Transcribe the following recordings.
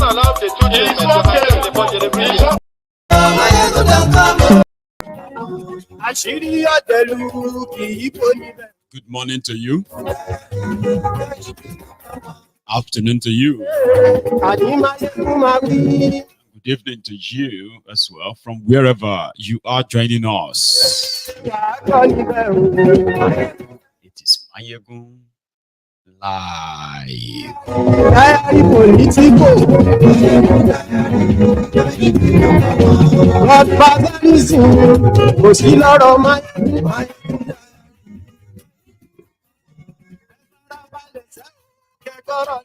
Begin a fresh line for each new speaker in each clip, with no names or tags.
Good morning to you. Afternoon to you. Good evening to you as well, from wherever you are joining us. It is Maiyegun live.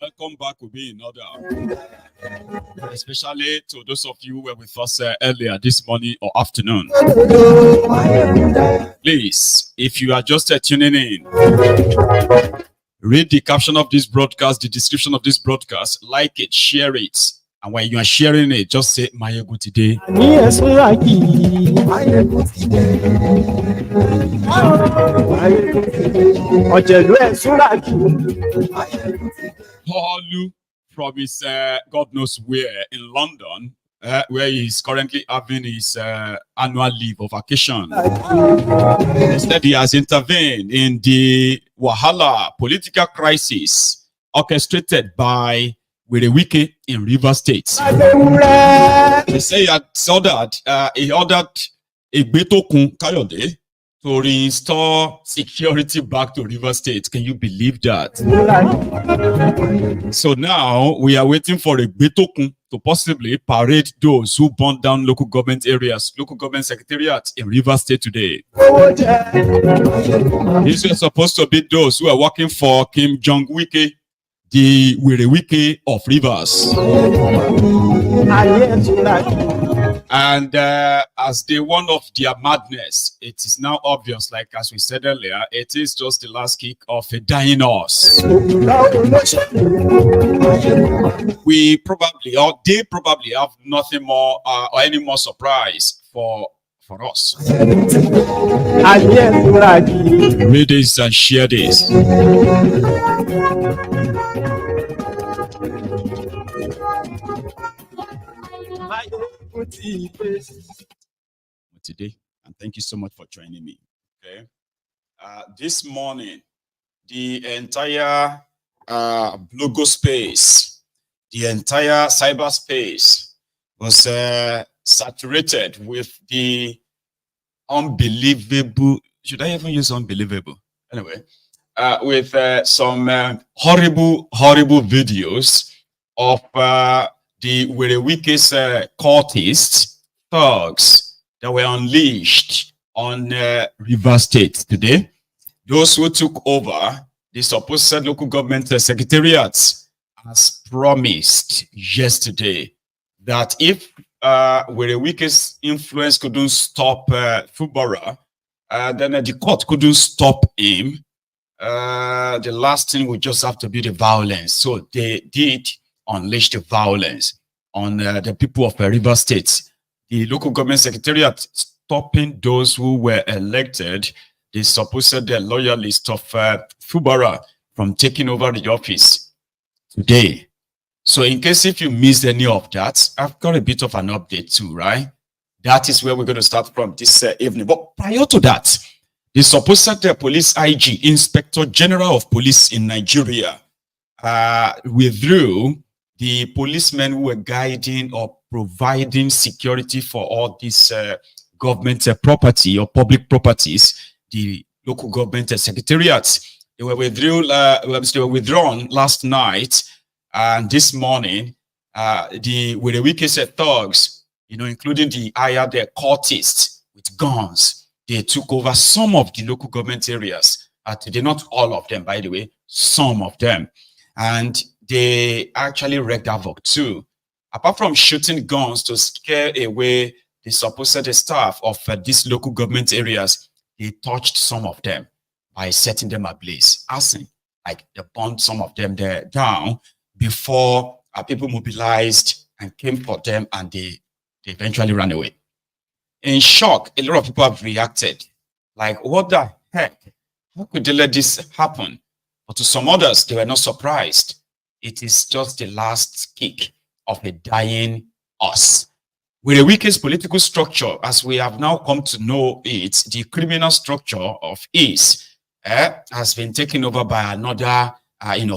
Welcome back will be in order, especially to those of you who were with us earlier this morning or afternoon. Please, if you are just tuning in, read the caption of this broadcast, the description of this broadcast, like it, share it, and when you are sharing it, just say Maiyegun today. Paulu from his God knows where in London, where he's currently having his annual leave or vacation. Instead, he has intervened in the Wahala political crisis orchestrated by Wike in Rivers State. They say he ordered Egbetokun Kayode to reinstall security back to Rivers State. Can you believe that? So now we are waiting for Egbetokun to possibly parade those who burned down local government areas, local government secretariats in Rivers State today. These were supposed to be those who are working for Kim Jong-Wike, the Wike of Rivers. And as they warn of their madness, it is now obvious, like as we said earlier, it is just the last kick of a dying horse. We probably, or they probably have nothing more or any more surprise for us. Read this and share this. Today, and thank you so much for joining me. Okay, this morning, the entire blogo space, the entire cyberspace was saturated with the unbelievable. Should I even use unbelievable? Anyway, with some horrible videos of the Wike's cultists, thugs that were unleashed on Rivers State today. Those who took over the supposed local government secretariats, as promised yesterday, that if Wike's influence couldn't stop Fubara, then the court couldn't stop him. The last thing would just have to be the violence. So they did unleash the violence on the people of Rivers State. The local government secretariat stopping those who were elected, the supposed loyalists of Fubara, from taking over the office today. So in case if you missed any of that, I've got a bit of an update too, right? That is where we're going to start from this evening. But prior to that, the supposed police IG, Inspector General of Police in Nigeria, withdrew the policemen who were guiding or providing security for all these government property or public properties, the local government secretariats. They were withdrawn last night, and this morning, the Wike thugs, including the hired cultists with guns, they took over some of the local government areas. Today, not all of them, by the way, some of them, and they actually wreaked havoc too. Apart from shooting guns to scare away the supposed staff of these local government areas, they touched some of them by setting them ablaze. Like they burned some of them there down before people mobilized and came for them, and they eventually ran away. In shock, a lot of people have reacted. Like, what the heck? How could they let this happen? But to some others, they were not surprised. It is just the last kick of a dying us. With a Wike's political structure, as we have now come to know it, the criminal structure of his has been taken over by another,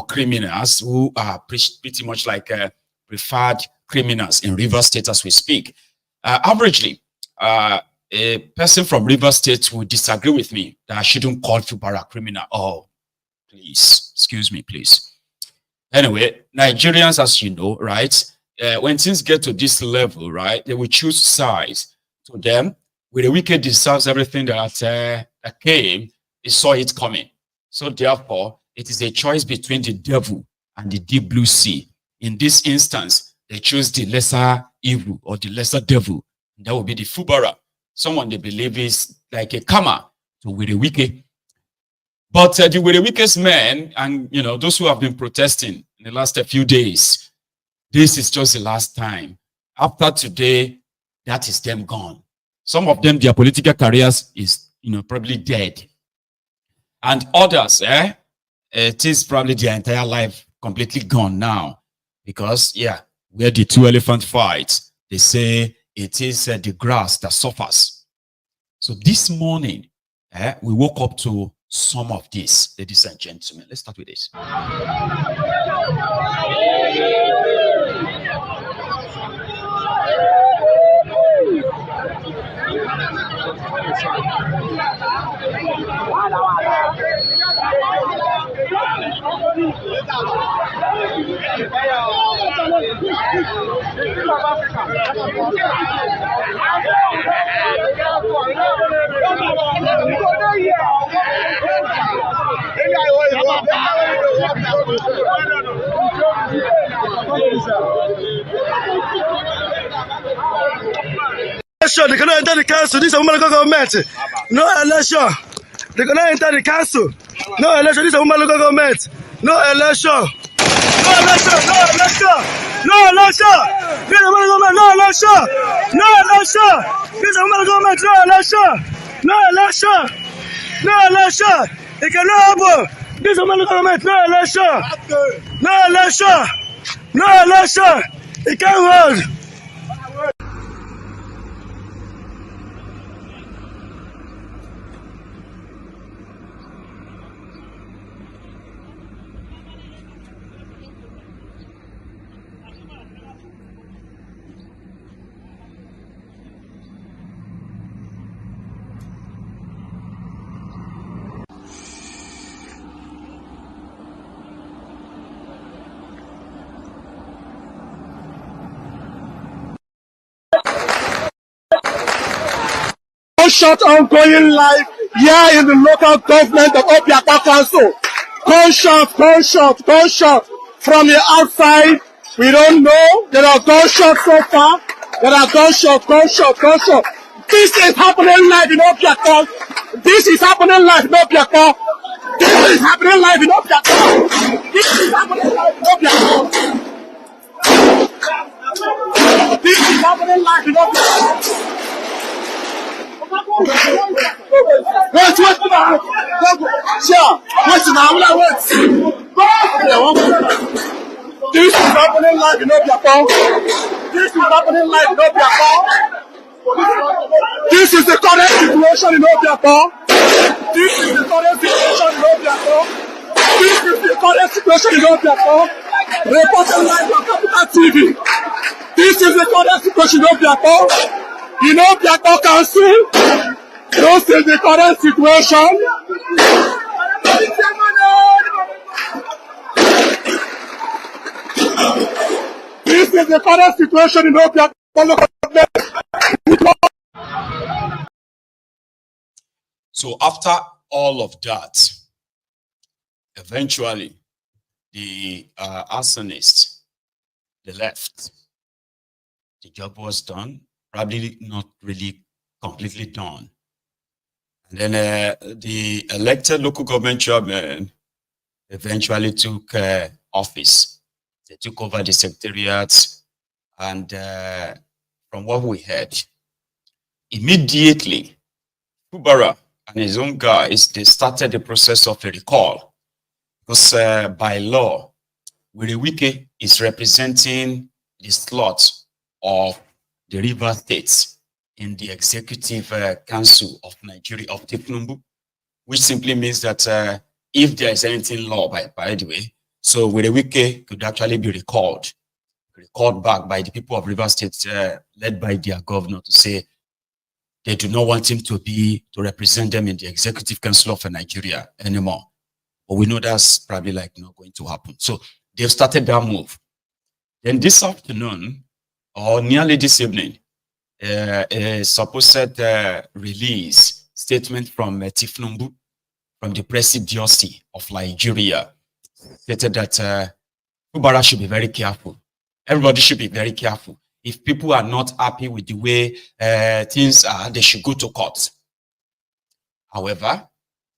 criminals who are pretty much like preferred criminals in Rivers State as we speak. Averagely, a person from Rivers State would disagree with me that I shouldn't call Fubara criminal. Oh, please, excuse me, please. Anyway, Nigerians, as you know, right, when things get to this level, right, they will choose sides. To them, with the Wike deserves everything that came, they saw it coming. So therefore, it is a choice between the devil and the deep blue sea. In this instance, they chose the lesser evil or the lesser devil. That will be the Fubara. Someone they believe is like a karma to Wike. But the Wike's men and those who have been protesting in the last few days, this is just the last time. After today, that is them gone. Some of them, their political careers is probably dead. And others, it is probably their entire life completely gone now. Because, where the two elephant fights, they say it is the grass that suffers. So this morning, we woke up to some of this, ladies and gentlemen. Let's start with this.
They cannot enter the council. This is a woman local government. No election. They cannot enter the council. No election. This is a woman local government. No election. No election. No election. No election. This is a woman government. No election. No election. This is a woman government. No election. No election. No election. It cannot happen. This is a woman government. No election. No election. No election. It can't hold. Short ongoing life here in the local government of Obiakpa Council. Gunshot from the outside. We don't know. There are gunshots so far. There are gunshots. This is happening live in Obiakpa. This is happening live in Obiakpa. This is happening live in Obiakpa. This is happening live in Obiakpa. This is happening live in Obiakpa. Wait now. Sure. Wait now. This is happening live in Obiakpa. This is happening live in Obiakpa. This is the current situation in Obiakpa. This is the current situation in Obiakpa. This is the current situation in Obiakpa. Reporting live on Capital TV. This is the current situation in Obiakpa. You know, Obiakpa Council. This is the current situation. This is the current situation in Obiakpa.
So after all of that, eventually the arsonists, they left. The job was done, probably not really completely done. And then the elected local government chairman eventually took office. They took over the secretariat, and from what we heard, immediately, Fubara and his own guys, they started the process of a recall. Because by law, Wike is representing the slot of the river states in the Executive Council of Nigeria of Tinubu, which simply means that if there is anything law, by the way, so Wike could actually be recalled back by the people of River State, led by their governor, to say they do not want him to represent them in the Executive Council of Nigeria anymore. But we know that's probably like not going to happen. So they've started that move. Then this afternoon, or nearly this evening, a supposed release statement from Tinubu, from the Presidency of Nigeria, stated that Fubara should be very careful. Everybody should be very careful. If people are not happy with the way things are, they should go to court. However,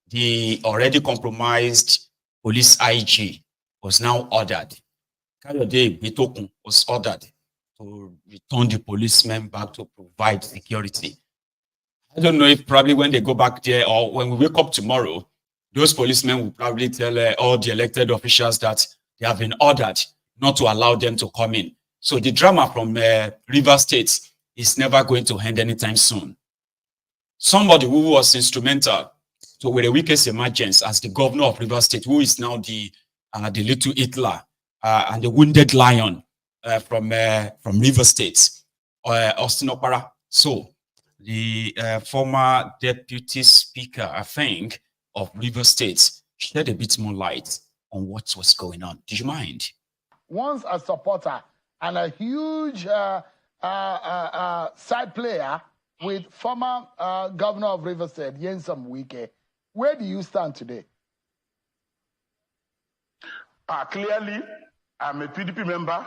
the already compromised police IG was now ordered. Kayode Bitokun was ordered to return the policemen back to provide security. I don't know if probably when they go back there or when we wake up tomorrow, those policemen will probably tell all the elected officials that they have been ordered not to allow them to come in. So the drama from River State is never going to end anytime soon. Somebody who was instrumental to Wike's emergence as the governor of River State, who is now the little Hitler and the wounded lion from River State, Austin Opara. So the former deputy speaker, I think, of River State shed a bit more light on what was going on. Do you mind?
Once a supporter and a huge side player with former governor of River State, Nyesom Wike. Where do you stand today?
Clearly, I'm a PDP member.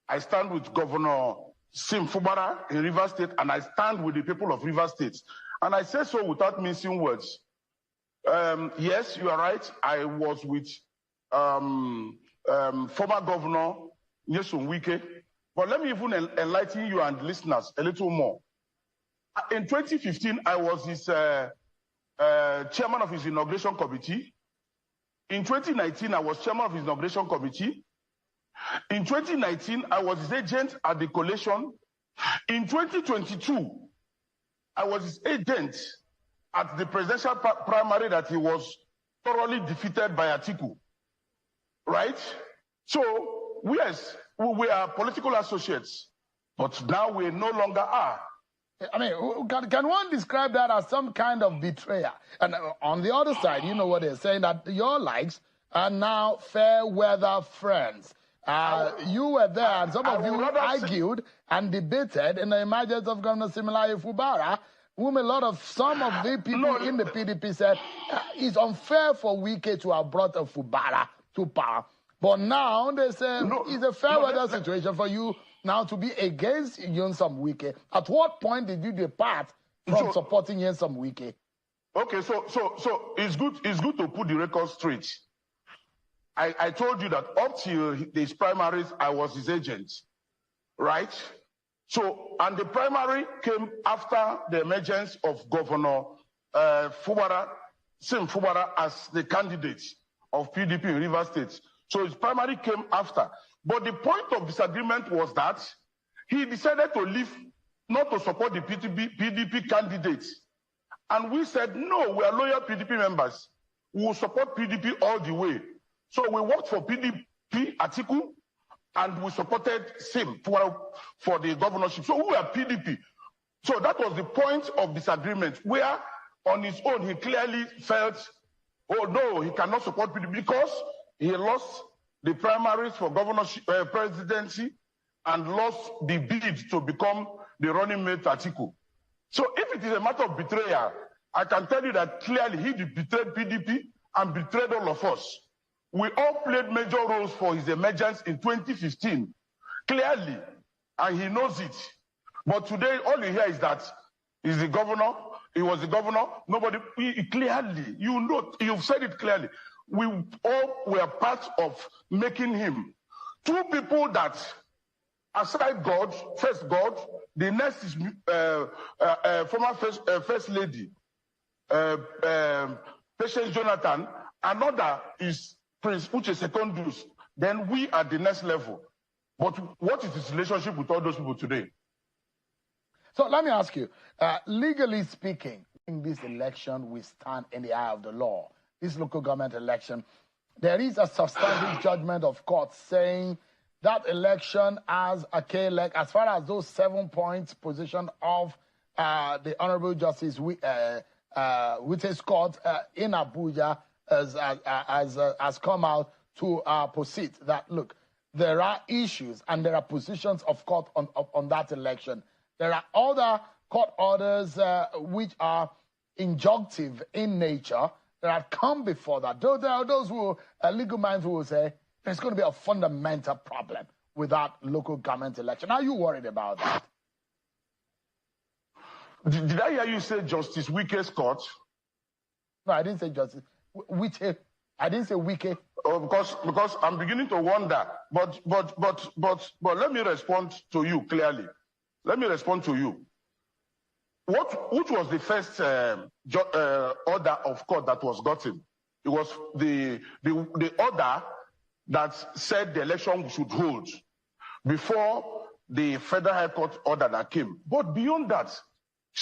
I stand with Governor Sim Fubara in River State, and I stand with the people of River State. And I say so without mincing words. Yes, you are right. I was with former governor Nyesom Wike. But let me even enlighten you and listeners a little more. In 2015, I was his chairman of his inauguration committee. In 2019, I was chairman of his inauguration committee. In 2019, I was his agent at the collation. In 2022, I was his agent at the presidential primary that he was thoroughly defeated by Atiku. Right? So, yes, we are political associates, but now we no longer are.
I mean, can one describe that as some kind of betrayal? And on the other side, you know what they're saying, that your likes are now fair weather friends. You were there, and some of you argued and debated in the emergence of Governor Similaye Fubara, whom some of the people in the PDP said it's unfair for Wike to have brought a Fubara to power. But now they say it's a fair weather situation for you now to be against Nyesom Wike. At what point did you depart from supporting Nyesom Wike?
Okay, so it's good to put the record straight. I told you that up till these primaries, I was his agent, right? So, and the primary came after the emergence of Governor Sim Fubara as the candidate of PDP in River State. So his primary came after. But the point of disagreement was that he decided to leave, not to support the PDP candidate. And we said, no, we are loyal PDP members. We will support PDP all the way. So we worked for PDP, Atiku, and we supported Sim for the governorship. So we were PDP. So that was the point of disagreement, where on his own he clearly felt, oh no, he cannot support PDP because he lost the primaries for governorship, presidency, and lost the bid to become the running mate Atiku. So if it is a matter of betrayal, I can tell you that clearly he betrayed PDP and betrayed all of us. We all played major roles for his emergence in 2015, clearly, and he knows it. But today, all you hear is that he's the governor, he was the governor, nobody, clearly, you know, you've said it clearly. We all were part of making him. Two people that, aside God, first God, the next is former first lady, Patience Jonathan, another is Prince Uche Secondus. Then we are the next level. But what is his relationship with all those people today?
So let me ask you, legally speaking, in this election, we stand in the eye of the law. This local government election, there is a substantive judgment of court saying that election as a K-leg, as far as those 7 points position of the Honorable Justice Wite's court in Abuja has come out to proceed that, look, there are issues and there are positions of court on that election. There are other court orders which are injunctive in nature that have come before that. Though there are those who legal minds who will say there's going to be a fundamental problem with that local government election. Are you worried about that?
Did I hear you say Justice Wike's court?
No, I didn't say Justice Wike. I didn't say Wike.
Oh, because I'm beginning to wonder. But let me respond to you clearly. Let me respond to you. Which was the first order of court that was gotten? It was the order that said the election should hold before the Federal High Court order that came. But beyond that,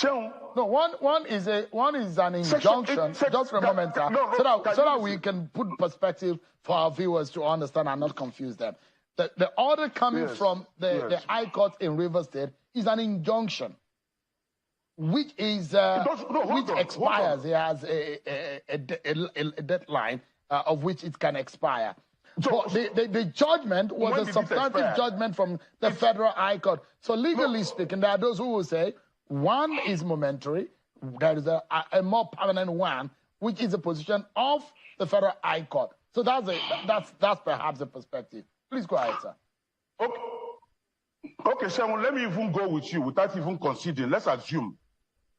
no, one is an injunction. Just for a moment, so that we can put perspective for our viewers to understand and not confuse them. The order coming from the High Court in Rivers State is an injunction, which is which expires. It has a deadline of which it can expire. So the judgment was a substantive judgment from the Federal High Court. So legally speaking, there are those who will say one is momentary. There is a more permanent one, which is a position of the Federal High Court. So that's perhaps the perspective. Please go ahead, sir.
Okay, Sharon, let me even go with you without even considering. Let's assume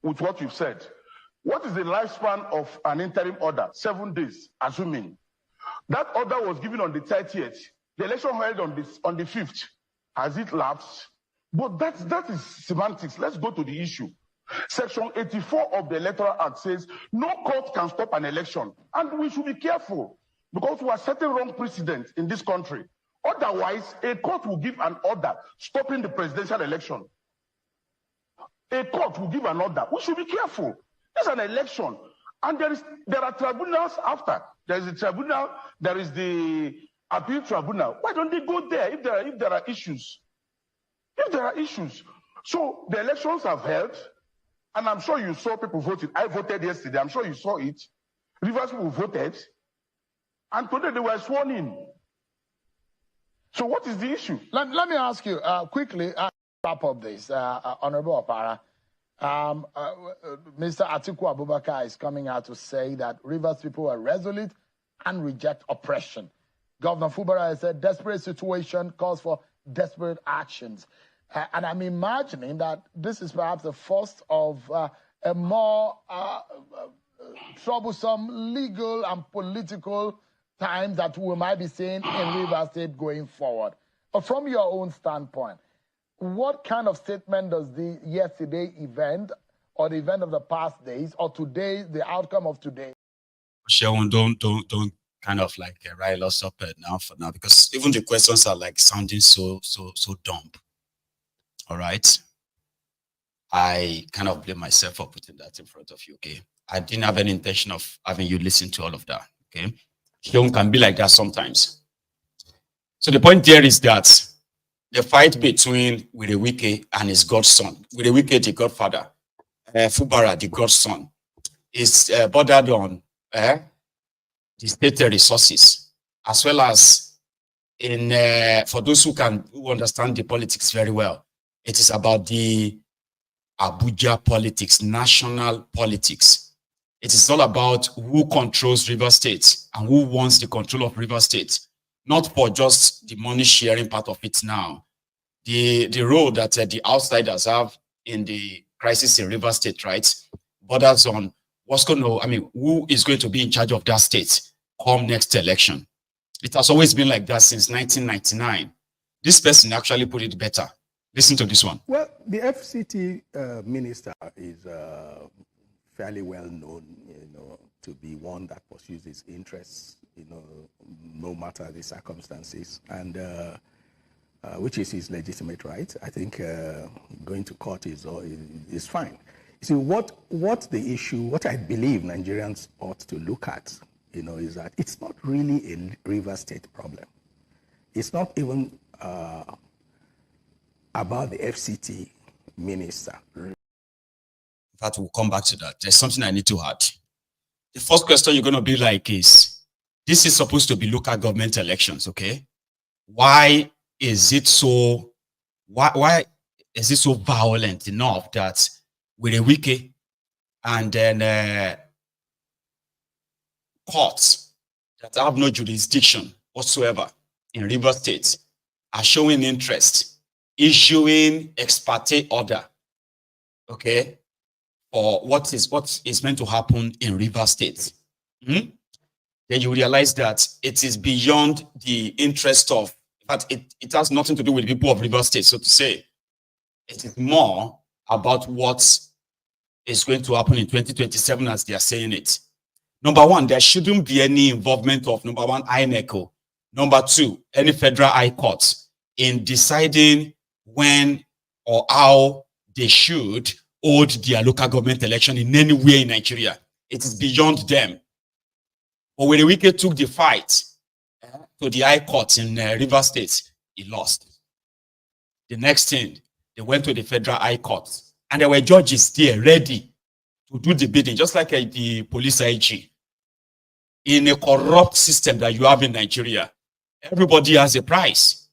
with what you've said. What is the lifespan of an interim order? 7 days, assuming. That order was given on the 30th. The election held on the 5th. Has it lapsed? But that is semantics. Let's go to the issue. Section 84 of the Electoral Act says no court can stop an election. And we should be careful because we are setting wrong precedents in this country. Otherwise, a court will give an order stopping the presidential election. A court will give an order. We should be careful. It's an election. And there are tribunals after. There is the tribunal, there is the appeal tribunal. Why don't they go there if there are issues? If there are issues. So the elections have held, and I'm sure you saw people voting. I voted yesterday. I'm sure you saw it. Rivers people voted. And today they were sworn in. So what is the issue?
Let me ask you quickly, wrap up this, Honorable Opara. Mr. Atiku Abubakar is coming out to say that Rivers people are resolute and reject oppression. Governor Fubara has said desperate situation calls for desperate actions. And I'm imagining that this is perhaps the first of a more troublesome legal and political times that we might be seeing in Rivers State going forward. But from your own standpoint, what kind of statement does the yesterday event or the event of the past days or today, the outcome of today?
Sharon, don't kind of like rile us up now for now, because even the questions are like sounding so dumb. All right. I kind of blame myself for putting that in front of you. Okay. I didn't have any intention of having you listen to all of that. Okay. Sharon can be like that sometimes. So the point there is that the fight between Wike and his godson, Wike, the godfather, Fubara, the godson, is bordered on the state resources, as well as in for those who understand the politics very well, it is about the Abuja politics, national politics. It is all about who controls River State and who wants the control of River State, not for just the money sharing part of it now. The role that the outsiders have in the crisis in River State, right, borders on who is going to be in charge of that state come next election. It has always been like that since 1999. This person actually put it better. Listen to this one.
Well, the FCT minister is fairly well known, to be one that pursues his interests, no matter the circumstances. And which is his legitimate right. I think going to court is fine. You see, what I believe Nigerians ought to look at, is that it's not really a River State problem. It's not even about the FCT minister.
In fact, we'll come back to that. There's something I need to add. The first question you're going to be like is, this is supposed to be local government elections, okay? Why is it so violent enough that with a Wike and then courts that have no jurisdiction whatsoever in River State are showing interest, issuing ex parte order, okay, for what is meant to happen in River State? Then you realize that it is beyond the interest of, in fact, it has nothing to do with the people of River State, so to say. It is more about what is going to happen in 2027 as they are saying it. Number one, there shouldn't be any involvement of, number one, INEC. Number two, any federal high court in deciding when or how they should hold their local government election in any way in Nigeria. It is beyond them. But when Wike took the fight to the high court in River State, he lost. The next thing, they went to the federal high court, and there were judges there ready to do the bidding, just like the police IG. In a corrupt system that you have in Nigeria, everybody has a price.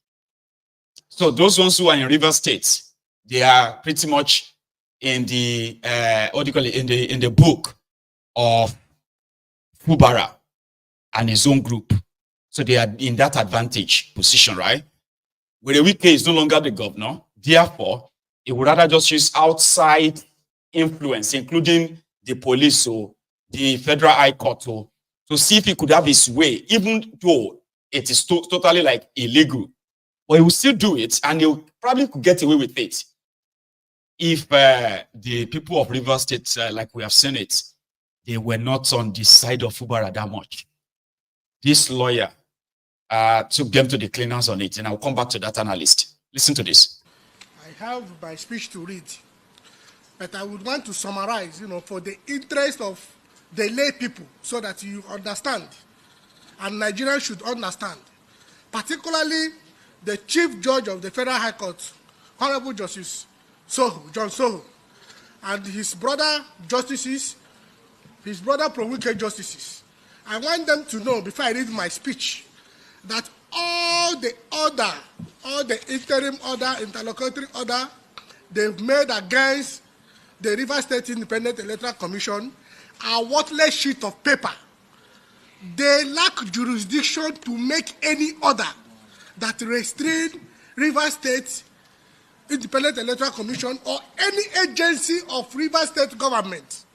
So those ones who are in River State, they are pretty much in the in the book of Fubara and his own group. So they are in that advantage position, right? Where Wike is no longer the governor, therefore, he would rather just use outside influence, including the police or the federal high court, to see if he could have his way, even though it is totally like illegal. But he will still do it, and he probably could get away with it if the people of River State, like we have seen it, they were not on the side of Fubara that much. This lawyer took them to the cleaners on it, and I'll come back to that analyst. Listen to this.
I have my speech to read, but I would want to summarize, for the interest of the lay people, so that you understand, and Nigerians should understand, particularly the Chief Judge of the Federal High Court, Honorable Justice John Soho, and his brother justices, his brother pro-Wike justices. I want them to know, before I read my speech, that all the interim order, interlocutory order they've made against the River State Independent Electoral Commission are worthless sheet of paper. They lack jurisdiction to make any order that restrain River State Independent Electoral Commission or any agency of River State government.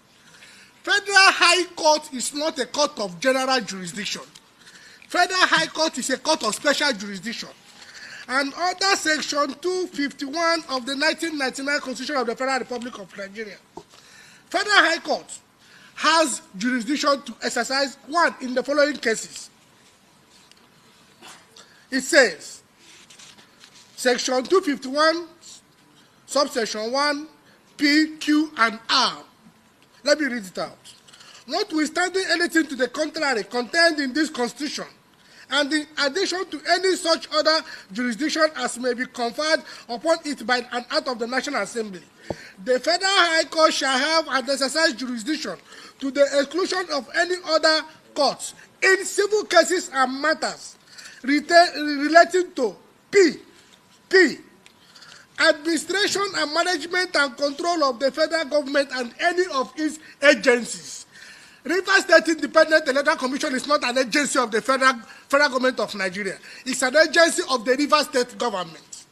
Federal High Court is not a court of general jurisdiction. Federal High Court is a court of special jurisdiction. And under Section 251 of the 1999 Constitution of the Federal Republic of Nigeria, Federal High Court has jurisdiction to exercise one in the following cases. It says, Section 251, subsection 1, P, Q, and R. Let me read it out. Notwithstanding anything to the contrary contained in this Constitution, and in addition to any such other jurisdiction as may be conferred upon it by an act of the National Assembly, the Federal High Court shall have and exercise jurisdiction to the exclusion of any other courts in civil cases and matters relating to P, administration and management and control of the federal government and any of its agencies. River State Independent Electoral Commission is not an agency of the federal government of Nigeria. It's an agency of the River State government.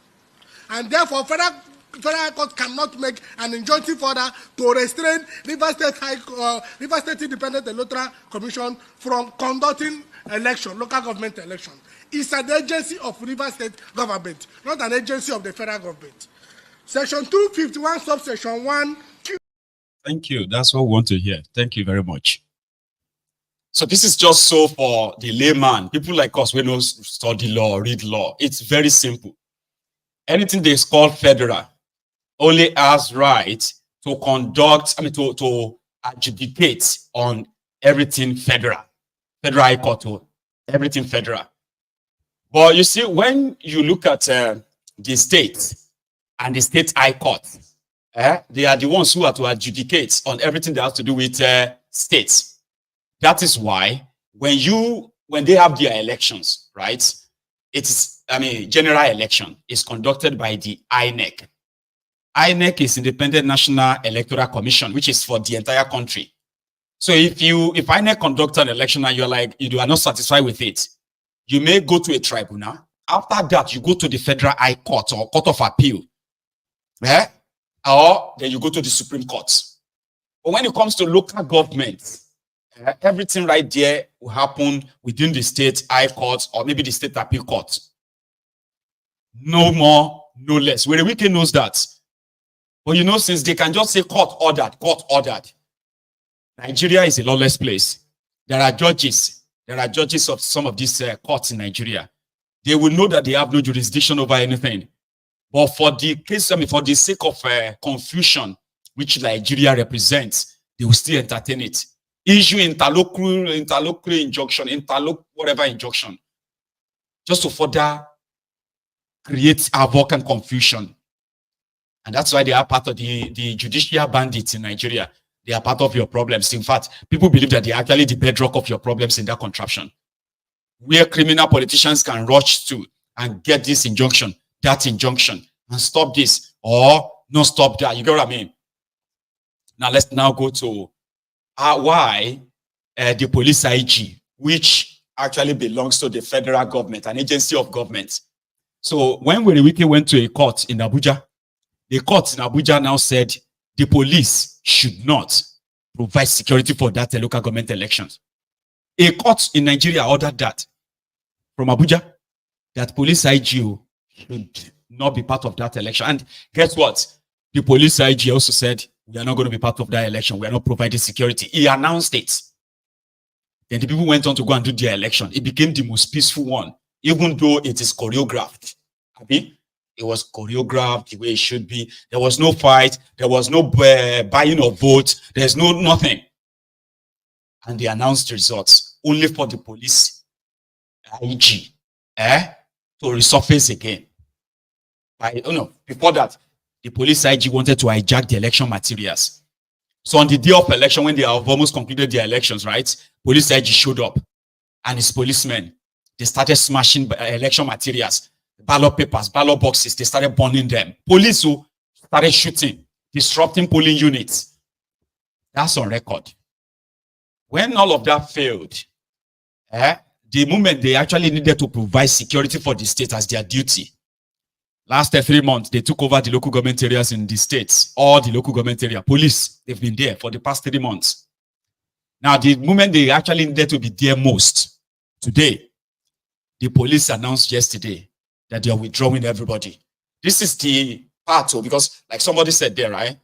And therefore, Federal Court cannot make an injunctive order to restrain River State Independent Electoral Commission from conducting local government election. It's an agency of River State government, not an agency of the federal government. Section 251, subsection 1.
Thank you. That's what we want to hear. Thank you very much. So this is just so for the layman, people like us, we don't study law, read law. It's very simple. anything that's called federal only has right to conduct, to adjudicate on everything federal. Federal High Court to everything federal. But you see, when you look at the states and the state high court, they are the ones who are to adjudicate on everything that has to do with states. That is why when they have their elections, right? It's, general election is conducted by the INEC. INEC is Independent National Electoral Commission, which is for the entire country. So if INEC conducts an election and you are not satisfied with it, you may go to a tribunal. After that, you go to the Federal High Court or Court of Appeal. Or then you go to the Supreme Court. But when it comes to local government, everything right there will happen within the state high court or maybe the state appeal court. No more, no less. Wike knows that. But since they can just say court ordered. Nigeria is a lawless place. There are judges of some of these courts in Nigeria. They will know that they have no jurisdiction over anything. But for the case, for the sake of confusion, which Nigeria represents, they will still entertain it. Issue interlocutory injunction, whatever injunction, just to further create havoc and confusion. And that's why they are part of the judicial bandits in Nigeria. They are part of your problems. In fact, people believe that they are actually the bedrock of your problems in that contraption. Where criminal politicians can rush to and get this injunction, that injunction, and stop this or not stop that. You get what I mean? Now let's now go to why the police IG, which actually belongs to the federal government, an agency of government. So when Wike went to a court in Abuja, the court in Abuja now said the police should not provide security for that local government elections. A court in Nigeria ordered that from Abuja, that police IG should not be part of that election. And guess what? The police IG also said, we are not going to be part of that election. We are not providing security. He announced it. Then the people went on to go and do their election. It became the most peaceful one, even though it is choreographed. It was choreographed the way it should be. There was no fight. There was no buying of votes. There's nothing. And they announced results only for the police IG to resurface again. Before that, the police IG wanted to hijack the election materials. So on the day of election, when they have almost concluded their elections, right? Police IG showed up and his policemen, they started smashing election materials, ballot papers, ballot boxes. They started burning them. Police who started shooting, disrupting polling units. That's on record. When all of that failed, the moment they actually needed to provide security for the state as their duty, last 3 months, they took over the local government areas in the states, all the local government area. Police, they've been there for the past 3 months. Now, the moment they actually needed to be there most, today, the police announced yesterday that they are withdrawing everybody. This is the part, because like somebody said there, right?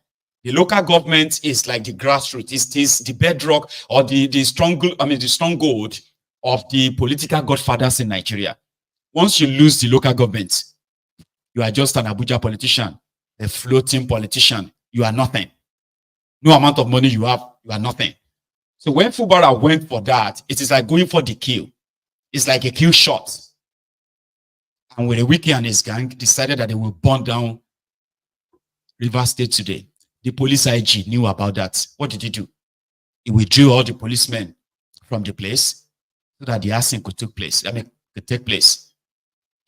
The local government is like the grassroots. It is the bedrock or the stronghold of the political godfathers in Nigeria. Once you lose the local government, you are just an Abuja politician, a floating politician. You are nothing. No amount of money you have, you are nothing. So when Fubara went for that, it is like going for the kill. It's like a kill shot. And when Wike and his gang decided that they will burn down Rivers State today, the police IG knew about that. What did he do? He withdrew all the policemen from the place so that the arson could take place.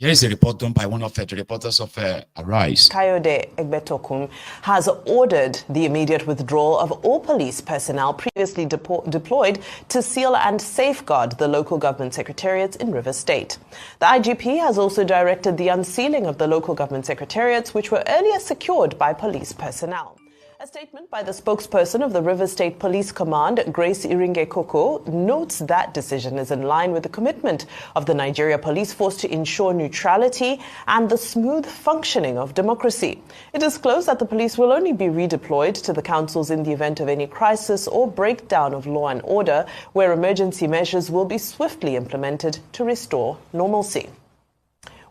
Here is a report done by one of the reporters of Arise.
Kayode Egbetokun has ordered the immediate withdrawal of all police personnel previously deployed to seal and safeguard the local government secretariats in Rivers State. The IGP has also directed the unsealing of the local government secretariats, which were earlier secured by police personnel. A statement by the spokesperson of the Rivers State Police Command, Grace Iringe Koko, notes that decision is in line with the commitment of the Nigeria Police Force to ensure neutrality and the smooth functioning of democracy. It disclosed that the police will only be redeployed to the councils in the event of any crisis or breakdown of law and order, where emergency measures will be swiftly implemented to restore normalcy.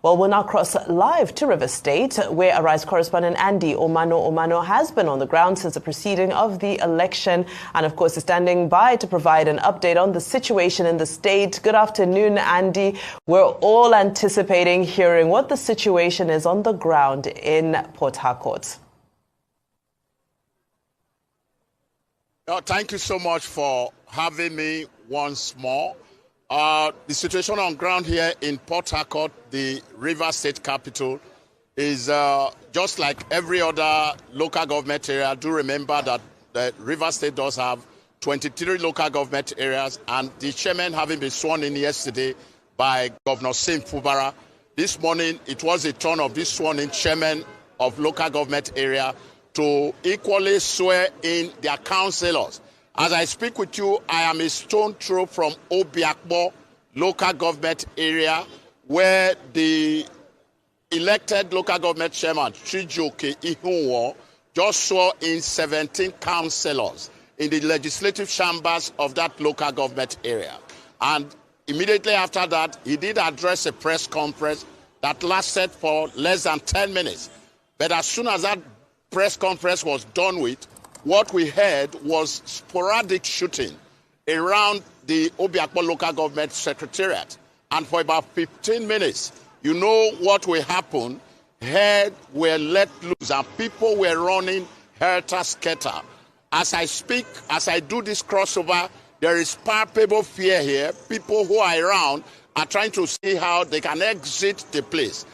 Well, we'll now cross live to River State, where Arise correspondent Andy Omano has been on the ground since the proceeding of the election and, of course, is standing by to provide an update on the situation in the state. Good afternoon, Andy. We're all anticipating hearing what the situation is on the ground in Port Harcourt.
Thank you so much for having me once more. The situation on ground here in Port Harcourt, the River State capital, is just like every other local government area. Do remember that the River State does have 23 local government areas, and the chairman having been sworn in yesterday by Governor Sim Fubara. This morning, it was a turn of this sworn-in chairman of local government area to equally swear in their councillors. As I speak with you, I am a stone throw from Obiakpo local government area, where the elected local government chairman, Chijoke Ihunwo, just swore in 17 councillors in the legislative chambers of that local government area. And immediately after that, he did address a press conference that lasted for less than 10 minutes. But as soon as that press conference was done with, what we heard was sporadic shooting around the Obiakpo local government secretariat. And for about 15 minutes, you know what will happen. Heads were let loose and people were running helter-skelter. As I speak, as I do this crossover, there is palpable fear here. People who are around are trying to see how they can exit the place.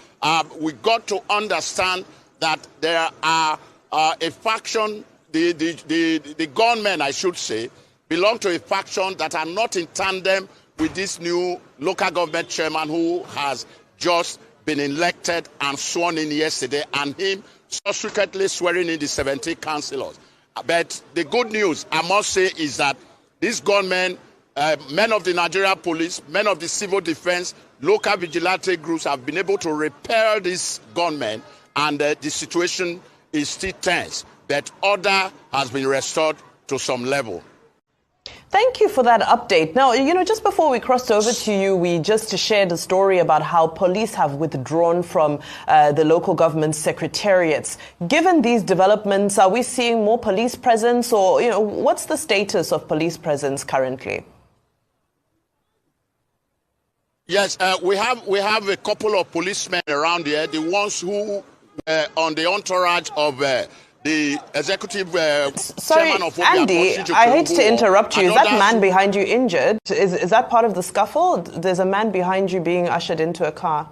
We got to understand that there are a faction, the gunmen, I should say, belong to a faction that are not in tandem with this new local government chairman who has just been elected and sworn in yesterday, and him subsequently swearing in the 17 councillors. But the good news, I must say, is that these gunmen, men of the Nigeria police, men of the civil defense, local vigilante groups have been able to repel these gunmen, and the situation is still tense, but order has been restored to some level.
Thank you for that update. Now, just before we crossed over to you, we just shared a story about how police have withdrawn from the local government secretariats. Given these developments, are we seeing more police presence, or what's the status of police presence currently?
Yes, we have a couple of policemen around here, the ones who were on the entourage of the executive chairman of
Andy, I hate to interrupt you. Is that man behind you injured? Is that part of the scuffle? There's a man behind you being ushered into a car.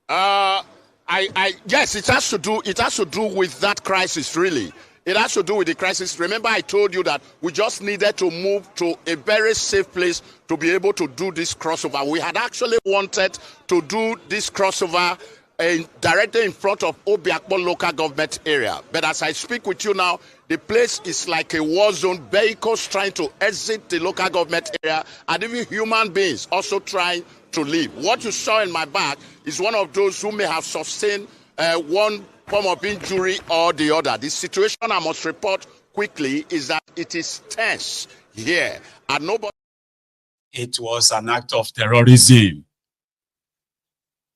Yes, it has to do with that crisis, really. It has to do with the crisis. Remember, I told you that we just needed to move to a very safe place to be able to do this crossover. We had actually wanted to do this crossover directly in front of Obiakpo local government area. But as I speak with you now, the place is like a war zone. Vehicles trying to exit the local government area, and even human beings also trying to leave. What you saw in my back is one of those who may have sustained one form of injury or the other. The situation, I must report quickly, is that it is tense here, and nobody...
It was an act of terrorism.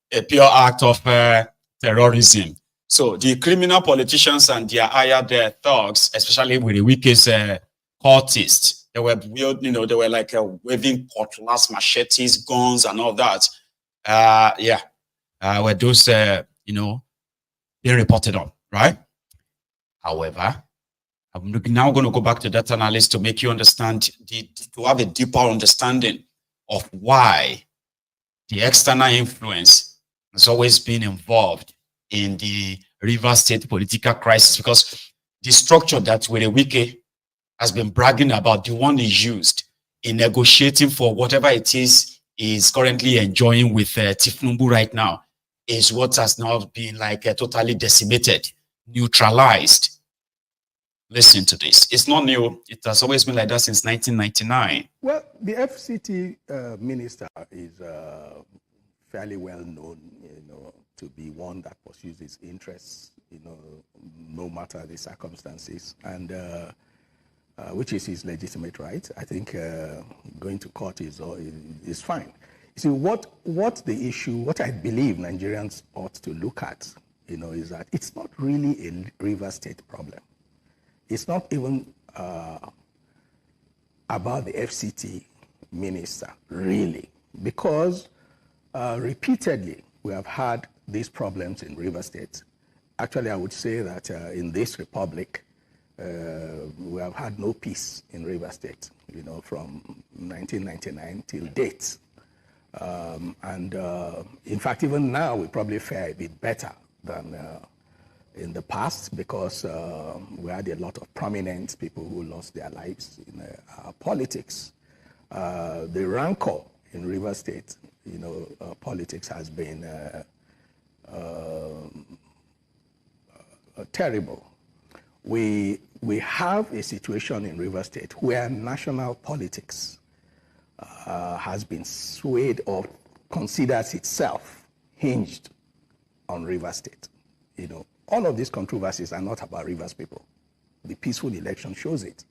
A pure act of terrorism. So the criminal politicians and their hired thugs, especially with the Wike's cultists, they were, they were like waving cutlass, machetes, guns, and all that. Were those, being reported on, right? However, I'm now going to go back to that analysis to make you understand, to have a deeper understanding of why the external influence has always been involved in the River State political crisis, because the structure that Wike has been bragging about, the one he used in negotiating for whatever it is currently enjoying with Tinubu right now, is what has now been like totally decimated, neutralized. Listen to this. It's not new. It has always been like that since 1999.
Well, the FCT minister is fairly well known, to be one that pursues his interests, no matter the circumstances, and which is his legitimate right. I think going to court is fine. You see, what the issue, what I believe Nigerians ought to look at, is that it's not really a River State problem. It's not even about the FCT minister, really, because repeatedly we have had these problems in River State. Actually, I would say that in this republic, we have had no peace in River State, from 1999 till date. In fact, even now, we probably fare a bit better than in the past because we had a lot of prominent people who lost their lives in politics. The rancor in River State, politics has been terrible. We have a situation in River State where national politics has been swayed or considers itself hinged on River State. All of these controversies are not about Rivers people. The peaceful election shows it.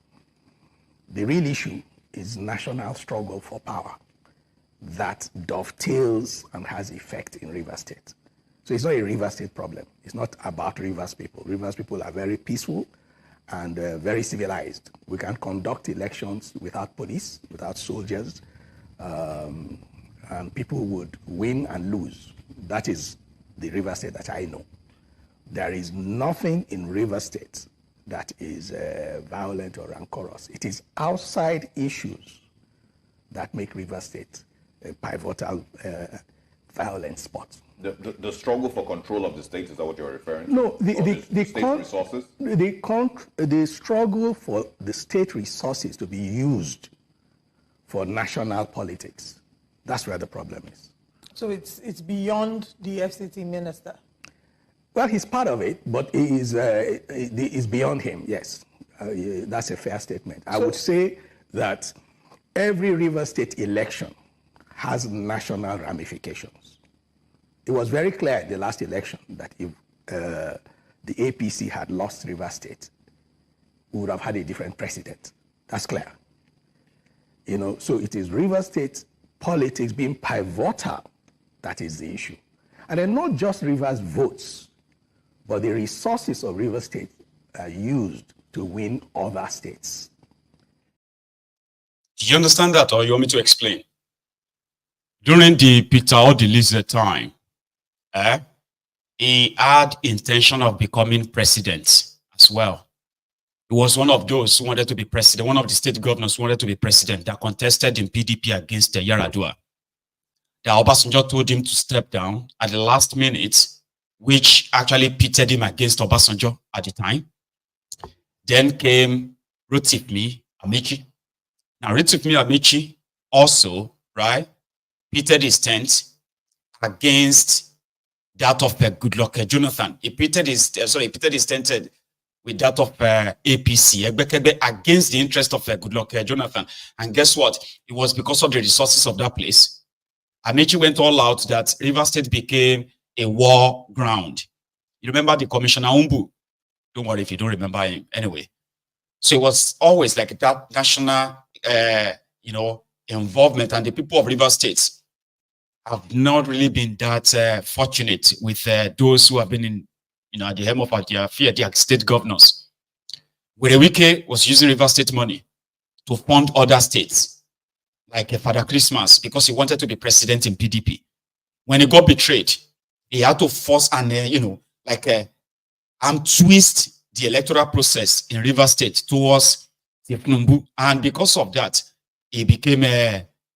The real issue is national struggle for power that dovetails and has effect in River State. So it's not a River State problem. It's not about Rivers people. Rivers people are very peaceful and very civilized. We can conduct elections without police, without soldiers, and people would win and lose. That is the River State that I know. There is nothing in River State that is violent or rancorous. It is outside issues that make River State a pivotal violent spot.
The struggle for control of the state, is that what you're referring to?
No,
the state resources?
The struggle for the state resources to be used for national politics. That's where the problem is.
So it's beyond the FCT minister?
Well, he's part of it, but it is beyond him, yes. That's a fair statement. I would say that every River State election has national ramifications. It was very clear in the last election that if the APC had lost River State, we would have had a different president. That's clear. So it is River State politics being pivotal that is the issue. And then not just Rivers votes, but the resources of River State are used to win other states.
Do you understand that, or you want me to explain? During the Peter Odilize time, he had intention of becoming president as well. He was one of those who wanted to be president, one of the state governors who wanted to be president that contested in PDP against Yar'Adua. The Obasanjo told him to step down at the last minute, which actually pitted him against Obasanjo at the time. Then came Rotimi Amici. Now, Rotimi Amici also, right, pitted his tent against that of Goodluck Jonathan. He pitted his tent with that of APC against the interest of Goodluck Jonathan. And guess what? It was because of the resources of that place. Amici went all out that River State became a war ground. You remember the Commissioner Umbu? Don't worry if you don't remember him. Anyway, so it was always like that national, involvement, and the people of River State have not really been that fortunate with those who have been in, at the helm of their state governors. Wike was using River State money to fund other states, like Father Christmas, because he wanted to be president in PDP. When he got betrayed, he had to force and, twist the electoral process in River State towards Tinubu. And because of that, he became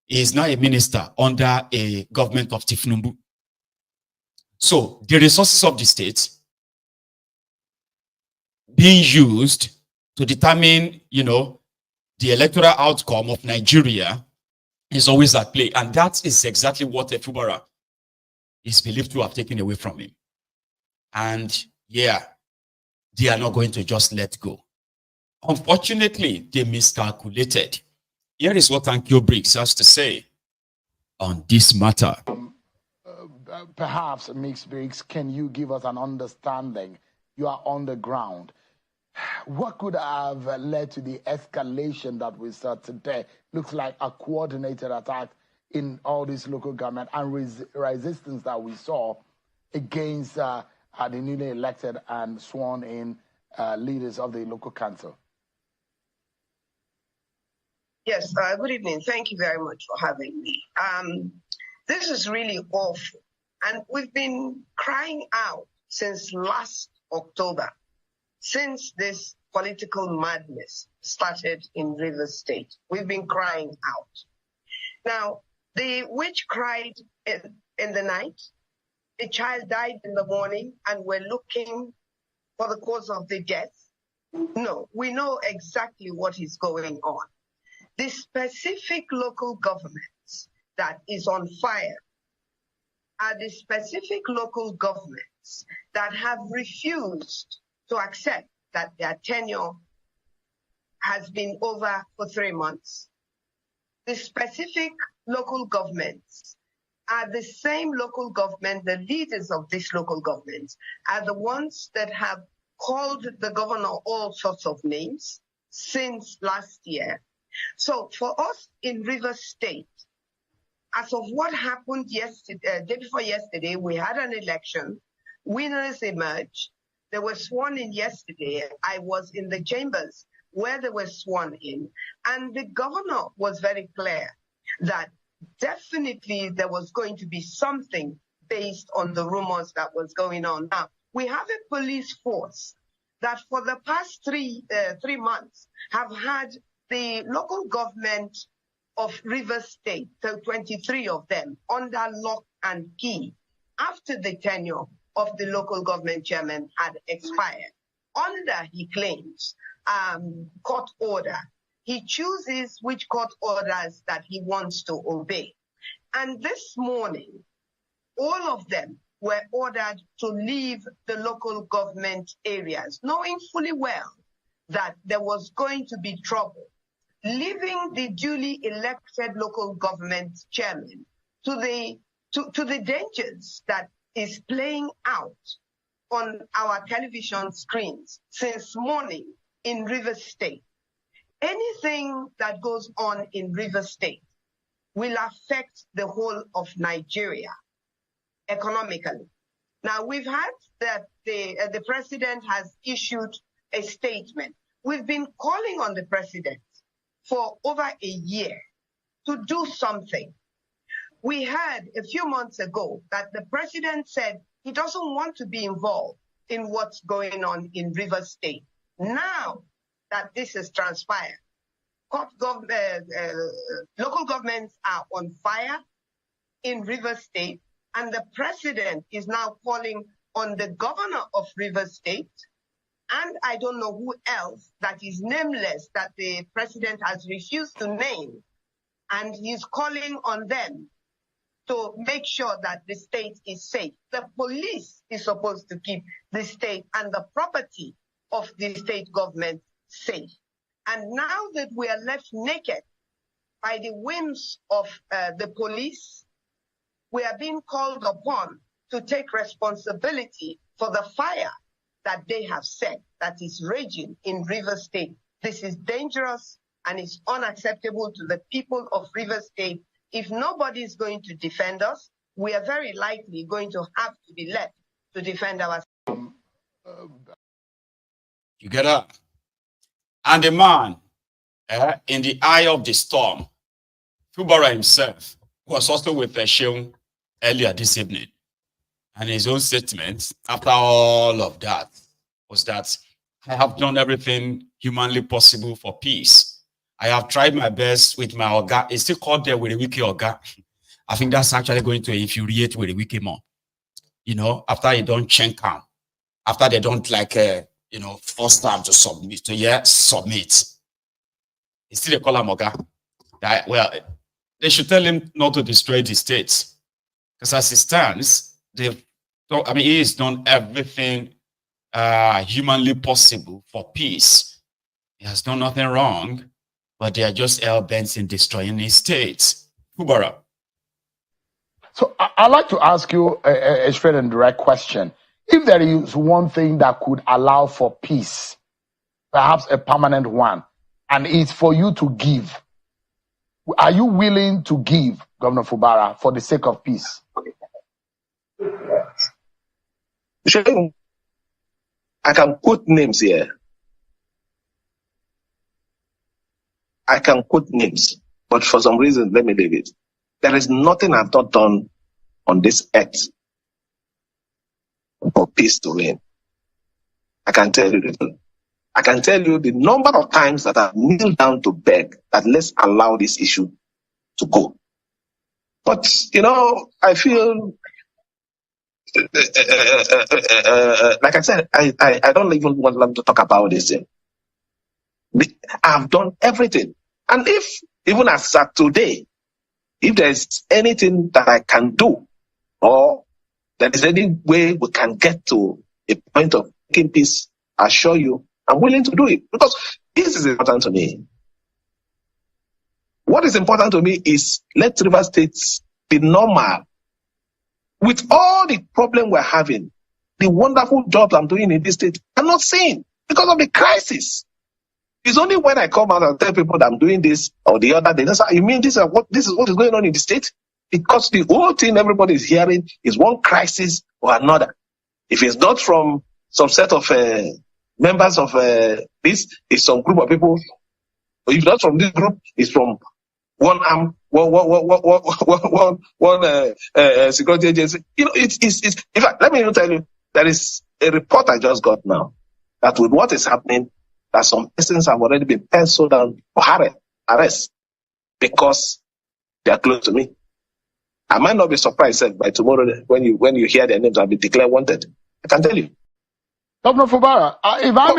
he is now a minister under a government of Tinubu. So the resources of the state being used to determine, the electoral outcome of Nigeria is always at play. And that is exactly what Fubara is believed to have taken away from him. And yeah, they are not going to just let go. Unfortunately, they miscalculated. Here is what Ankyo Briggs has to say on this matter.
Perhaps, Mix Briggs, can you give us an understanding? You are on the ground. What could have led to the escalation that we saw today? Looks like a coordinated attack in all this local government and resistance that we saw against the newly elected and sworn in leaders of the local council?
Yes, good evening. Thank you very much for having me. This is really awful. And we've been crying out since last October, since this political madness started in Rivers State. We've been crying out. Now, the witch cried in the night, the child died in the morning, and we're looking for the cause of the death. No, we know exactly what is going on. The specific local governments that is on fire are the specific local governments that have refused to accept that their tenure has been over for 3 months. The specific local governments are the same local government, the leaders of these local governments are the ones that have called the governor all sorts of names since last year. So for us in Rivers State, as of what happened yesterday, day before yesterday, we had an election, winners emerged. They were sworn in yesterday. I was in the chambers where they were sworn in, and the governor was very clear that definitely there was going to be something based on the rumors that was going on. Now, we have a police force that for the past three months have had the local government of Rivers State, so 23 of them, under lock and key after the tenure of the local government chairman had expired. Under, he claims, court order. He chooses which court orders that he wants to obey. And this morning, all of them were ordered to leave the local government areas, knowing fully well that there was going to be trouble, leaving the duly elected local government chairman to the dangers that is playing out on our television screens since morning in Rivers State. Anything that goes on in Rivers State will affect the whole of Nigeria economically. Now, we've had that the president has issued a statement. We've been calling on the president for over a year to do something. We heard a few months ago that the president said he doesn't want to be involved in what's going on in Rivers State. Now that this has transpired, local governments are on fire in Rivers State, and the president is now calling on the governor of Rivers State, and I don't know who else that is nameless that the president has refused to name, and he's calling on them to make sure that the state is safe. The police is supposed to keep the state and the property of the state government safe. And now that we are left naked by the whims of the police, we are being called upon to take responsibility for the fire that they have set that is raging in Rivers State. This is dangerous and it's unacceptable to the people of Rivers State. If nobody is going to defend us, we are very likely going to have to be left to defend ourselves.
You get up. And the man in the eye of the storm, Fubara himself, was also with Sheung earlier this evening. And his own statement, after all of that, was that I have done everything humanly possible for peace. I have tried my best with my Oga. It's still called there with a wiki Oga. I think that's actually going to infuriate with a wiki more. You know, after you don't check out, after they don't force them to submit, submit. It's still a call him Oga. That, well, they should tell him not to destroy the states. Because as it stands, he has done everything humanly possible for peace. He has done nothing wrong, but they are just hell-bent in destroying his states. Kubara.
So I'd like to ask you a straight and direct question. If there is one thing that could allow for peace, perhaps a permanent one, and it's for you to give, are you willing to give, Governor Fubara, for the sake of peace?
I can quote names here. I can quote names, but for some reason, let me leave it. There is nothing I've not done on this earth for peace to reign. I can tell you the I can tell you the number of times that I've kneeled down to beg that let's allow this issue to go. But, I feel, like I said, I don't even want them to talk about this. I've done everything. And even as at today, if there's anything that I can do, or there is any way we can get to a point of making peace, I assure you, I'm willing to do it, because this is important to me. What is important to me is let River State be normal. With all the problem we're having, the wonderful job I'm doing in this state, I'm not seeing because of the crisis. It's only when I come out and tell people that I'm doing this or the other, they say, you mean this is what is going on in the state? Because the whole thing everybody is hearing is one crisis or another. If it's not from some set of members of this, it's some group of people. If not from this group, it's from one arm, one security agency. It's. In fact, let me even tell you, there is a report I just got now that with what is happening, that some persons have already been penciled down for arrest because they are close to me. I might not be surprised by tomorrow when you hear their names, I'll be declared wanted. I can tell you.
Governor Fubara, if I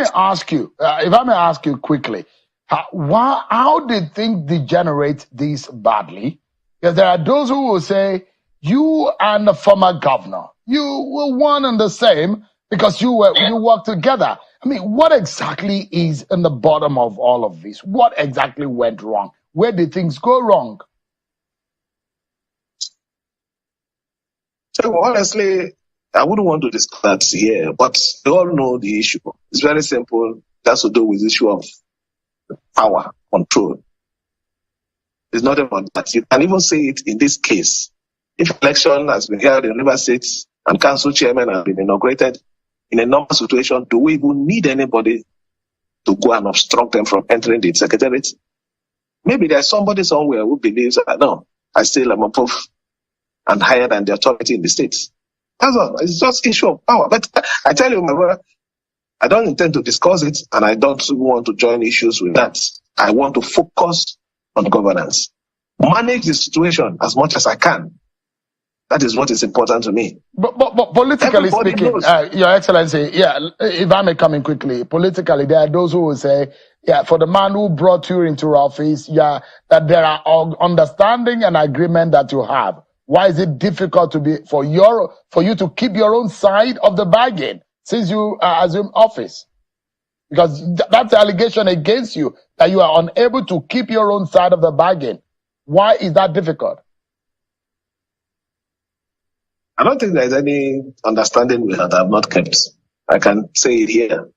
may ask you quickly, how did things degenerate this badly? Because there are those who will say you and the former governor, you were one and the same because you worked together. I mean, what exactly is in the bottom of all of this? What exactly went wrong? Where did things go wrong?
So honestly, I wouldn't want to discuss that here, but we all know the issue. It's very simple. It has to do with the issue of power, control. It's not about that. You can even say it in this case. If election has been held in River State and council chairman have been inaugurated, in a normal situation, do we even need anybody to go and obstruct them from entering the secretariat? Maybe there's somebody somewhere who believes that, no, I still am above and higher than the authority in the states. That's all. It's just issue of power. But I tell you, my brother, I don't intend to discuss it, and I don't want to join issues with that. I want to focus on governance. Manage the situation as much as I can. That is what is important to me.
But politically speaking, Your Excellency, if I may come in quickly, politically, there are those who will say, for the man who brought you into office, that there are understanding and agreement that you have. Why is it difficult for you to keep your own side of the bargain since you assumed office? Because that's the allegation against you, that you are unable to keep your own side of the bargain. Why is that difficult?
I don't think there's any understanding we have not kept. I can say it here.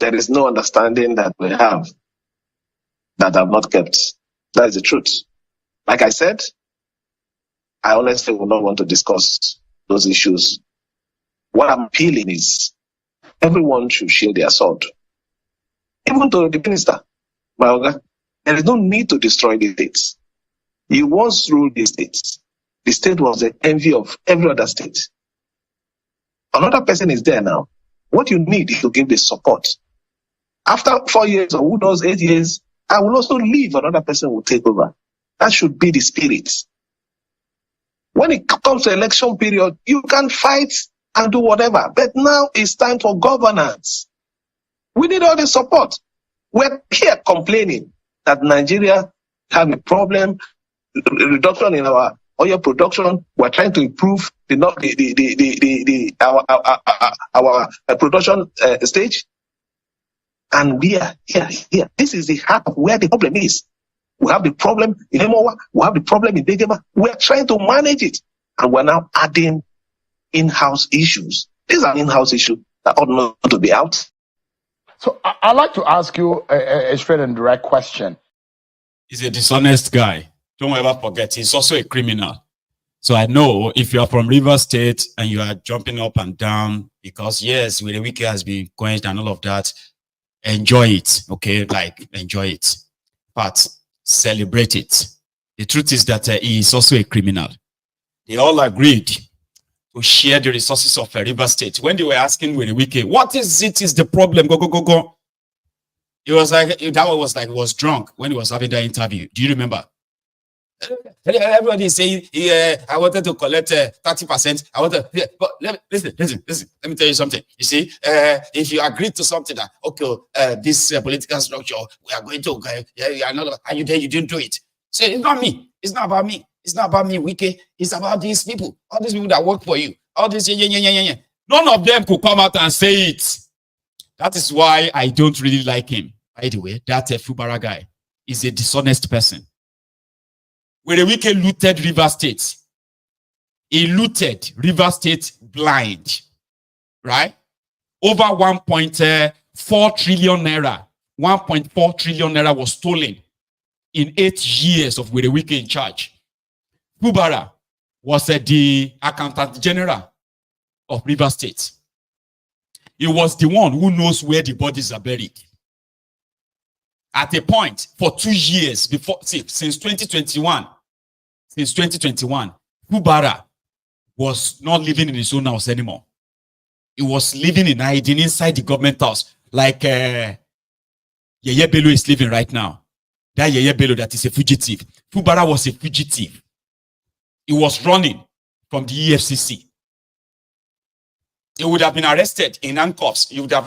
There is no understanding that we have that I've not kept. That is the truth. Like I said, I honestly would not want to discuss those issues. What I'm appealing is everyone should share their sword. Even to the minister, Maiyegun, there is no need to destroy the states. You once ruled the states. The state was the envy of every other state. Another person is there now. What you need is to give the support. After 4 years, or who knows, 8 years, I will also leave. Another person will take over. That should be the spirit. When it comes to election period, you can fight and do whatever. But now it's time for governance. We need all the support. We're here complaining that Nigeria have a problem, reduction in our oil production. We're trying to improve our production stage. And we are here. This is the heart of where the problem is. We have the problem in Emowa. We have the problem in Degema. We're trying to manage it. And we're now adding in-house issues. These are in-house issues that ought not to be out.
So I'd like to ask you a straight and direct question.
He's a dishonest guy. Don't ever forget, he's also a criminal. So I know if you are from Rivers State and you are jumping up and down because yes, the Wike has been quenched and all of that, enjoy it, okay? Like, enjoy it. But celebrate it. The truth is that he is also a criminal. They all agreed to share the resources of Rivers State. When they were asking Wike, what is it is the problem? Go, go, go, go. It was like, that was like, he was drunk when he was having that interview. Do you remember? Everybody is saying, yeah, I wanted to collect 30%. I want to, yeah, but listen. Let me tell you something. You see, if you agree to something that, okay, this political structure, we are going to, and you didn't do it. Say, it's not me. It's not about me. It's not about me, Wike. It's about these people. All these people that work for you. All this, yeah. None of them could come out and say it. That is why I don't really like him. By the way, that Fubara guy is a dishonest person. Where Wike looted River State. He looted River State blind. Right? Over 1.4 trillion naira. 1.4 trillion naira was stolen in 8 years of Were Wike in charge. Fubara was the accountant general of River State. He was the one who knows where the bodies are buried. At a point, for 2 years before, since 2021, Fubara was not living in his own house anymore. He was living in hiding inside the government house, like Yeye Bello is living right now. That Yeye Bello that is a fugitive. Fubara was a fugitive. He was running from the EFCC. He would have been arrested in handcuffs. He would have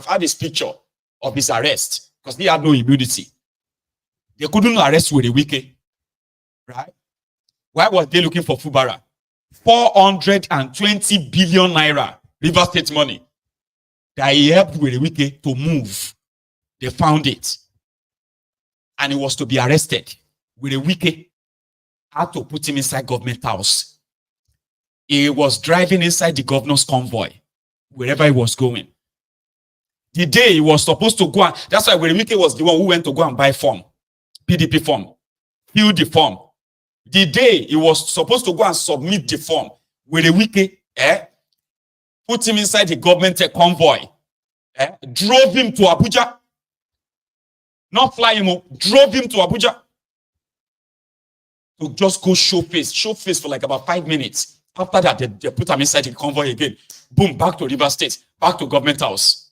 had his picture of his arrest because he had no immunity. They couldn't arrest Were Wike, right? Why was they looking for Fubara? 420 billion naira River State money that he helped Were Wike to move. They found it, and he was to be arrested. Were Wike had to put him inside government house. He was driving inside the governor's convoy, wherever he was going. The day he was supposed to go, that's why Were Wike was the one who went to go and buy form, PDP form, fill the form. The day he was supposed to go and submit the form, Were Wike put him inside the government convoy, drove him to Abuja, not fly him, drove him to Abuja to just go show face for like about 5 minutes. After that, they put him inside the convoy again. Boom, back to River State, back to government house.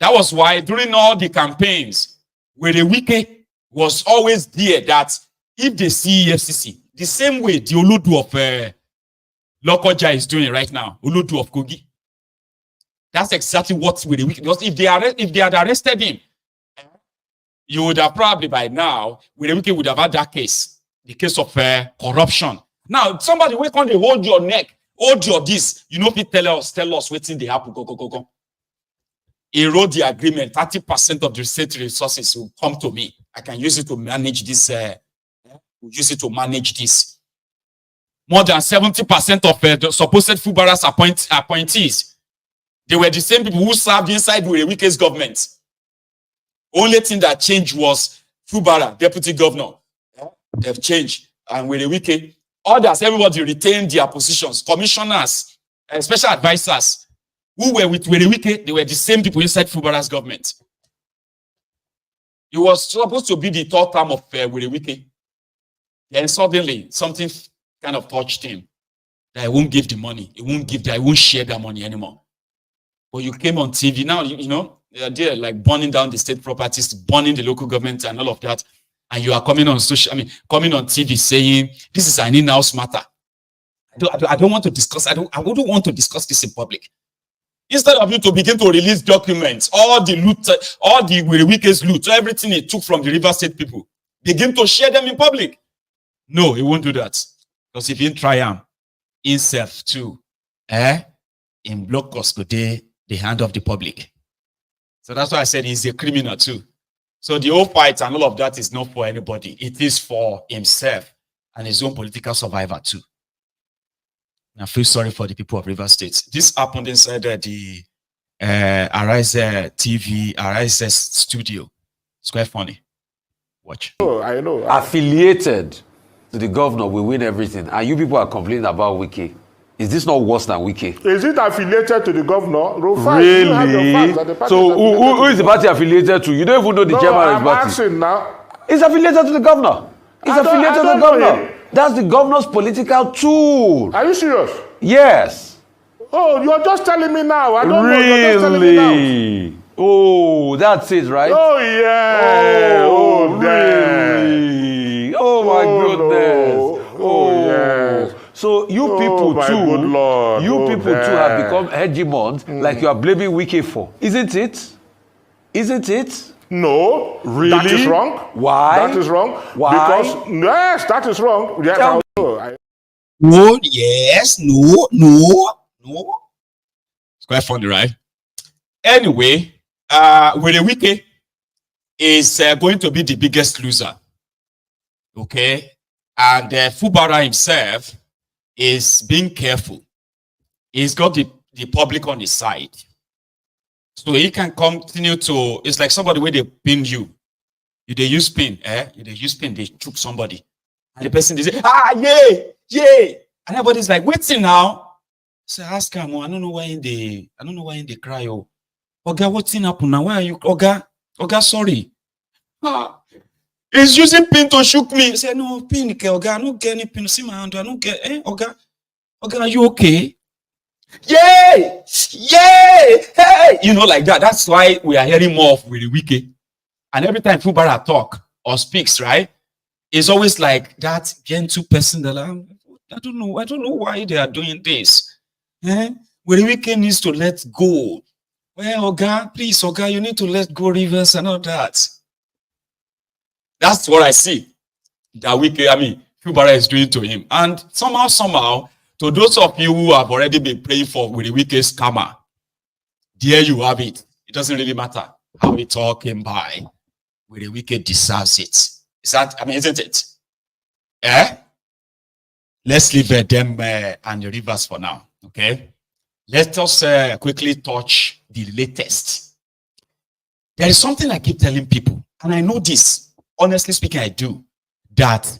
That was why during all the campaigns, Were Wike was always there that if they see EFCC, the same way the Oludu of Lokoja is doing right now, Oludu of Kogi. That's exactly what Were Wike, because if they had arrested him, you would have probably by now, Were Wike would have had that case, the case of corruption. Now, somebody wait on they hold your neck, hold your this, you know, people tell us waiting they happen, go. Erode the agreement, 30% of the state resources will come to me. I can use it to manage this, More than 70% of the supposed Fubara's appointees, they were the same people who served inside Were Wike's government. Only thing that changed was Fubara, deputy governor. They've changed. And Were Wike, others, everybody retained their positions. Commissioners, special advisors, who were with Were Wike, they were the same people inside Fubara's government. It was supposed to be the third term of Were Wike. Then suddenly, something kind of touched him. That he won't give the money. He won't share that money anymore. But you came on TV. Now, you know, they're like burning down the state properties, burning the local government and all of that. And you are coming on coming on TV saying, this is an in-house matter. I don't want to discuss, I wouldn't want to discuss this in public. Instead of you to begin to release documents, all the loot, all the Were Wike's loot, everything he took from the River State people, begin to share them in public. No, he won't do that. Because if you try him, himself too, in block custody, the hand of the public. So that's why I said he's a criminal too. So the whole fight and all of that is not for anybody. It is for himself and his own political survivor too. And I feel sorry for the people of River State. This happened inside the Arise TV, Arise studio. It's quite funny. Watch.
Oh, I know.
Affiliated to the governor will win everything. And you people are complaining about Wike. Is this not worse than Wike?
Is it affiliated to the governor?
Really? So who is the party affiliated to? You don't even know the chairman of the party.
I'm asking now.
It's affiliated to the governor. It's affiliated to the governor. That's the governor's political tool.
Are you serious?
Yes.
Oh, you're just telling me now. I don't
really?
know. You're just telling me now.
Oh, that's it, right?
Oh, yeah.
Oh, really? Oh, my goodness.
No. Oh, yes.
So you people too, have become hegemons like you are blaming Wike for. Isn't it? Isn't it?
No.
Really?
That is wrong.
Why?
That is wrong.
Why?
Because, yes, that is wrong. Yes,
no, yes, no. It's quite funny, right? Anyway, Wike is going to be the biggest loser. Okay? And Fubara himself is being careful. He's got the public on his side. So he can continue to, it's like somebody where they pin you. You they use pin, You they use pin, they choke somebody. And the person they say, yay. And everybody's like, waiting now. So ask him, I don't know why they cry. Oh, Oga, what's in happen now? Why are you Oga, sorry. He's using pin to shoot me. He said, no, pin, Oga, I don't get any pin. See my hand, I don't get, Oga, are you okay? Yay! Hey! You know, like that. That's why we are hearing more of Wike. And every time Fubara talk or speaks, right, it's always like that gentle person that I don't know why they are doing this. Wike needs to let go. Well, Oga, please, Oga, you need to let go Rivers and all that. That's what I see that Wike, Fubara is doing to him. And somehow, to those of you who have already been praying for Wike's karma, there you have it. It doesn't really matter how it all came by. Wike deserves it. Isn't it? Let's leave them and the Rivers for now. Okay. Let us quickly touch the latest. There is something I keep telling people, and I know this. Honestly speaking, I do. That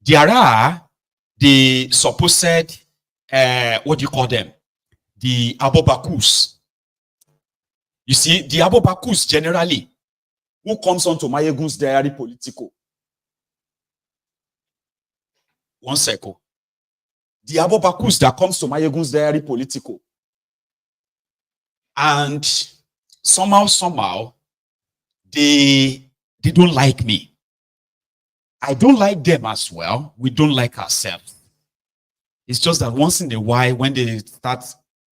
there are the supposed, what do you call them? The abobakus. You see, the abobakus generally, who comes on to MaiyegunsDiary Politico. One second. The abobakus that comes to MaiyegunsDiary Politico. And somehow, they don't like me. I don't like them as well. We don't like ourselves. It's just that once in a while, when they start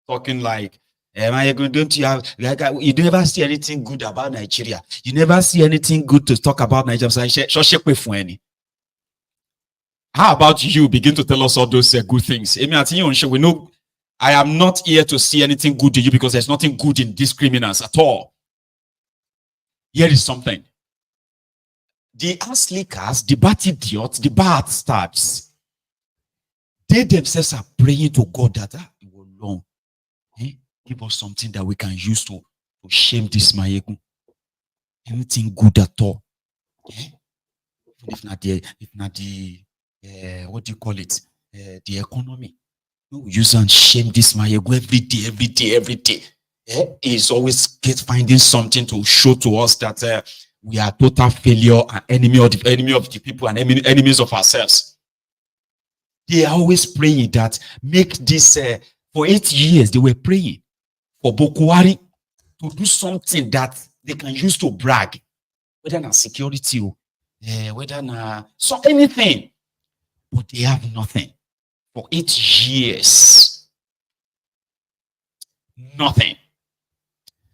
talking like, don't you have, you never see anything good about Nigeria. You never see anything good to talk about Nigeria. How about you begin to tell us all those good things? We know I am not here to see anything good in you because there's nothing good in these criminals at all. Here is something. The ass lickers, the bad idiots, the bad starts, they themselves are praying to God that give us something that we can use to shame this Maiyegun. Anything good at all. If not the what do you call it? The economy. We use and shame this Maiyegun every day. He's always finding something to show to us that we are total failure and enemy of the people and enemies of ourselves. They are always praying that make this for 8 years they were praying for Bokwari to do something that they can use to brag, whether na security or whether na anything, but they have nothing for 8 years. Nothing.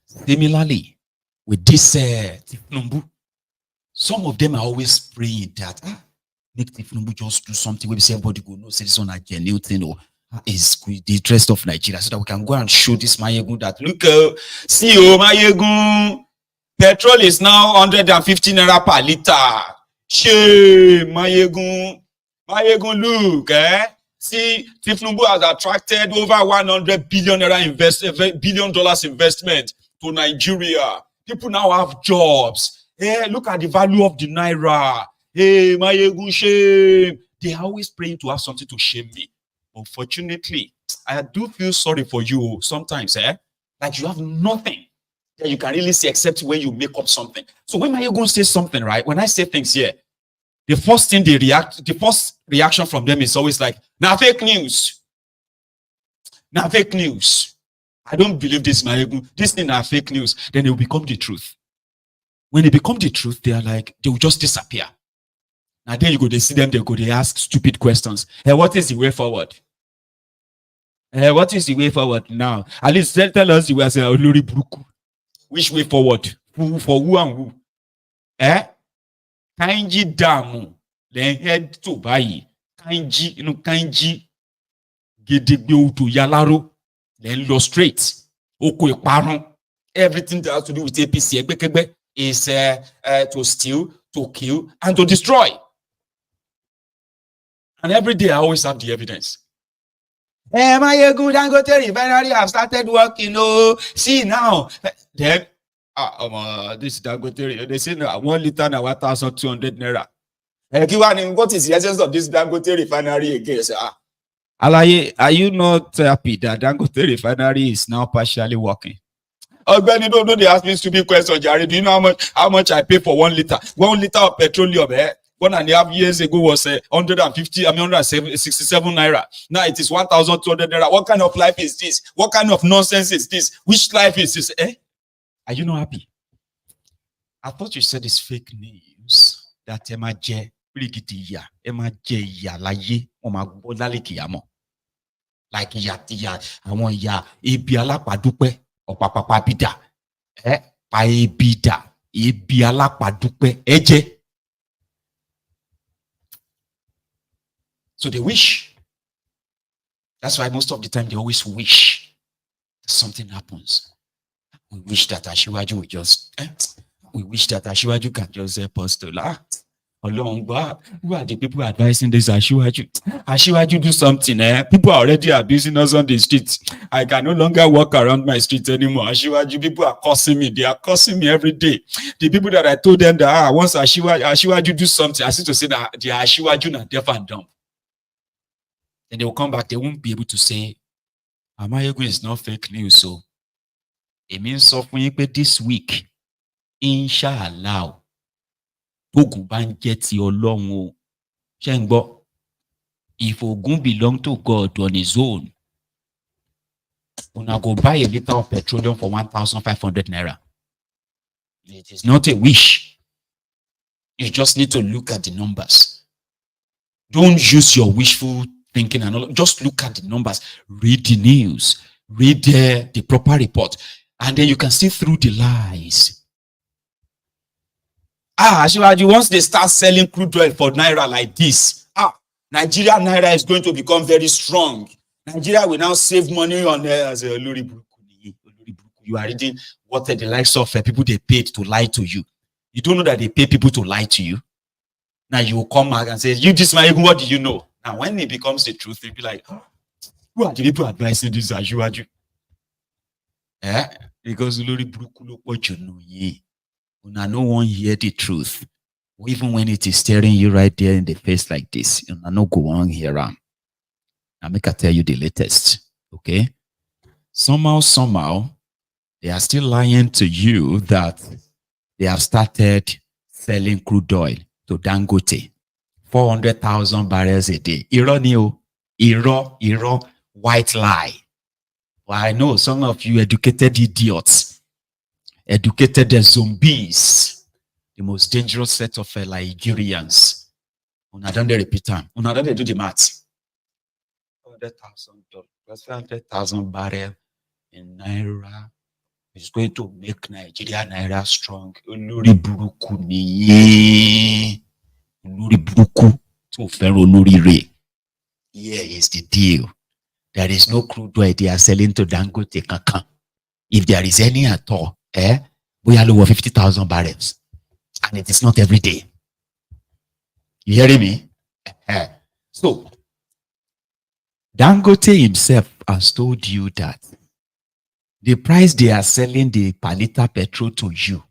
Similarly, with this Tinubu, some of them are always praying that make Tinubu just do something where we say everybody go know say this one a genuine thing or is the interest of Nigeria, so that we can go and show this Maiyegun that look, see Maiyegun, petrol is now 150 naira per liter. Shame, Maiyegun, look, see, Tinubu has attracted over $100 billion investment to Nigeria. People now have jobs. Hey, look at the value of the naira. Hey, Maiyegun shame. They are always praying to have something to shame me. Unfortunately, I do feel sorry for you sometimes, like you have nothing that you can really say except when you make up something. So when Maiyegun says something, right? When I say things here, the first thing the first reaction from them is always like, now fake news. Now fake news. I don't believe this, Maiyegun. This thing are fake news. Then it will become the truth. When they become the truth, they are like, they will just disappear. And then you go, they see them, they ask stupid questions. Hey, what is the way forward? What is the way forward now? At least tell us the way. I say, Olori Buruku. Which way forward? For who and who? Kanji damu. Then head to bayi. Kanji. Gidigbe to Yalaro. Then illustrate. Oko iparun. Everything that has to do with APC is to steal, to kill, and to destroy. And every day I always have the evidence. Hey, Maiyegun Dangote Refinery have started working. See now. Then, this Dangote, they say now 1 liter now 1,200 naira. What is the essence of this Dangote Refinery again? Alaye, are you not happy that Dangote Refinery is now partially working? Oh, Ben, you don't know, they ask me stupid questions, Jared. Do you know how much I pay for 1 liter? 1 liter of petroleum, 1.5 years ago was 167 naira. Now it is 1,200 naira. What kind of life is this? What kind of nonsense is this? Which life is this? Are you not happy? I thought you said it's fake news that Emaje like ibi alapadupe opapapa bida pa ebida ibi alapadupe eje. So they wish. That's why most of the time they always wish that something happens. We wish that Ashiwaju would just we wish that Ashiwaju can just help us to who are the people advising this Ashiwaju? Ashiwaju do something, People are already abusing us on the streets. I can no longer walk around my street anymore. Ashiwaju, people are cursing me. They are cursing me every day. The people that I told them that once Ashiwaju do something, I see to say that they are Ashiwaju na deaf and dumb. Then they will come back, they won't be able to say, Maiyegun is not fake news. So it means suffering this week, inshallah. If Ogun belong to God on his own, una go buy a liter of petroleum for 1,500 naira. It is not a wish. You just need to look at the numbers. Don't use your wishful thinking and all. Just look at the numbers. Read the news. Read the proper report. And then you can see through the lies. Once they start selling crude oil for naira like this, Nigeria naira is going to become very strong. Nigeria will now save money on as a Olori Buruku. You are reading what the likes of people they paid to lie to you. You don't know that they pay people to lie to you. Now you will come back and say, you this Maiyegun, what do you know? Now when it becomes the truth, you'll be like, who are the people advising this Ashiwaju? Because Olori Buruku lo what you know ye. No one hear the truth. Even when it is staring you right there in the face like this, no go on here. Now make I tell you the latest. Okay? Somehow, they are still lying to you that they have started selling crude oil to Dangote. 400,000 barrels a day. Iro, white lie. Well, I know some of you educated idiots. Educated zombies, the most dangerous set of Nigerians. Una don't repeat them. Una don't do the math. $100,000 barrel in naira is going to make Nigeria naira strong. Olori Buruku niye. Olori Buruku to Pharaoh Olorire. Here is the deal. There is no crude oil they are selling to Dangote Kankan. If there is any at all, we are over 50,000 barrels. And it is not every day. You hearing me? So, Dangote himself has told you that the price they are selling the per liter petrol to you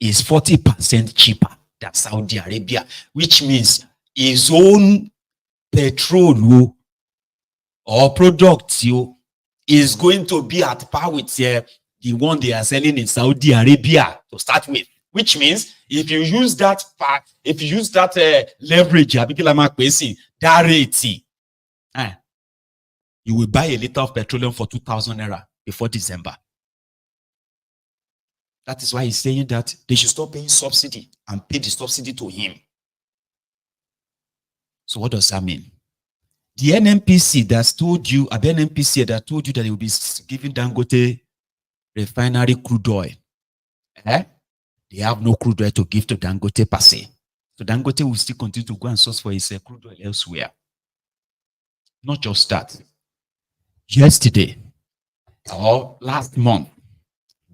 is 40% cheaper than Saudi Arabia, which means his own petrol or product is going to be at par with the one they are selling in Saudi Arabia to start with. Which means if you use that leverage, that rate, you will buy a liter of petroleum for 2,000 naira before December. That is why he's saying that they should stop paying subsidy and pay the subsidy to him. So what does that mean? The Nnpc that told you that they will be giving Dangote Refinery crude oil. They have no crude oil to give to Dangote per se. So Dangote will still continue to go and source for his crude oil elsewhere. Not just that. Yesterday or last month,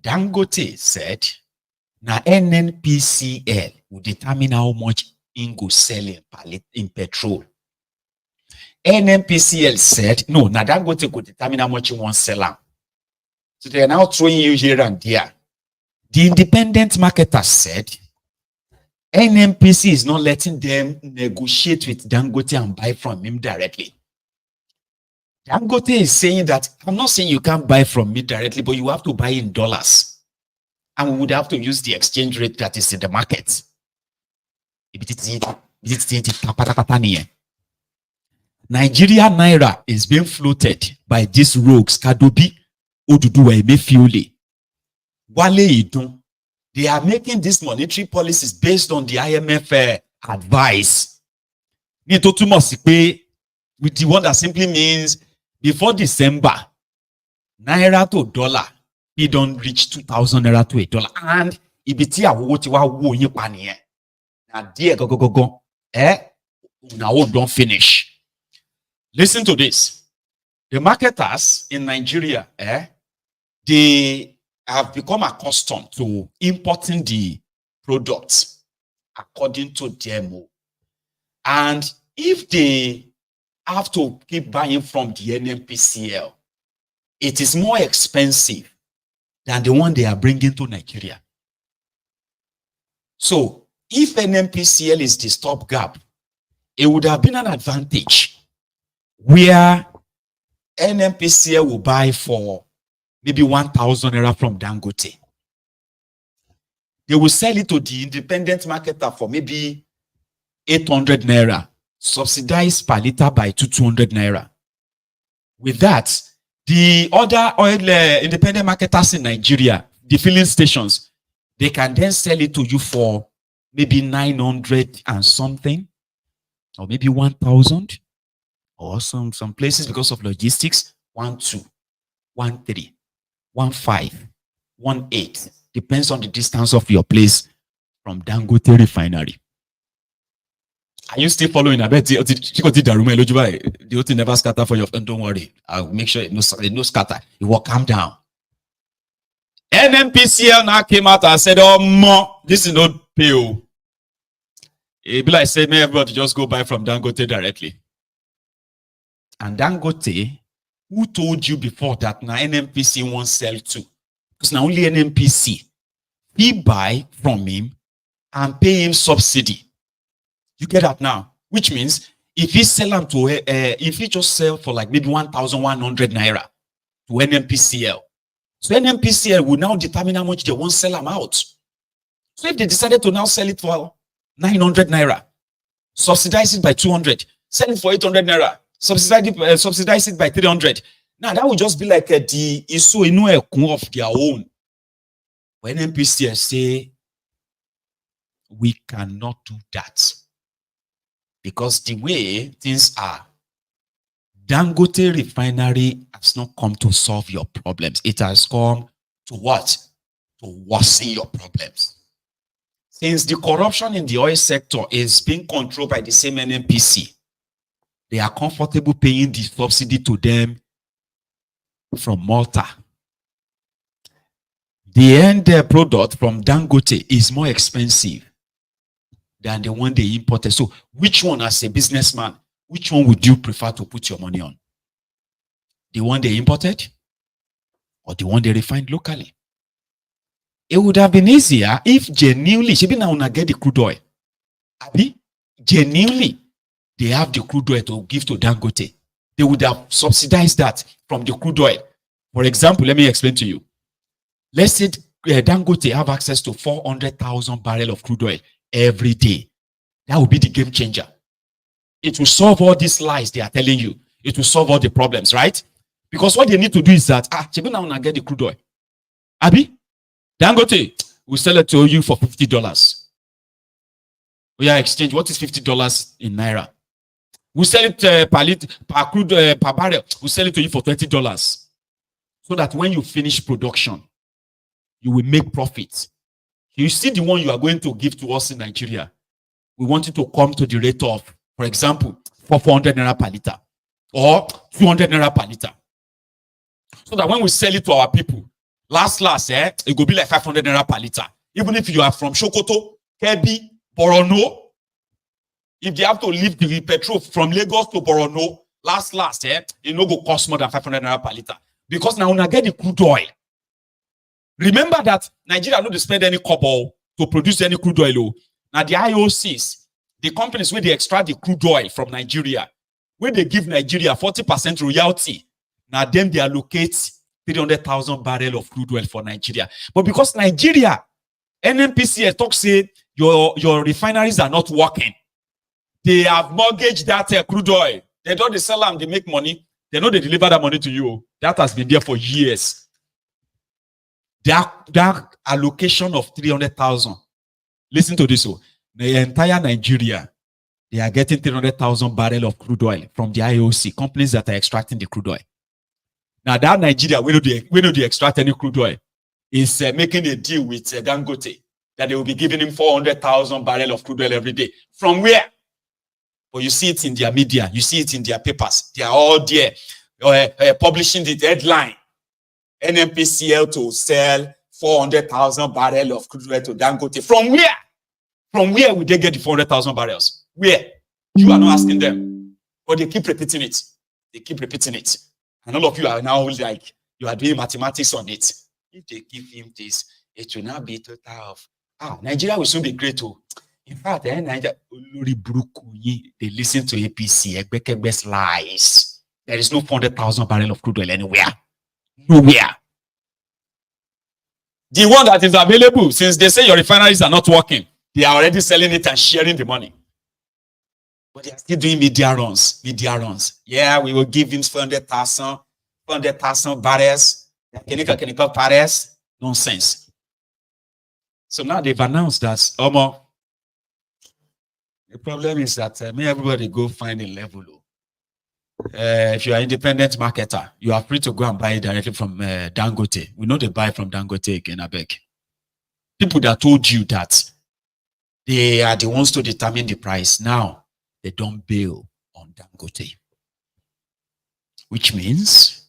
Dangote said, now Nnpcl will determine how much it go sell in petrol. Nnpcl said, no, now Dangote could determine how much you want to sell. So they are now throwing you here and there. The independent marketers said, Nnpc is not letting them negotiate with Dangote and buy from him directly. Dangote is saying that, I'm not saying you can't buy from me directly, but you have to buy in dollars. And we would have to use the exchange rate that is in the market. Nigeria Naira is being floated by these rogues, Kadobi, Oduduwa, Emefiole, Wale Idun. They are making these monetary policies based on the IMF advice. With the one that simply means before December, Naira to dollar, we don't reach 2,000 Naira to $1. And ibiti wo yin pa niyen. Na there go. Now don't finish. Listen to this. The marketers in Nigeria, they have become accustomed to importing the products according to them. And if they have to keep buying from the Nnpcl, it is more expensive than the one they are bringing to Nigeria. So if Nnpcl is the stopgap, it would have been an advantage where Nnpcl will buy for maybe 1,000 naira from Dangote. They will sell it to the independent marketer for maybe 800 naira, subsidized per liter by 200 naira. With that, the other oil independent marketers in Nigeria, the filling stations, they can then sell it to you for maybe 900 and something, or maybe 1,000, or some places because of logistics, 1,200, 1,300, 1,500, 1,800. Depends on the distance of your place from Dangote Refinery. Are you still following? I bet the whole thing never scatter for your friend. Don't worry. I'll make sure it no scatter. It will calm down. Nnpcl now came out and said, oh, this is not pay. It be like say, may everybody just go buy from Dangote directly. And Dangote, who told you before that now Nnpc won't sell too? Because now only Nnpc, he buy from him and pay him subsidy. You get that now? Which means if he sell them to, if he just sell for like maybe 1,100 naira to Nnpcl, so Nnpcl will now determine how much they won't sell them out. So if they decided to now sell it for 900 naira, subsidize it by 200, sell it for 800 naira, subsidize it by 300. Now that would just be like the issue of their own. When Nnpcl say we cannot do that. Because the way things are, Dangote Refinery has not come to solve your problems. It has come to what? To worsen your problems. Since the corruption in the oil sector is being controlled by the same Nnpc, they are comfortable paying the subsidy to them from Malta. The end product from Dangote is more expensive than the one they imported. So which one, as a businessman, which one would you prefer to put your money on? The one they imported or the one they refined locally? It would have been easier if genuinely, she be now una get the crude oil. Abi, genuinely, they have the crude oil to give to Dangote. They would have subsidized that from the crude oil. For example, let me explain to you. Let's say Dangote have access to 400,000 barrels of crude oil every day. That will be the game changer. It will solve all these lies they are telling you. It will solve all the problems, right? Because what they need to do is that, Chebi now get the crude oil. Abi, Dangote will sell it to you for $50. We are exchange. What is $50 in Naira? We sell it per crude per barrel. We sell it to you for $20. So that when you finish production, you will make profit. You see the one you are going to give to us in Nigeria. We want it to come to the rate of, for example, 400 naira per liter or 200 naira per liter. So that when we sell it to our people, last, it will be like 500 naira per liter. Even if you are from Sokoto, Kebbi, Borono, if they have to leave the petrol from Lagos to Borono, last, it no go cost more than 500 naira per liter. Because now we get the crude oil. Remember that Nigeria don't spend any kobo to produce any crude oil. Now the IOCs, the companies where they extract the crude oil from Nigeria, where they give Nigeria 40% royalty, now them they allocate 300,000 barrels of crude oil for Nigeria. But because Nigeria, Nnpc talk say your refineries are not working, they have mortgaged that crude oil. They don't sell them, they make money. They know they deliver that money to you. That has been there for years. That allocation of 300,000. Listen to this. The entire Nigeria, they are getting 300,000 barrels of crude oil from the IOC, companies that are extracting the crude oil. Now that Nigeria, we know they extract any crude oil, is making a deal with Dangote that they will be giving him 400,000 barrels of crude oil every day. From where? But you see it in their media, you see it in their papers. They are all there publishing the deadline. Nnpc to sell 400,000 barrels of crude oil to Dangote. From where? From where would they get the 400,000 barrels? Where? You are not asking them. But they keep repeating it. They keep repeating it. And all of you are now like, you are doing mathematics on it. If they give him this, it will not be total of, Nigeria will soon be great too. In fact, Nigeria, they listen to APC, best lies. There is no 400,000 barrels of crude oil anywhere. Nowhere. The one that is available, since they say your refineries are not working, they are already selling it and sharing the money. But they are still doing media runs. Yeah, we will give him 400,000 barrels. Chemical barrels. Nonsense. So now they've announced that, the problem is that may everybody go find a level. If you are an independent marketer, you are free to go and buy it directly from Dangote. We know they buy from Dangote again, I beg. People that told you that they are the ones to determine the price, now they don't bail on Dangote. Which means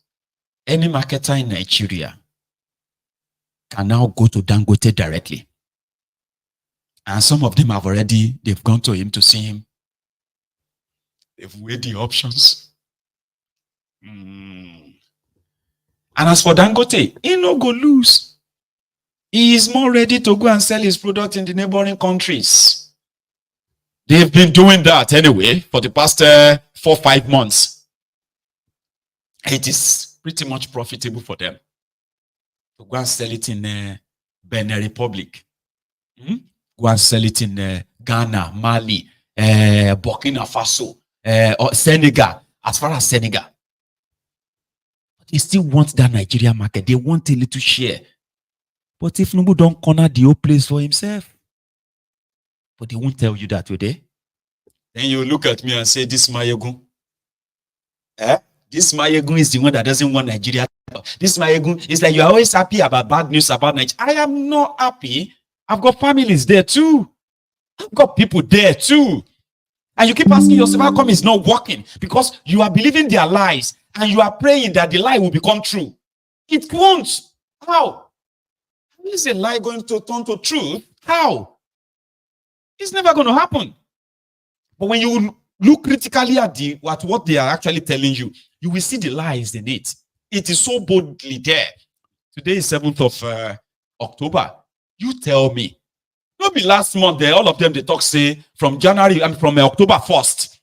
any marketer in Nigeria can now go to Dangote directly. And some of them they've gone to him to see him. They've weighed the options. And as for Dangote, he no go lose. He is more ready to go and sell his product in the neighboring countries. They've been doing that anyway for the past 4-5 months. It is pretty much profitable for them to go and sell it in Benin Republic. Go and sell it in Ghana, Mali, Burkina Faso, or Senegal, as far as Senegal. They still want that Nigeria market. They want a little share. But if Tinubu don't corner the whole place for himself, but they won't tell you that today. Then you look at me and say, this Maiyegun. This Maiyegun is the one that doesn't want Nigeria. This Maiyegun is like, you are always happy about bad news about Nigeria. I am not happy. I've got families there too. I've got people there too. And you keep asking yourself, how come it's not working? Because you are believing their lies. And you are praying that the lie will become true. It won't. How? How is a lie going to turn to truth? How? It's never going to happen. But when you look critically at what they are actually telling you, you will see the lies in it. It is so boldly there. Today is 7th of October. You tell me. Not be last month, all of them, they talk, say, from January and from October 1st,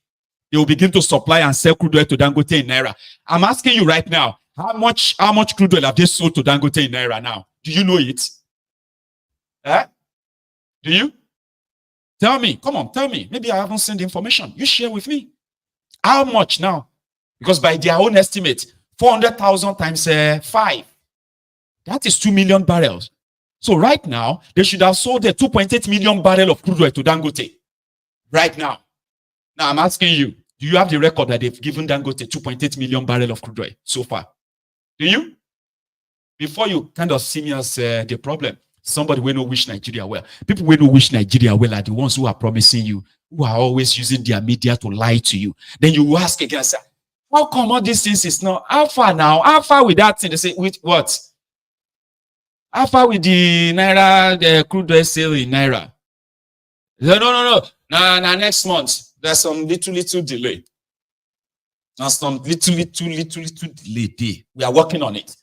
they will begin to supply and sell crude oil to Dangote in Naira. I'm asking you right now, how much crude oil have they sold to Dangote in Naira now? Do you know it? Eh? Do you? Tell me. Come on, tell me. Maybe I haven't seen the information. You share with me. How much now? Because by their own estimate, 400,000 times 5. That is 2 million barrels. So right now, they should have sold a 2.8 million barrel of crude oil to Dangote. Right now. Now I'm asking you, do you have the record that they've given Dangote 2.8 million barrel of crude oil so far? Do you? Before you kind of see me as the problem, somebody will not wish Nigeria well. People will not wish Nigeria well are the ones who are promising you, who are always using their media to lie to you. Then you ask again, say, how come all these things is not? How far now? How far with that thing? They say, with what? How far with the Naira, the crude oil sale in Naira? No. Nah, next month. There's some little delay. There's some little delay. We are working on it.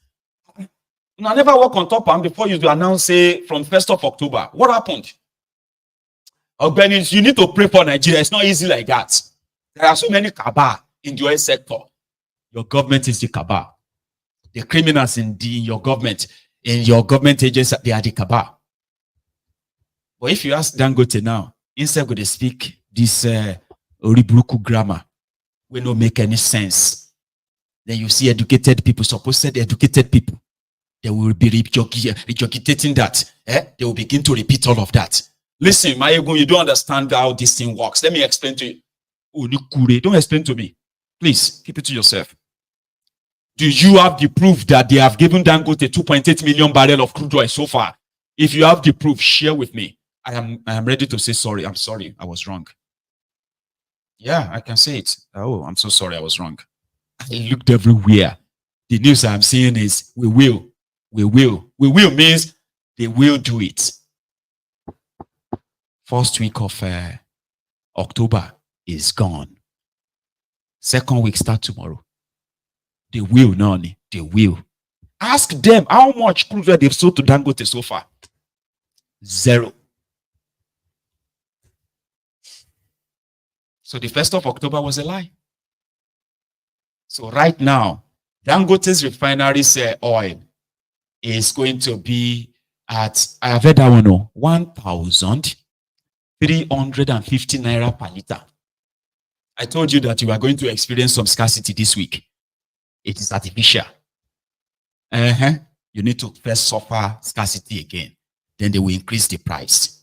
I never work on top and before you announce, say, from 1st of October. What happened? You need to pray for Nigeria. It's not easy like that. There are so many cabal in the oil sector. Your government is the cabal. The criminals in your government agency, they are the cabal. But if you ask Dangote now, instead of they speak this Oribruku grammar, will not make any sense. Then you see educated people, supposed educated people, they will be regurgitating that. They will begin to repeat all of that. Listen, Maiyegun, you don't understand how this thing works. Let me explain to you. Don't explain to me. Please, keep it to yourself. Do you have the proof that they have given Dangote 2.8 million barrel of crude oil so far? If you have the proof, share with me. I am ready to say sorry. I'm sorry. I was wrong. Yeah, I can say it. Oh, I'm so sorry. I was wrong. I looked everywhere. The news I'm seeing is we will. We will. We will means they will do it. First week of October is gone. Second week start tomorrow. They will, Nani. They will. Ask them how much crude oil they've sold to Dangote so far. 0. So the 1st of October was a lie. So right now, Dangote's refinery's oil is going to be at, I have heard that one, 1,350 naira per liter. I told you that you are going to experience some scarcity this week. It is artificial. You need to first suffer scarcity again. Then they will increase the price.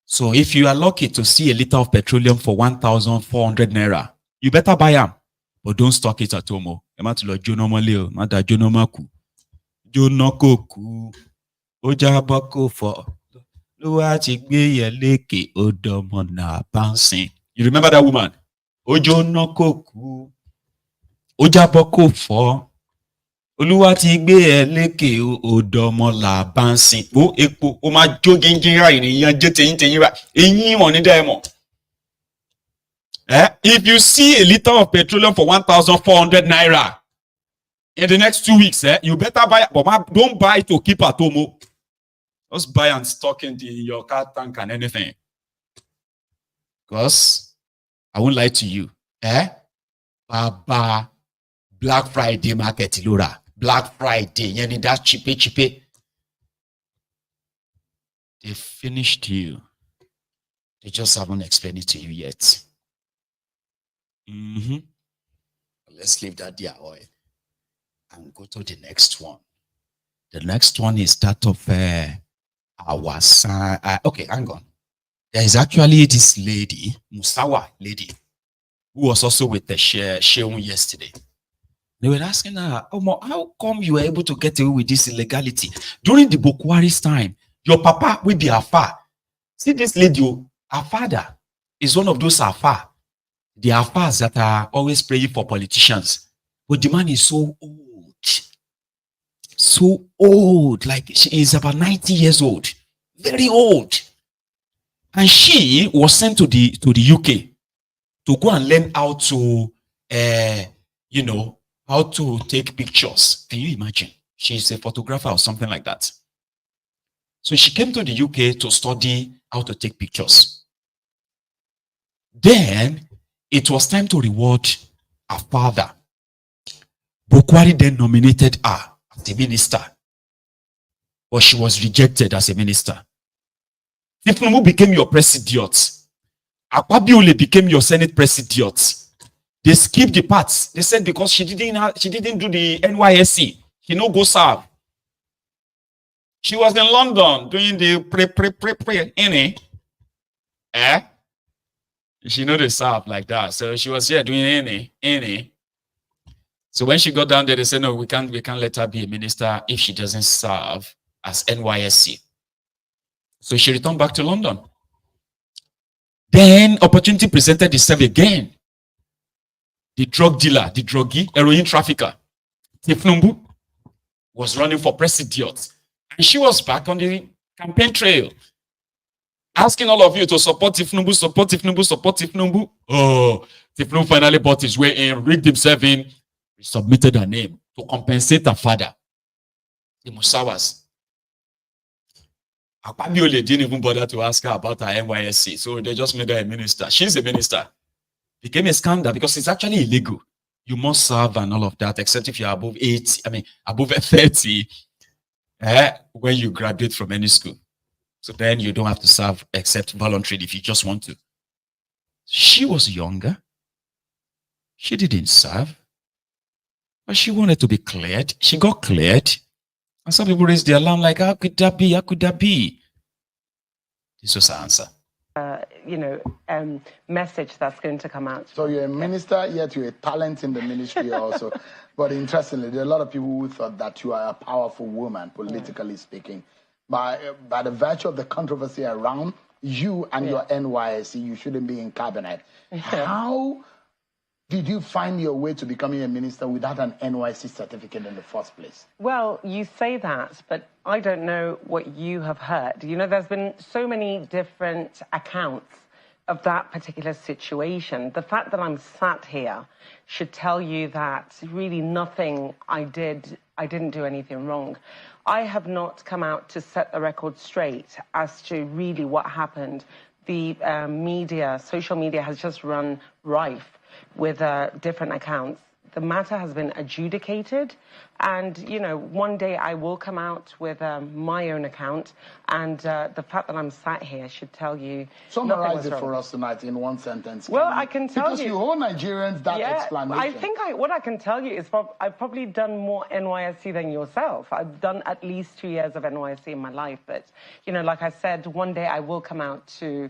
So if you are lucky to see a liter of petroleum for 1,400 naira, you better buy them. But don't stock it at home. You remember that woman? Ojo no koku. Ojaboko for. Oluwati gbe eleke odomo la bansin. O epo o ma jo gingira eniyan je teyin teyin ra. Eyin mo ni da mo. If you see a liter of petroleum for 1,400 naira in the next 2 weeks, you better buy it. But don't buy it to keep at home. Just buy and stock in your car tank and anything. Because I won't lie to you. Baba Black Friday market Lura. Black Friday, yani that cheap. They finished you. They just haven't explained it to you yet. Let's leave that there oil and go to the next one. The next one is that of our son. Okay, hang on. There is actually this lady, Musawa lady, who was also with the Sheung yesterday. They were asking her, how come you were able to get away with this illegality? During the Bokwari's time, your papa will be Afa. See this lady, her father is one of those Afa. The Afas that are always praying for politicians. But the man is so old. So old. Like she is about 90 years old. Very old. And she was sent to the UK to go and learn how to, how to take pictures. Can you imagine? She's a photographer or something like that. So she came to the UK to study how to take pictures. Then it was time to reward her father. Bukwari then nominated her as a minister, but she was rejected as a minister. Tinubu became your president. Akwabiole became your Senate president. They skipped the parts. They said because she didn't do the NYSC, she no go serve. She was in London doing the pre. She know they serve like that. So she was here doing any. So when she got down there, they said, no, we can't let her be a minister if she doesn't serve as NYSC. So she returned back to London. Then opportunity presented itself again. The drug dealer, the druggie, heroin trafficker, Tinubu, was running for president. And she was back on the campaign trail, asking all of you to support Tinubu, support Tinubu, support Tinubu. Oh, Tinubu finally bought his way in, rigged himself in, submitted her name to compensate her father, the Musawas. Akwabiole didn't even bother to ask her about her NYSC, so they just made her a minister. She's a minister. Became a scandal because it's actually illegal. You must serve and all of that, except if you're above 80, above 30, when you graduate from any school. So then you don't have to serve except voluntarily if you just want to. She was younger. She didn't serve. But she wanted to be cleared. She got cleared. And some people raised the alarm like, how could that be? How could that be? This was her answer.
Message that's going to come out.
So you're a minister, yet you're a talent in the ministry also. But interestingly, there are a lot of people who thought that you are a powerful woman, politically speaking. By the virtue of the controversy around you and your NYSC, you shouldn't be in cabinet. How did you find your way to becoming a minister without an NYSC certificate in the first place?
Well, you say that, but I don't know what you have heard. You know, there's been so many different accounts of that particular situation. The fact that I'm sat here should tell you that really nothing I didn't do anything wrong. I have not come out to set the record straight as to really what happened. The social media has just run rife with different accounts. The matter has been adjudicated, and one day I will come out with my own account, and the fact that I'm sat here should tell you.
Summarize it for us tonight in one sentence.
Well, I can tell you.
Because you owe Nigerians that explanation.
I think what I can tell you is I've probably done more NYSC than yourself. I've done at least 2 years of NYSC in my life, but like I said, one day I will come out to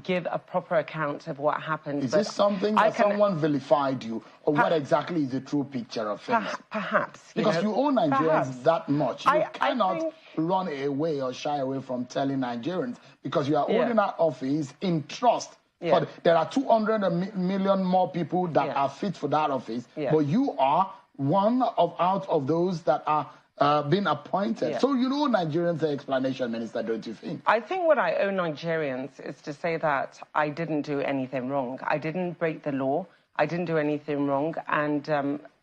give a proper account of what happened.
Is this something that someone vilified you, or what exactly is the true picture of things?
Perhaps.
Because you owe Nigerians that much. You cannot run away or shy away from telling Nigerians, because you are holding that office in trust. But there are 200 million more people that are fit for that office, but you are one out of those that are being appointed. So you owe Nigerians the explanation, Minister, don't you think?
I think what I owe Nigerians is to say that I didn't do anything wrong. I didn't break the law. I didn't do anything wrong. And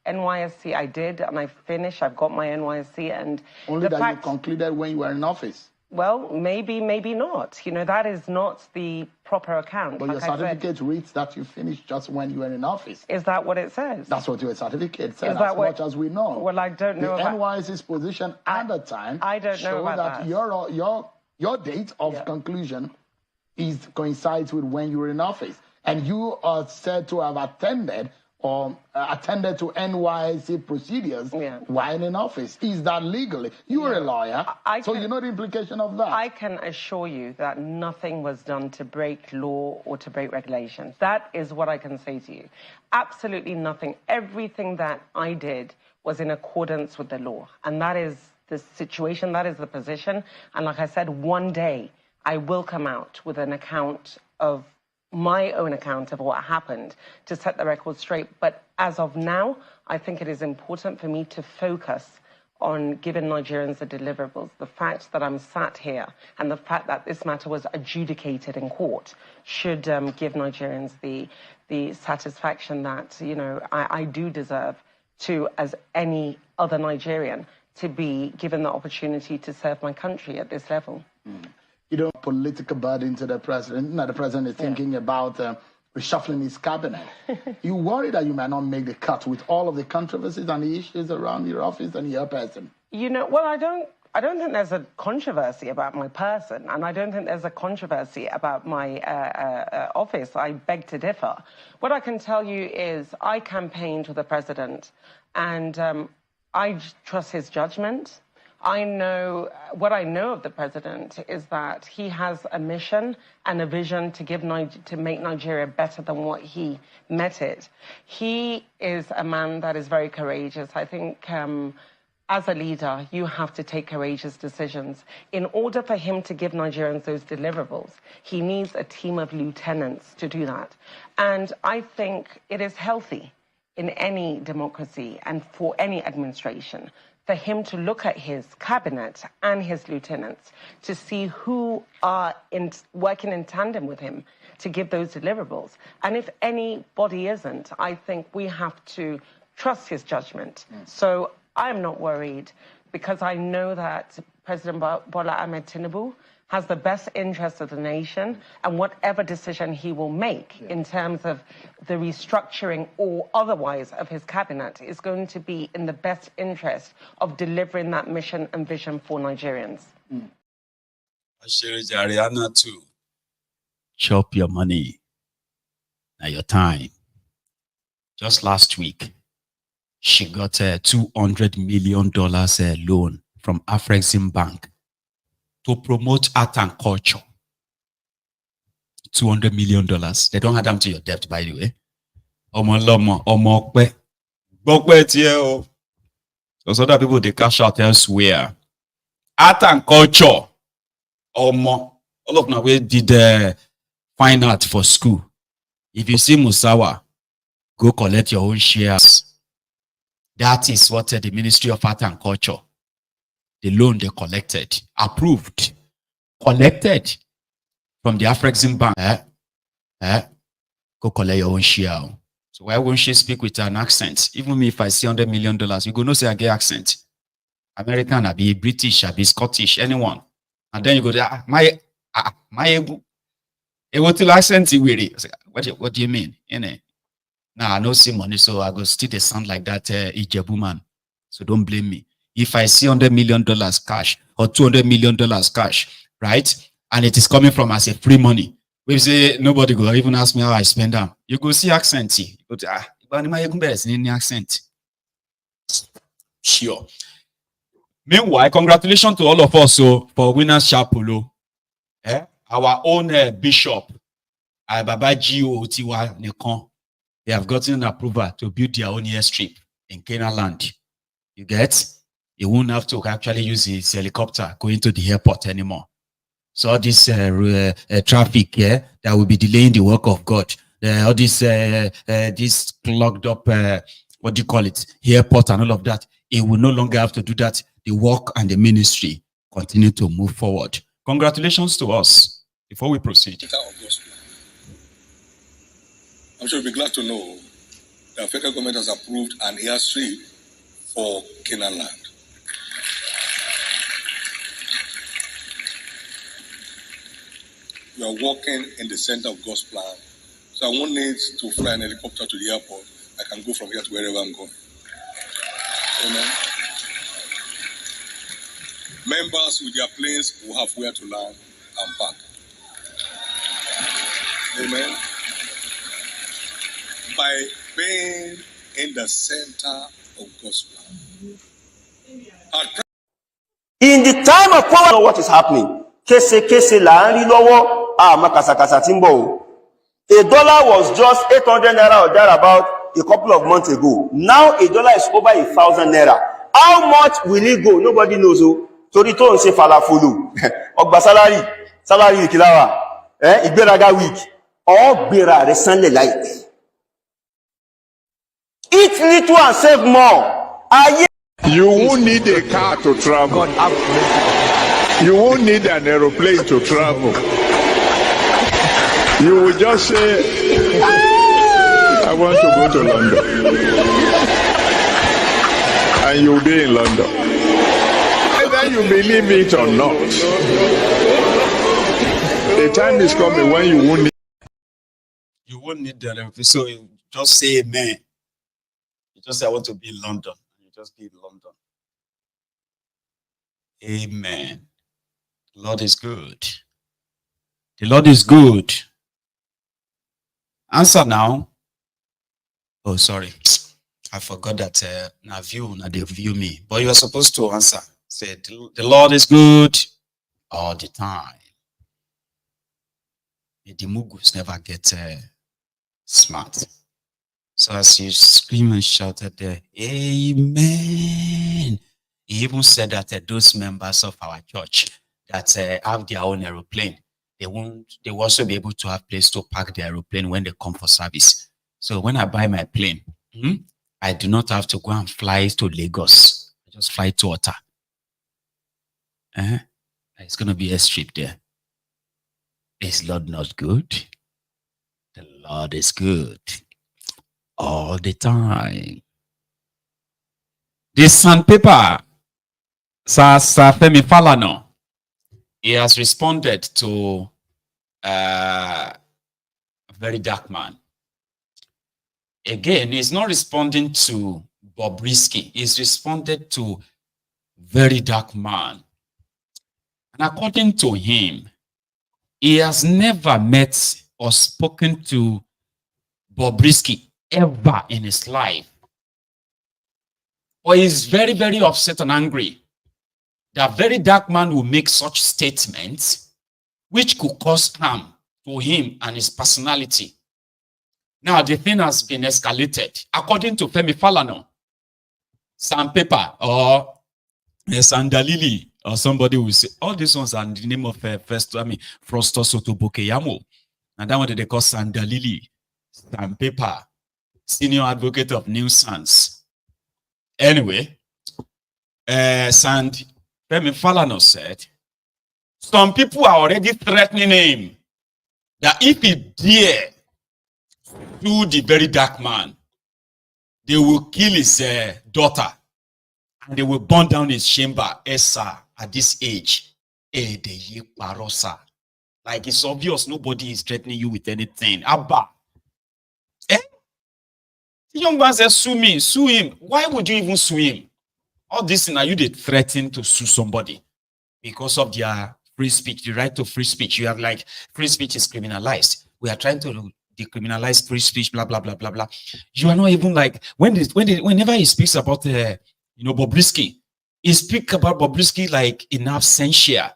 NYSC I did, and I finished. I've got my NYSC, and
only that you concluded when you were in office.
Well, maybe not. That is not the proper account.
But your certificate reads that you finished just when you were in office.
Is that what it says?
That's what your certificate says, as much as we know.
Well, I don't know.
The NYSC's position at the time
I don't know about
that. Your date of conclusion coincides with when you were in office, and you are said to have attended to NYSC procedures while in office. Is that legally? You are a lawyer, so you know the implication of that.
I can assure you that nothing was done to break law or to break regulations. That is what I can say to you. Absolutely nothing. Everything that I did was in accordance with the law. And that is the situation, that is the position. And like I said, one day I will come out with an account of my own account of what happened to set the record straight. But as of now, I think it is important for me to focus on giving Nigerians the deliverables. The fact that I'm sat here and the fact that this matter was adjudicated in court should give Nigerians the satisfaction that, I do deserve to, as any other Nigerian, to be given the opportunity to serve my country at this level.
You know, political burden to the president. Now the president is thinking about reshuffling his cabinet. You worry that you might not make the cut with all of the controversies and the issues around your office and your person?
You know, well, I don't think there's a controversy about my person, and I don't think there's a controversy about my office. I beg to differ. What I can tell you is I campaigned with the president, and I trust his judgment. What I know of the president is that he has a mission and a vision to make Nigeria better than what he met it. He is a man that is very courageous. I think as a leader, you have to take courageous decisions. In order for him to give Nigerians those deliverables, he needs a team of lieutenants to do that. And I think it is healthy in any democracy and for any administration for him to look at his cabinet and his lieutenants to see who are working in tandem with him to give those deliverables. And if anybody isn't, I think we have to trust his judgment. So I'm not worried because I know that President Bola Ahmed Tinubu has the best interest of the nation, and whatever decision he will make in terms of the restructuring or otherwise of his cabinet is going to be in the best interest of delivering that mission and vision for Nigerians.
Ariana too. Chop your money. Now your time. Just last week, she got a $200 million loan from Afrexim Bank to promote art and culture. $200 million. They don't add them to your debt, by the way. Those other people, they cash out elsewhere. Art and culture. All of now we did fine art for school. If you see Musawa, go collect your own shares. That is what the Ministry of Art and Culture, the loan they collected, approved, collected from the Afrexim Bank. Go collect your own share. So why won't she speak with an accent? Even me, if I see $100 million, you go no say I get accent. American, I be British, I be Scottish, anyone. And then you go there, Maiyegun. What do accent you really? What do you mean? Nah, I no see money, so I go still the sound like that Ijebu man. So don't blame me. If I see $100 million cash or $200 million cash, right, and it is coming from as a free money, we say nobody go even ask me how I spend them. You go see accent. You go to accent. Sure. Meanwhile, congratulations to all of us for winners Chapolo. Our own bishop, Baba Gio Tiwa Nekon. They have gotten approval to build their own airstrip in Canaan land. You get? You won't have to actually use his helicopter going to the airport anymore. So all this traffic that will be delaying the work of God. All this clogged up, what do you call it, airport and all of that. It will no longer have to do that. The work and the ministry continue to move forward. Congratulations to us. Before we proceed.
I'm sure you'll be glad to know that the federal government has approved an airstrip for Canaan land. We are walking in the center of God's plan, so I won't need to fly an helicopter to the airport. I can go from here to wherever I'm going. Amen. Members with their planes will have where to land and park. Amen. By being in the center of God's plan.
In the time of power, what is happening? A dollar was just 800 naira or thereabout a couple of months ago. Now a dollar is over 1,000 naira. How much will it go? Nobody knows. So the tone say falafulu. Ogba salary ikilawa. Igberaga week. Or bera recently like. Eat little and save more.
You won't need a car to travel. You won't need an aeroplane to travel. You will just say, I want to go to London. And you'll be in London. whether you believe it or not, the time is coming when you won't need.
You won't need that. So you just say amen. You just say, I want to be in London. You just be in London. Amen. The Lord is good. The Lord is good. Answer now. Oh, sorry. I forgot that now they view me. But you are supposed to answer. Say, the Lord is good all the time. The Mugus never get smart. So as you scream and shouted there, amen. He even said that those members of our church that have their own aeroplane, they will also be able to have place to park their aeroplane when they come for service. So when I buy my plane, I do not have to go and fly to Lagos. I just fly to Otta. It's going to be a strip there. Is Lord not good? The Lord is good all the time. The sandpaper, Sir Femi Falana, he has responded to Verydarkman. Again, he's not responding to Bobrisky. He's responded to Verydarkman. And according to him, he has never met or spoken to Bobrisky ever in his life. Or he's very, very upset and angry that Verydarkman will make such statements which could cause harm to him and his personality. Now, the thing has been escalated. According to Femi Falana, Sandpaper or Sandalili, or somebody will say, all these ones are in the name of Frosto Soto Bokeyamo. And that one they call Sandalili, Sandpaper, senior advocate of nuisance. Anyway, Femi Falana said, some people are already threatening him that if he dare do the Verydarkman, they will kill his daughter and they will burn down his chamber. Esa, at this age, like it's obvious nobody is threatening you with anything. Abba, the young man says, sue me, sue him. Why would you even sue him? All this now you did threaten to sue somebody because of their free speech, the right to free speech. You have like free speech is criminalized. We are trying to decriminalize free speech, blah blah blah blah blah. You are not even like whenever he speaks about Bobrisky, he speaks about Bobrisky like in absentia.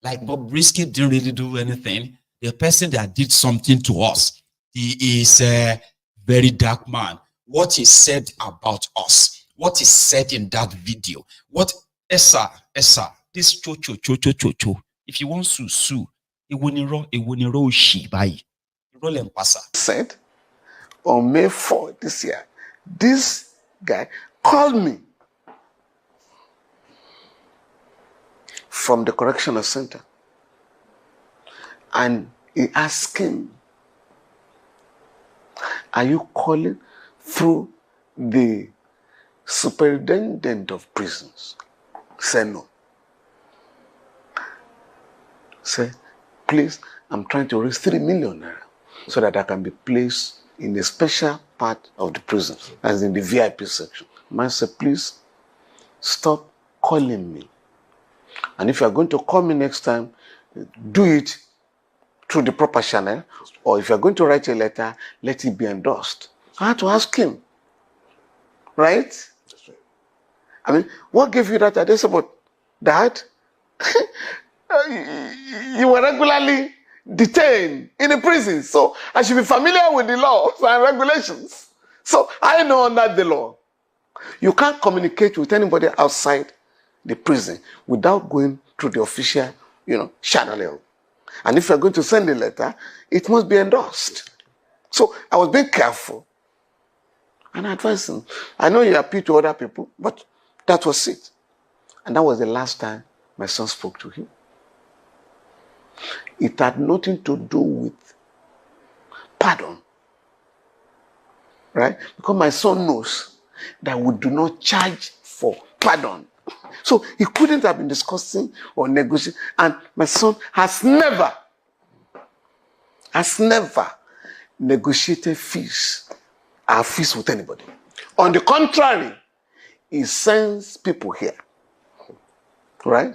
Like Bobrisky didn't really do anything. The person that did something to us, he is a very dark man. What he said about us, what he said in that video, what Esa, this cho. If you want to sue, it won't roll she by.
Said on May 4 this year, this guy called me from the correctional center and he asked him, are you calling through the superintendent of prisons? Say no. Say, please, I'm trying to raise 3 million naira so that I can be placed in a special part of the prison, as in the VIP section. Man said, please stop calling me. And if you are going to call me next time, do it through the proper channel, or if you are going to write a letter, let it be endorsed. I had to ask him, right? I mean, what gave you that idea about that? You were regularly detained in a prison, so I should be familiar with the laws and regulations. So I know under the law, you can't communicate with anybody outside the prison without going through the official, channel. And if you're going to send a letter, it must be endorsed. So I was being careful and advising. I know you appeal to other people, but that was it. And that was the last time my son spoke to him. It had nothing to do with pardon. Right? Because my son knows that we do not charge for pardon. So he couldn't have been discussing or negotiating. And my son has never negotiated fees, our fees with anybody. On the contrary, he sends people here, right,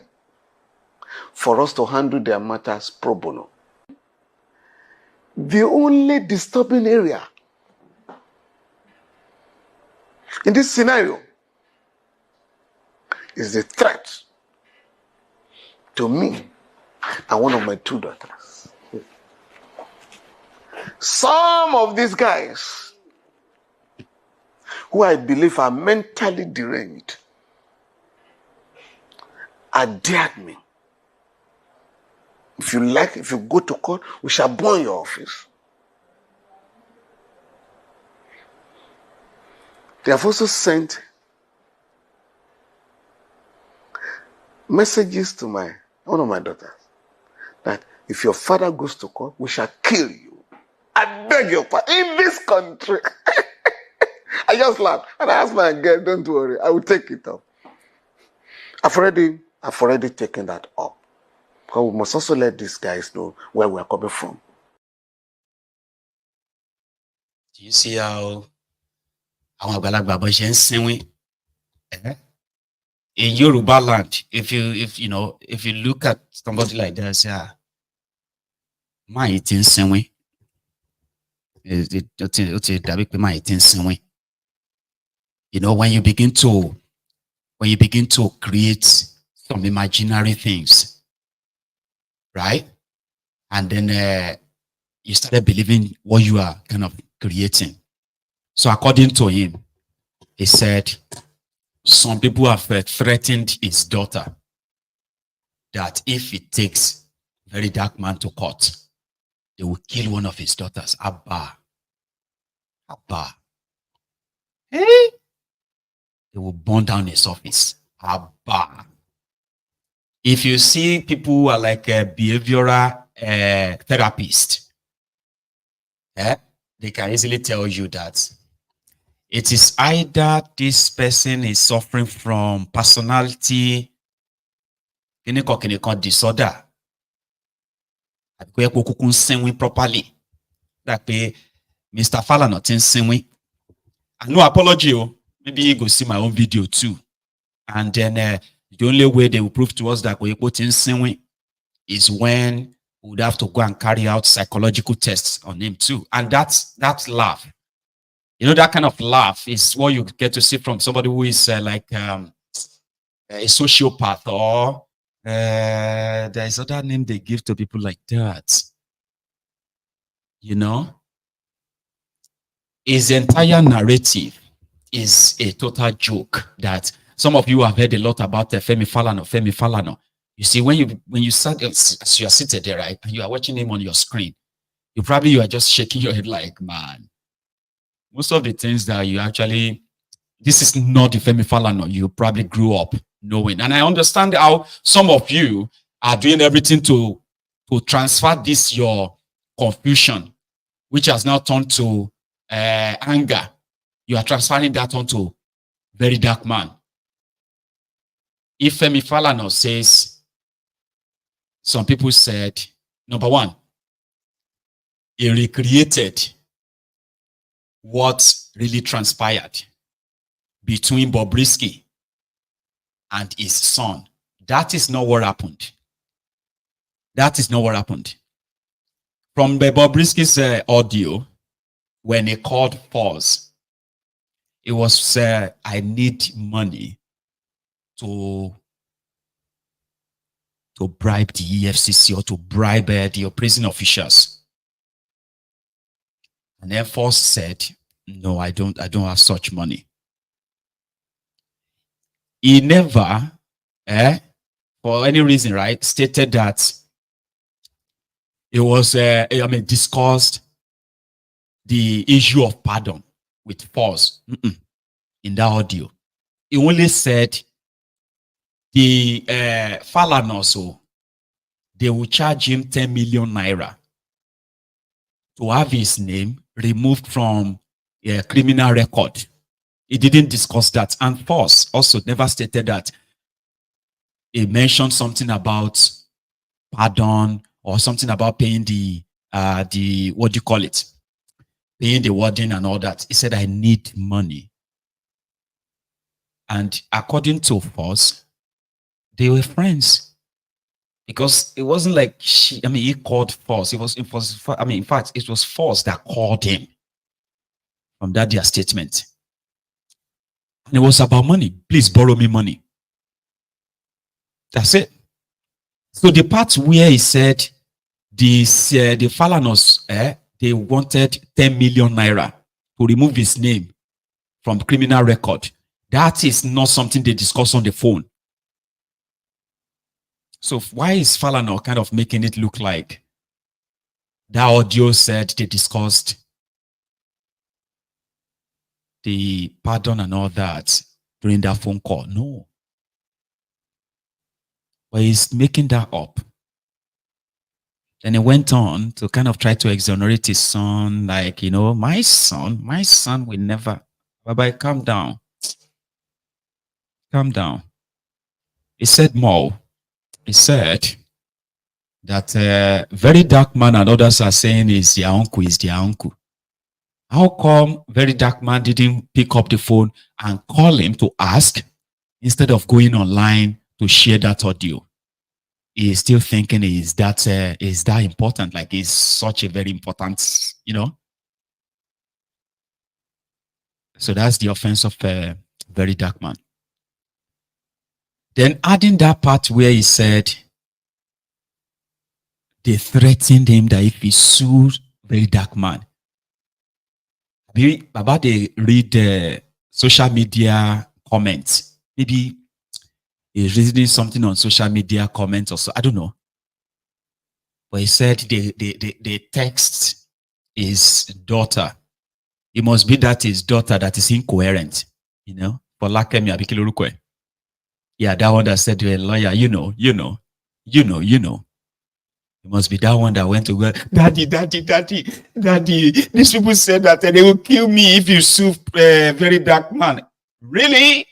for us to handle their matters pro bono. The only disturbing area in this scenario is the threat to me and one of my 2 daughters. Some of these guys, who I believe are mentally deranged, are dared me. If you like, if you go to court, we shall burn your office. They have also sent messages to one of my daughters that if your father goes to court, we shall kill you. I beg your pardon. In this country. I just laughed and I asked my girl, don't worry, I will take it up. I've already taken that up. But we must also let these guys know where we are coming from.
Do you see how in Yoruba land, if you look at somebody like that, say, when you begin to create some imaginary things, right? And then you started believing what you are kind of creating. So according to him, he said some people have threatened his daughter that if it takes Verydarkman to court, they will kill one of his daughters. Abba. Hey? They will burn down his office. Abba. If you see people who are like a behavioral therapist, they can easily tell you that it is either this person is suffering from personality disorder, properly. Like Mr. Falana not in no apology. Maybe you go see my own video too. And then the only way they will prove to us that we put in is when we would have to go and carry out psychological tests on him too. And that's laugh. That kind of laugh is what you get to see from somebody who is like a sociopath, or there's other name they give to people like that. His entire narrative is a total joke that some of you have heard a lot about Femi Falana. You see, when you sat, as you are seated there, right, and you are watching him on your screen, you are just shaking your head like, man. Most of the things that you actually, this is not the Femi Falana you probably grew up knowing. And I understand how some of you are doing everything to transfer this, your confusion, which has now turned to anger. You are transferring that onto Verydarkman. If Femi Falana says, some people said, number one, he recreated what really transpired between Bobrisky and his son. That is not what happened. That is not what happened. From the Bobrisky's audio, when he called pause, it was, I need money to bribe the EFCC or to bribe the prison officials. And Air Force said, no, I don't have such money. He never, for any reason, right, stated that it was, discussed the issue of pardon with force in that audio. He only said the Falana also, they will charge him 10 million naira to have his name removed from a criminal record. He didn't discuss that. And Force also never stated that he mentioned something about pardon or something about paying the what do you call it? Paying the warden and all that. He said, I need money. And according to Force, they were friends. Because it wasn't like he called Force. In fact, it was Force that called him from that their statement. And it was about money. Please borrow me money. That's it. So the part where he said the Falanos, they wanted 10 million naira to remove his name from criminal record. That is not something they discuss on the phone. So why is Falana kind of making it look like that audio said they discussed the pardon and all that during that phone call? No. But he's making that up. Then he went on to kind of try to exonerate his son, like, my son will never. Baba, calm down. Calm down. He said more. He said that Verydarkman and others are saying is their uncle. How come Verydarkman didn't pick up the phone and call him to ask instead of going online to share that audio? He is still thinking is that important? Like, it's such a very important, So that's the offense of Verydarkman. Then adding that part where he said they threatened him that if he sued Verydarkman, maybe about they read the social media comments. Maybe he's reading something on social media comments or so. I don't know. But he said they text his daughter. It must be that his daughter that is incoherent, For Lakemi Abikilurukwe. Yeah, that one that said to a lawyer, you know. It must be that one that went to go, Daddy. These people said that they will kill me if you sue Verydarkman. Really?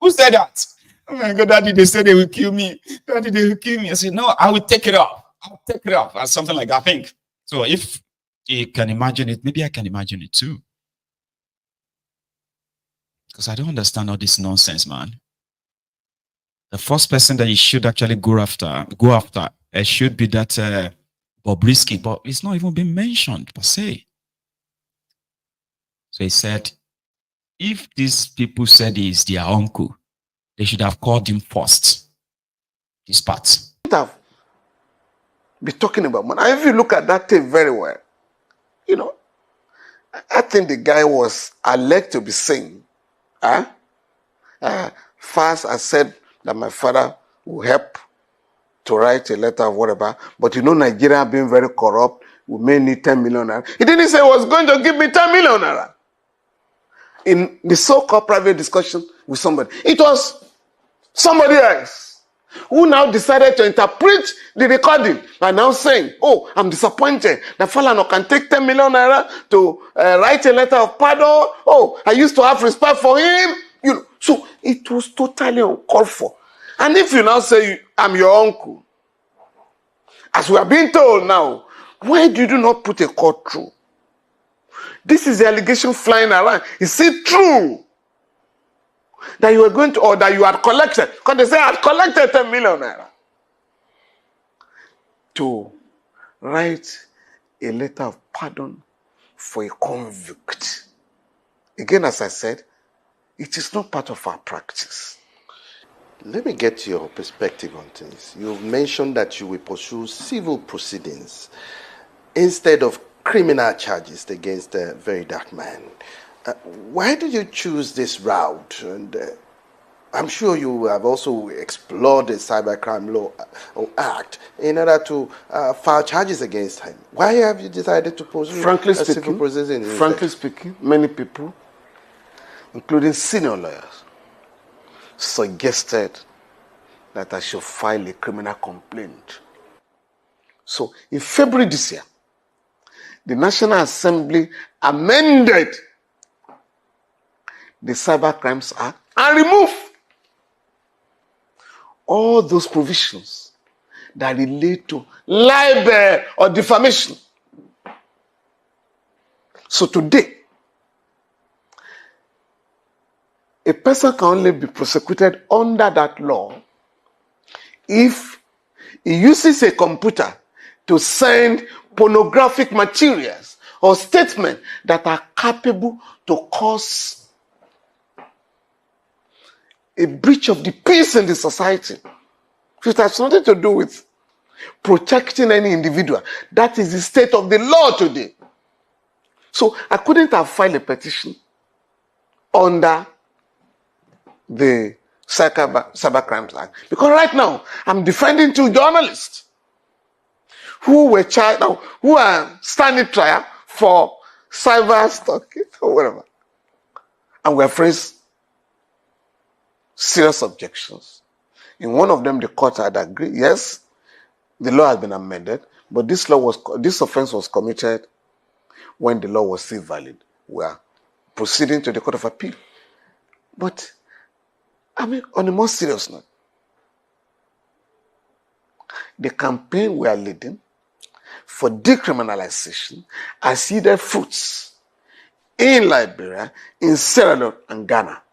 Who said that? Oh my God, Daddy, they said they will kill me. Daddy, they will kill me. I said, no, I will take it off. I'll take it off. Or something like that, I think. So if you can imagine it, maybe I can imagine it too. Because I don't understand all this nonsense, man. The first person that you should actually go after, it should be that Bobrisky, but it's not even been mentioned per se. So he said, if these people said he's their uncle, they should have called him first. This part.
Be talking about money. And if you look at that tape very well, I think the guy was alleged to be saying, first I said that my father will help to write a letter of whatever, but Nigeria being very corrupt, we may need 10 million naira. He didn't say he was going to give me 10 million naira. In the so-called private discussion with somebody, it was somebody else who now decided to interpret the recording by now saying, oh, I'm disappointed that Falana can take 10 million naira to write a letter of pardon. Oh, I used to have respect for him. So it was totally uncalled for. And if you now say, I'm your uncle, as we are being told now, why did you not put a court through? This is the allegation flying around. Is it true that you were going to, or that you had collected, because they say I had collected 10 million naira to write a letter of pardon for a convict? Again, as I said, it is not part of our practice.
Let me get your perspective on things. You've mentioned that you will pursue civil proceedings instead of criminal charges against Verydarkman. Why did you choose this route? And I'm sure you have also explored the Cybercrime Law Act in order to file charges against him. Why have you decided to pursue civil proceedings?
Frankly speaking, many people, including senior lawyers, suggested that I should file a criminal complaint. So in February this year, the National Assembly amended the Cyber Crimes Act and removed all those provisions that relate to libel or defamation. So today, a person can only be prosecuted under that law if he uses a computer to send pornographic materials or statements that are capable to cause a breach of the peace in the society. It has nothing to do with protecting any individual. That is the state of the law today. So I couldn't have filed a petition under the Cyber Crimes Act because right now I'm defending 2 journalists who were who are standing trial for cyber stalking or whatever, and we have raised serious objections. In one of them, the court had agreed, yes, the law has been amended, but this offense was committed when the law was still valid. We are proceeding to the Court of Appeal. But, I mean, on a more serious note, the campaign we are leading for decriminalization has yielded fruits in Liberia, in Sierra Leone, and Ghana.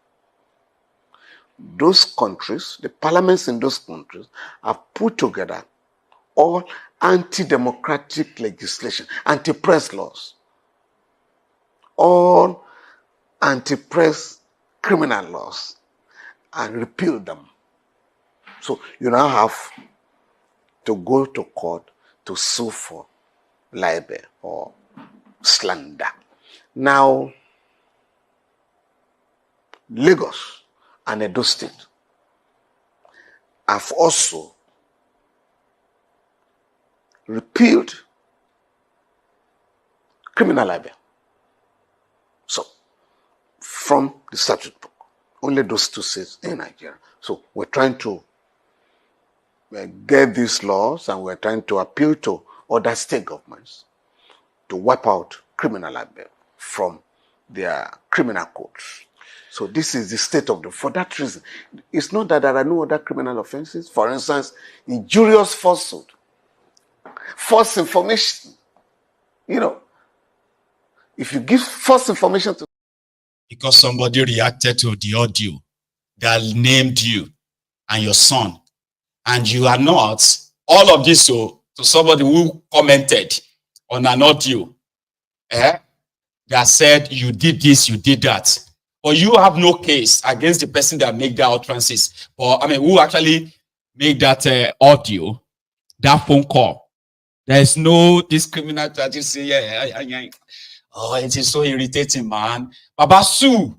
Those countries, the parliaments in those countries, have put together all anti-democratic legislation, anti-press laws, all anti-press criminal laws, and repealed them. So you now have to go to court to sue for libel or slander. Now, Lagos and Edo State have also repealed criminal libel. So, from the statute book, only those 2 states in Nigeria. So, we're trying to get these laws and we're trying to appeal to other state governments to wipe out criminal libel from their criminal codes. So this is the state of for that reason. It's not that there are no other criminal offenses. For instance, injurious falsehood, false information. You know, if you give false information to...
Because somebody reacted to the audio that named you and your son, and you are not, all of this to somebody who commented on an audio that said you did this, you did that. But you have no case against the person that made that utterances, or I mean, who actually made that audio, that phone call. There is no criminal charges. Say, yeah. Oh, it is so irritating, man. Baba Sue,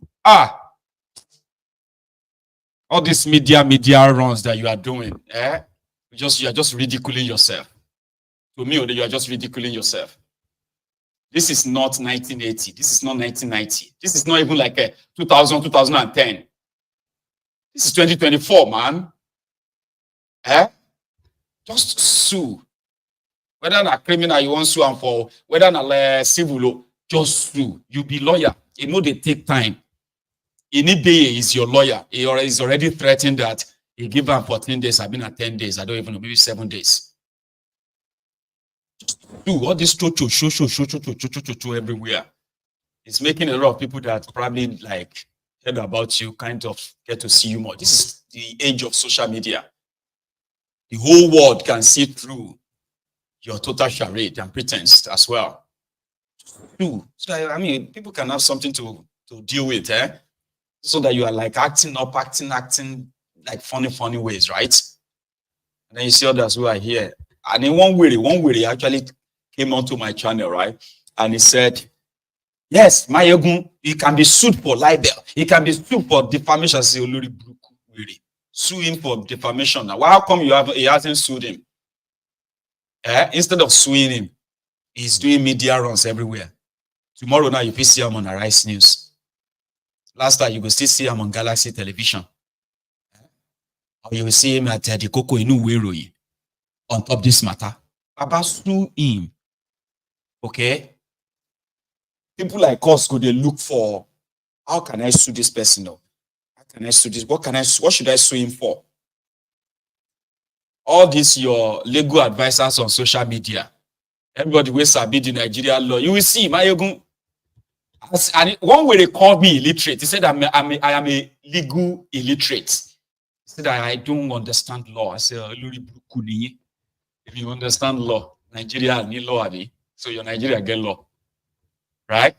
all these media runs that you are doing, you are just ridiculing yourself. To me, you are just ridiculing yourself. This is not 1980. This is not 1990. This is not even like 2000, 2010. This is 2024, man. Just sue. Whether a criminal you want to sue and for, whether a civil, just sue. You be lawyer. You know they take time. Inibe is your lawyer. He is already threatened that he give him 14 days. I've been at 10 days. I don't even know, maybe 7 days. Do all this show everywhere. It's making a lot of people that probably like heard about you kind of get to see you more. This is the age of social media. The whole world can see through your total charade and pretense as well. So I mean, people can have something to deal with, so that you are like acting like funny ways, right? And then you see others who are here. And in one way actually came onto my channel, right? And he said, yes, Maiyegun, he can be sued for libel. He can be sued for defamation. Sue him for defamation. Now, how come he hasn't sued him? Instead of suing him, he's doing media runs everywhere. Tomorrow now, you will see him on Arise News. Last time, you will still see him on Galaxy Television. Or you will see him at the Coco Inu Weroyi on top this matter. About sue him. Okay? People like us go they look for, how can I sue this person? How can I sue this? What should I sue him for? all these your legal advisors on social media, everybody will sabi the Nigeria law. You will see Maiyegun. And one way they called me illiterate. He said I am a legal illiterate. He said I don't understand law. I said, if you understand law, Nigeria need law, so your Nigeria get law, right?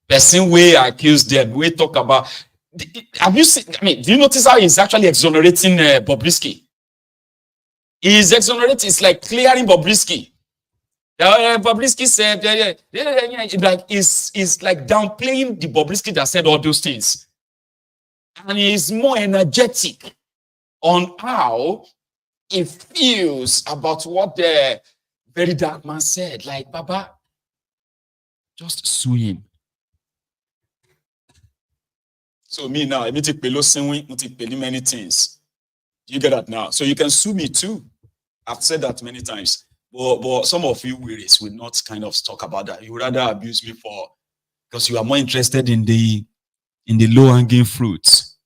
Person way accuse them. We talk about. Have you seen? I mean, do you notice how he's actually exonerating Bobrisky? He's exonerating. It's like clearing Bobrisky. Bobrisky said, like is like downplaying the Bobrisky that said all those things, and he's more energetic on how he feels about what the Verydarkman said. Like, Baba, just sue him. So me now, I need to pay many things. You get that now? So you can sue me too. I've said that many times. But some of you wearies will not kind of talk about that. You would rather abuse me because you are more interested in the low-hanging fruits.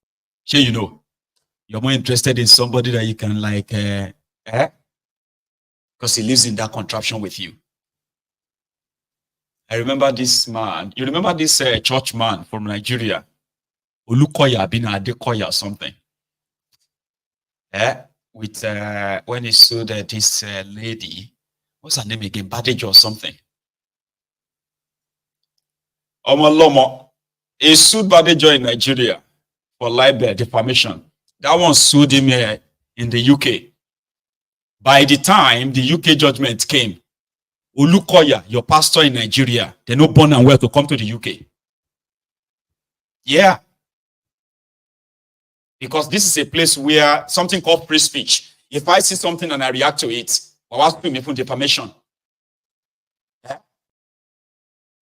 Sure, you know. You're more interested in somebody that you can like, because he lives in that contraption with you. I remember this man. You remember this church man from Nigeria? Olukoya, Bina Adekoya or something. With when he sued this lady, what's her name again? Badejo or something. Omolomo. He sued Badejo in Nigeria for libel, defamation. That one sued him in the UK. By the time the UK judgment came, Olukoya, your pastor in Nigeria, they're not born and well to come to the UK. Yeah. Because this is a place where something called free speech. If I see something and I react to it, I'll ask me for defamation. Yeah?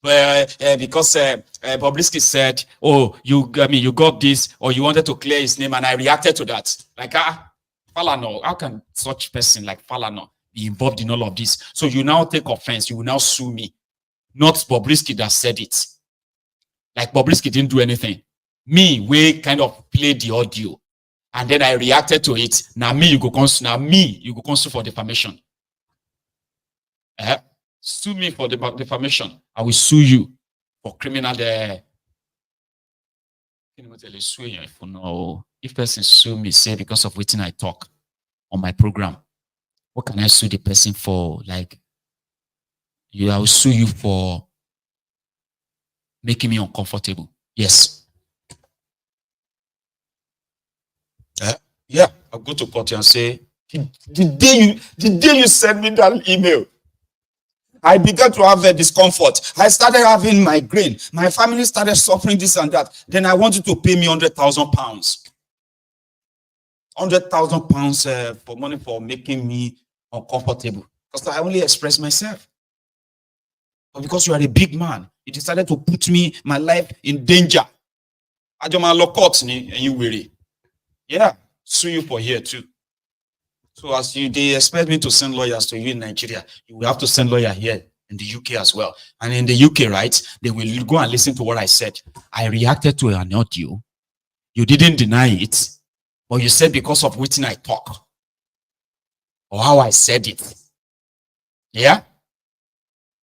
But because Bobrisky said, "Oh, you got this," or you wanted to clear his name, and I reacted to that. Like, Falana, how can such person like Falana be involved in all of this? So you now take offense. You will now sue me, not Bobrisky that said it. Like Bobrisky didn't do anything. Me, we kind of played the audio, and then I reacted to it. Now me, you go consult for defamation. Sue me for defamation. I will sue you for criminal. If person sue me, say because of what I talk on my program, what can I sue the person for? Like, I will sue you for making me uncomfortable. Yes. Yeah, I'll go to court and say, the day you send me that email, I began to have a discomfort. I started having migraine. My family started suffering this and that. Then I want you to pay me £100,000. £100,000 for money for making me uncomfortable. Because I only express myself. But because you are a big man, you decided to put my life in danger. And you weary. Yeah, sue you for here too. So as they expect me to send lawyers to you in Nigeria, you will have to send lawyer here in the UK as well. And in the UK, right, they will go and listen to what I said. I reacted to an audio. You didn't deny it, but you said because of what I talk or how I said it. Yeah?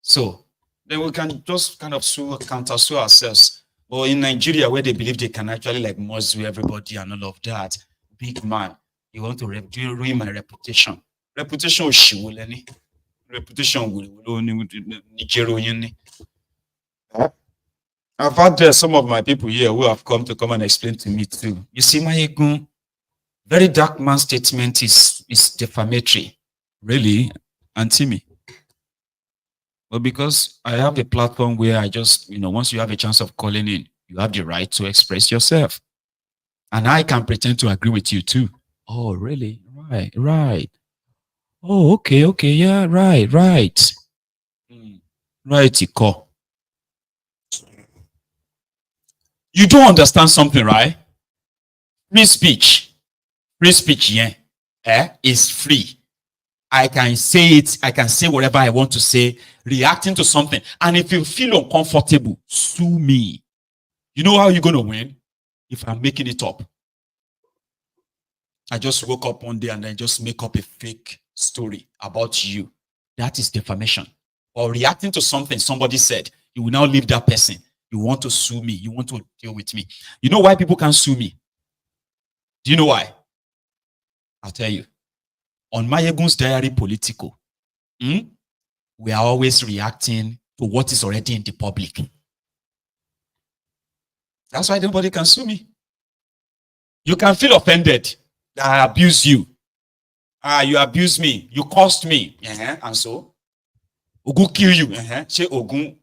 So then we can just kind of counter sue ourselves. But in Nigeria, where they believe they can actually like muzzle everybody and all of that, big man, you want to ruin my reputation. Reputation will shield any. Reputation will I've had some of my people here who have come and explain to me too. You see, Maiyegun, Verydarkman statement is defamatory. Really, anti-me. But because I have a platform where I just, once you have a chance of calling in, you have the right to express yourself. And I can pretend to agree with you too. Oh, really? Right. Oh, okay, yeah, right. Right, Iko. You don't understand something, right? Free speech, yeah, is free. I can say it, I can say whatever I want to say, reacting to something. And if you feel uncomfortable, sue me. You know how you're going to win? If I'm making it up. I just woke up one day and I just make up a fake story about you. That is defamation. Or reacting to something somebody said, you will now leave that person. You want to sue me. You want to deal with me. You know why people can't sue me? Do you know why? I'll tell you. On MaiyegunsDiary Politico, we are always reacting to what is already in the public. That's why nobody can sue me. You can feel offended that I abuse you. You abuse me. You cost me. And so, Ogun kill you. Say Ogun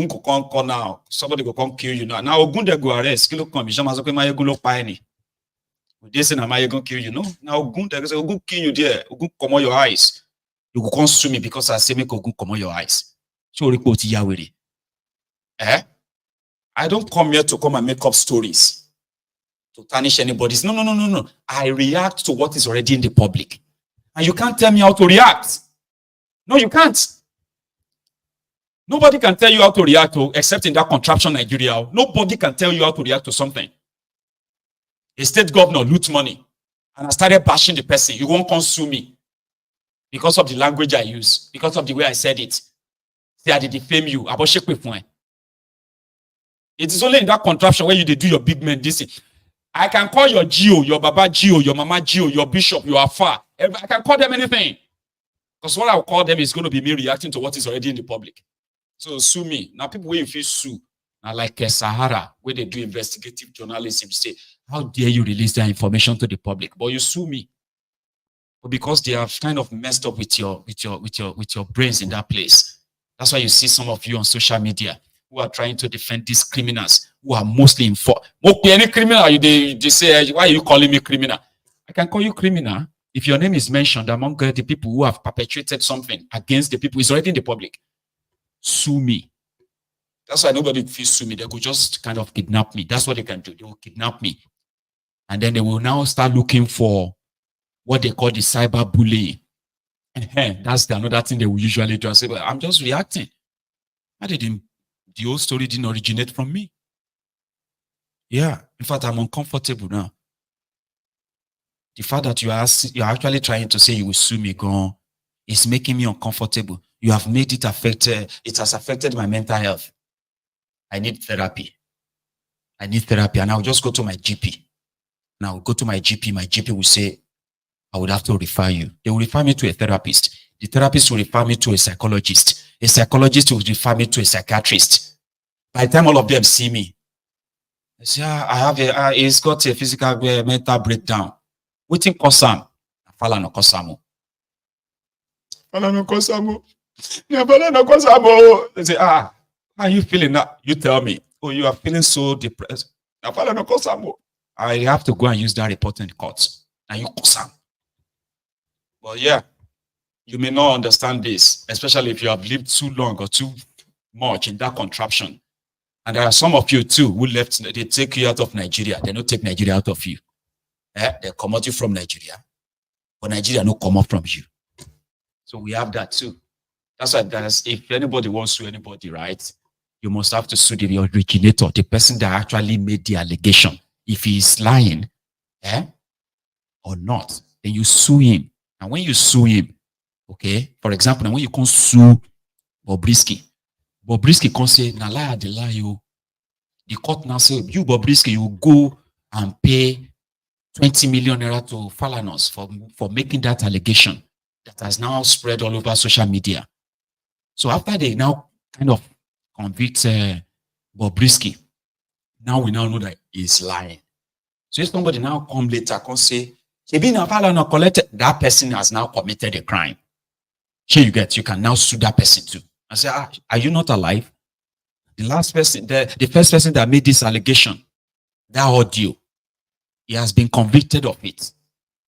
could come now. Somebody could come kill you now. Now Ogun they go arrest. Kilo come. Maiyegun lo pa any. They say na Maiyegun kill you. No. Now Ogun they say Ogun kill you there. Ogun come on your eyes. You go come sue me because I say make Ogun come on your eyes. So report Yaweri. I don't come here to come and make up stories to tarnish anybody's. No. I react to what is already in the public. And you can't tell me how to react. No, you can't. Nobody can tell you how to react to, except in that contraption Nigeria. Nobody can tell you how to react to something. A state governor loot money. And I started bashing the person. You won't come sue me. Because of the language I use. Because of the way I said it. Say I did defame you. It is only in that contraption where you do your big men this thing. I can call your Gio, your Baba Gio, your Mama Gio, your Bishop, your Afa. I can call them anything. Because what I'll call them is going to be me reacting to what is already in the public. So sue me. Now people where you feel sue. Now like Sahara, where they do investigative journalism, say, how dare you release that information to the public? But you sue me. But because they have kind of messed up with your brains in that place. That's why you see some of you on social media who are trying to defend these criminals who are mostly informed. Any criminal, they say, why are you calling me criminal? I can call you criminal if your name is mentioned among the people who have perpetrated something against the people. It's already in the public. Sue me. That's why nobody feels sue me. They could just kind of kidnap me. That's what they can do. They will kidnap me. And then they will now start looking for what they call the cyber bullying. And that's another thing they will usually do. I say, well, I'm just reacting. The whole story didn't originate from me. Yeah. In fact, I'm uncomfortable now. The fact that you're actually trying to say you will sue me, gone, is making me uncomfortable. You have made it it has affected my mental health. I need therapy. And I'll just go to my GP. Now go to my GP. My GP will say, I would have to refer you. They will refer me to a therapist. The therapist will refer me to a psychologist. A psychologist will refer me to a psychiatrist. By the time all of them see me, they say, he's got a physical mental breakdown. What in Kosam? Falana Kosamo. Falana Kosamo. Falana Kosamo. They say, how are you feeling now? You tell me. Oh, you are feeling so depressed. Falana Kosamo. I have to go and use that report in the courts. And you Kosam. But yeah, you may not understand this, especially if you have lived too long or too much in that contraption. And there are some of you too who left, they take you out of Nigeria. They don't take Nigeria out of you. They come out you from Nigeria. But Nigeria no come up from you. So we have that too. That's why if anybody wants to sue anybody, right, you must have to sue the originator, the person that actually made the allegation. If he is lying, or not, then you sue him. And when you sue him, okay, for example, now when you can sue Bobrisky can say, na lie the lie you. The court now say, you Bobrisky, you go and pay 20 million naira to Falanos for making that allegation that has now spread all over social media. So after they now kind of convict Bobrisky, now we now know that he's lying. So if somebody now come later can say, that person has now committed a crime. Here you can now sue that person too. I say, are you not alive? The last person, the first person that made this allegation, that audio, he has been convicted of it.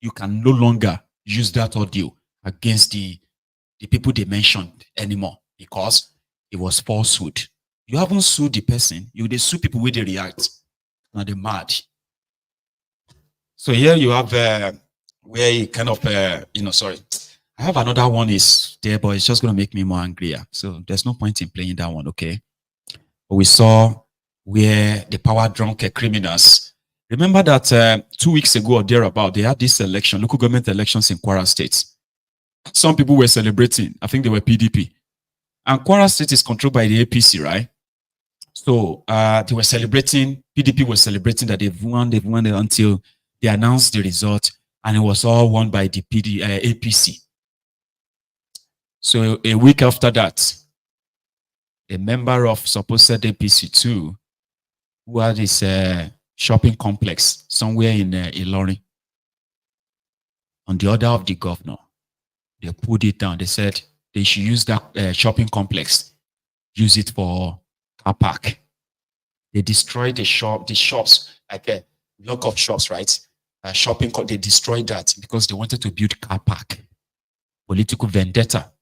You can no longer use that audio against the people they mentioned anymore because it was falsehood. You haven't sued the person. They sue people where they react. Now they're mad. So here you have where he kind of, sorry. I have another one is there, but it's just going to make me more angrier. So there's no point in playing that one, okay? But we saw where the power-drunk criminals Remember that 2 weeks ago or thereabout, they had this election, local government elections in Kwara State. Some people were celebrating. I think they were PDP. And Kwara State is controlled by the APC, right? So they were celebrating, PDP was celebrating that they've won until they announced the result, and it was all won by the APC. So a week after that, a member of supposed APC too, who had this shopping complex somewhere in Ilorin, on the order of the governor, they pulled it down. They said they should use that shopping complex, use it for car park. They destroyed the shops, like a block of shops, right? Shopping, they destroyed that because they wanted to build car park. Political vendetta.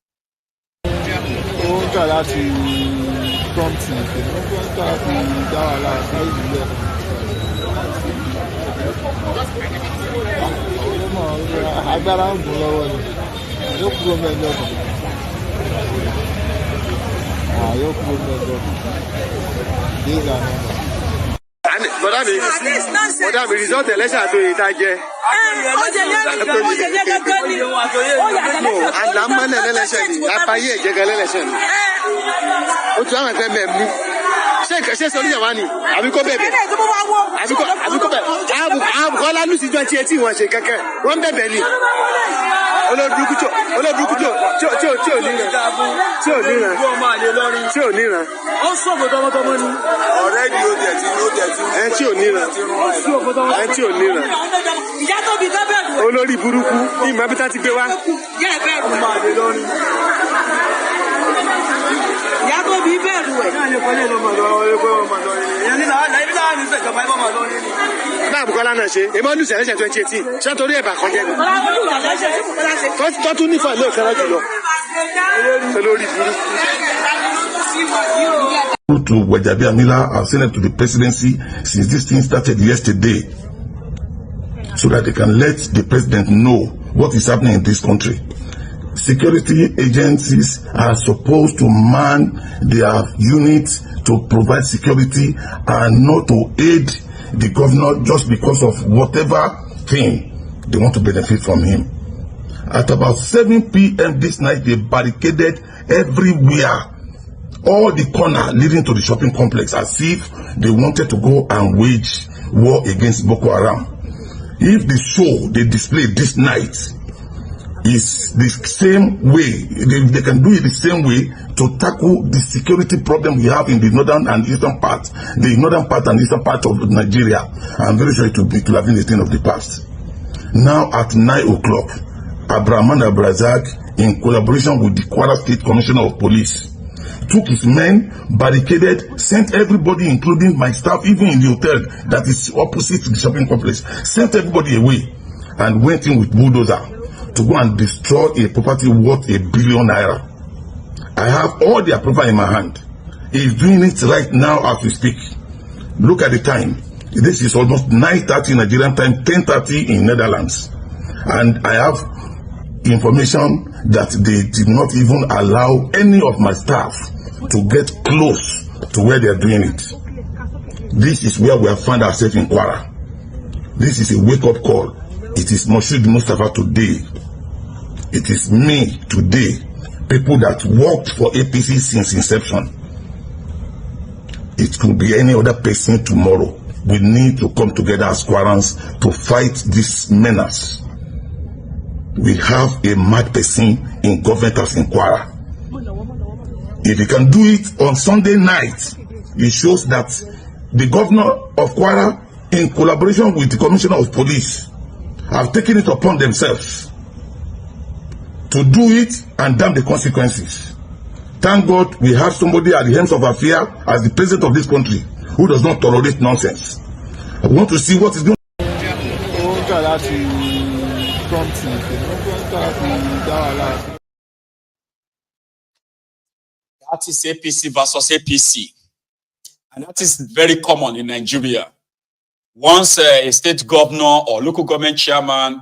Bọ́dà mi result election àti òye tá a jẹ. Àlámọ́lẹ̀ lẹ́lẹ́sẹ̀ ni, apáyé ìjẹgẹ lẹ́lẹ́sẹ̀ ni. Ó tún àwọn ẹ̀fẹ́ mẹ́mú. Ṣé sọ́líyàn wá ni? Àbí kó bẹ̀bẹ̀? Àbí kó bẹ̀bẹ̀? Àbùkọ́lá lùsí 2018 wọ́n ṣe kẹ́kẹ́. Wọ́n bẹ̀bẹ̀ ni. Olódùkú tí ò níran. Ó sọ̀bọ̀ tọmọtọmọ ni. Ọ̀rẹ́ ni ó dẹ̀ tí. Ẹ tí ò níran. Ìyá tó bí bẹ́bẹ̀rù. Olórí burúkú ní ìmọ̀ abíta ti gbé wá. Yẹ́ ẹ bẹ̀rù. Ìyá tó bí bẹ̀rù ẹ̀. Náà Bùkọ́lá náà ṣe, èmọ́ lùsẹ̀ ẹlẹ́sẹ̀ 2018, ṣé torí ẹ̀bà kan jẹ́ ni? Tọ́tún nífà ilé òkèrè jùlọ. Olórí burúkú.
To Gbajabiamila, I've sent it to the presidency since this thing started yesterday, so that they can let the president know what is happening in this country. Security agencies are supposed to man their units to provide security and not to aid the governor just because of whatever thing they want to benefit from him. At about 7 p.m. this night, they barricaded everywhere, all the corner leading to the shopping complex, as if they wanted to go and wage war against Boko Haram. If the show they displayed this night is the same way, they can do it the same way to tackle the security problem we have in the northern and eastern part, and eastern part of Nigeria. I'm very sure it will have been a thing of the past. Now at 9 o'clock, Abraman Abrazak, in collaboration with the Kwara State Commissioner of Police, took his men, barricaded, sent everybody, including my staff, even in the hotel that is opposite to the shopping complex, sent everybody away and went in with bulldozer to go and destroy a property worth £1 billion. I have all the approval in my hand. He's doing it right now as we speak. Look at the time. This is almost 9:30 Nigerian time, 10:30 in Netherlands. And I have information that they did not even allow any of my staff to get close to where they are doing it. This is where we have found ourselves in Kwara. This is a wake-up call. It is Moshood Mustafa today. It is me today. People that worked for APC since inception. It could be any other person tomorrow. We need to come together as Kwarans to fight this menace. We have a mad person in government as in Kwara. If he can do it on Sunday night, it shows that the governor of Kwara, in collaboration with the commissioner of police, have taken it upon themselves to do it and damn the consequences. Thank God we have somebody at the helm of affairs as the president of this country who does not tolerate nonsense. I want to see what is going on.
That is APC versus APC. And that is very common in Nigeria. Once a state governor or local government chairman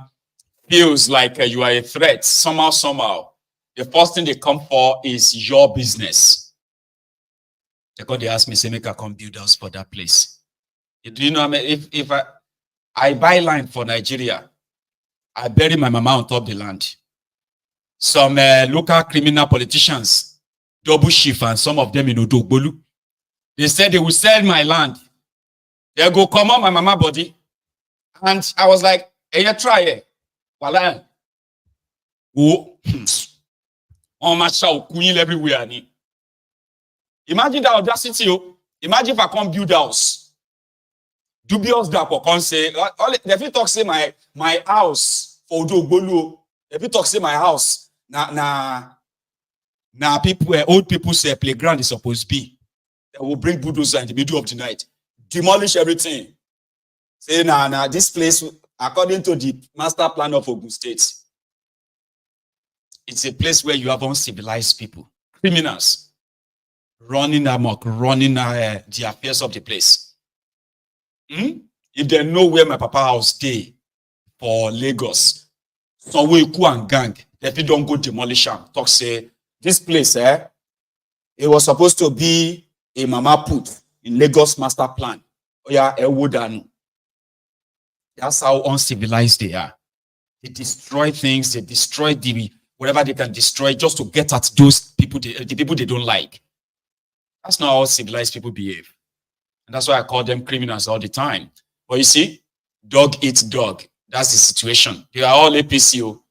feels like you are a threat, somehow, the first thing they come for is your business. They ask me, say, make I come build house for that place. Do you know, I mean, if I buy land for Nigeria. I bury my mama on top of the land. Some local criminal politicians, double shift, and some of them in Odogbolu, they said they will sell my land. They'll go come on my mama body. And I was like, hey, you try it. Falana. Oh, on my show, queen everywhere. Imagine the audacity. Imagine if I come build house. Dubious that I can say, if you talk say my house for Odogbolu, if you talk say my house, now people, old people say playground is supposed to be. They will bring bulldozer in the middle of the night, demolish everything. Say, nah, this place, according to the master plan of Ogun State, it's a place where you have uncivilized people, criminals, running amok, running the affairs of the place. If they know where my papa house stay for Lagos, so we and gang, if you don't go demolish them, talk say, this place, it was supposed to be a mama put in Lagos master plan. Oh yeah, a wooden. That's how uncivilized they are. They destroy things, they destroy whatever they can destroy just to get at those people, the people they don't like. That's not how civilized people behave. And that's why I call them criminals all the time. But you see, dog eats dog. That's the situation. They are all APCO.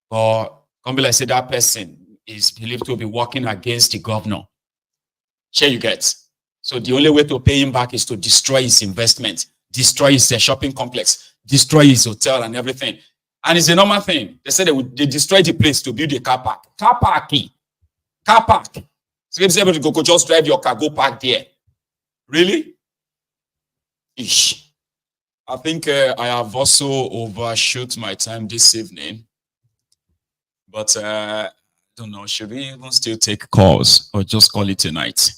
But come be like say that person is believed to be working against the governor. Sure you get. So the only way to pay him back is to destroy his investment, destroy his shopping complex, destroy his hotel and everything. And it's a normal thing. They said they destroy the place to build a car park. Car parking. Car park. So if you're able to go just drive your car, go park there. Really? Ish. I think I have also overshoot my time this evening. But I don't know, should we even still take calls or just call it a night?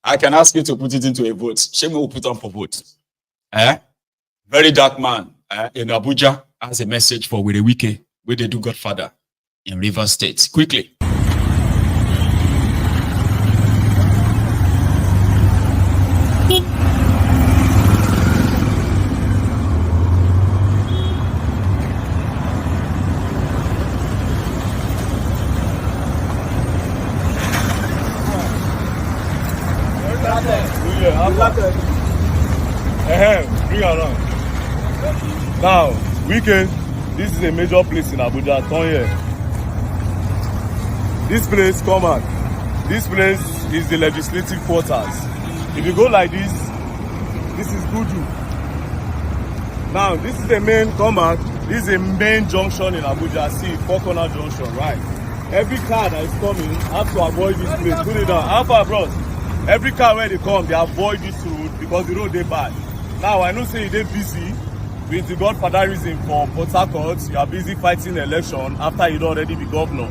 I can ask you to put it into a vote. Shame will put on for vote. Verydarkman in Abuja has a message for Wike, where they do Godfather in Rivers State. Quickly.
Bring around. Now, Wike, this is a major place in Abuja. Turn here. This place, come on. This place is the legislative quarters. If you go like this is Gudu. Now, this is the main, come on. This is a main junction in Abuja. See, Four Corner Junction, right? Every car that is coming has to avoid this place. Put it down. How far, bros? Every car where they come, they avoid this road because the road they bad. Now I know say they're busy with the godfatherism for Port Harcourt. You are busy fighting election after you already be governor.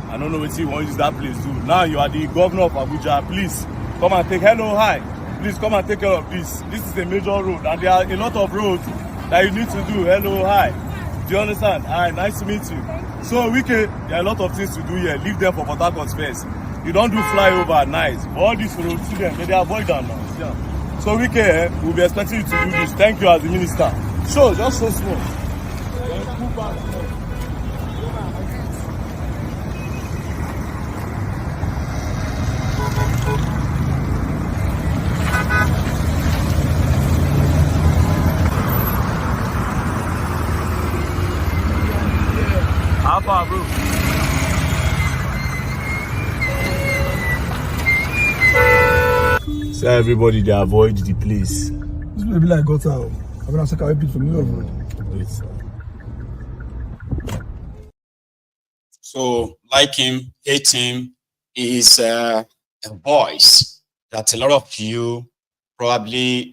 I don't know what you want to use that place to. Now you are the governor of Abuja. Please come and take hello hi. Please come and take care of this. This is a major road and there are a lot of roads that you need to do. Hello hi. Do you understand? Hi, nice to meet you. So Wike, there are a lot of things to do here. Leave them for Port Harcourt first. You don't do flyover at night. All these roads, see them, they avoid them now. Yeah. So Wike, we'll be expecting you to do this. Thank you as the minister. So, just so small. How far, bro? So everybody they avoid the place.
This may be like gutter. I'm gonna say I beat from the road.
So like him, hate him is a voice that a lot of you probably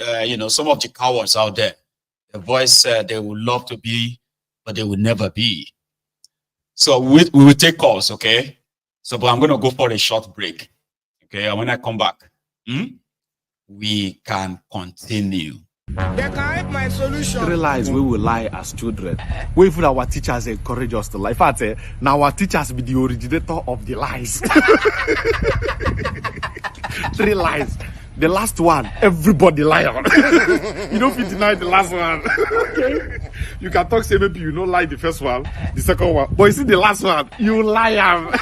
some of the cowards out there, a voice they would love to be, but they will never be. So we will take calls, okay? So but I'm gonna go for a short break. Okay, and when I come back, we can continue.
They can help my solution.
Three lies we will lie as children. We feel our teachers encourage us to lie. In fact, now our teachers be the originator of the lies. Three lies. The last one, everybody lie on. You don't fit deny the last one. Okay. You can talk, say maybe you don't lie the first one, the second one. But you see the last one, you lie on.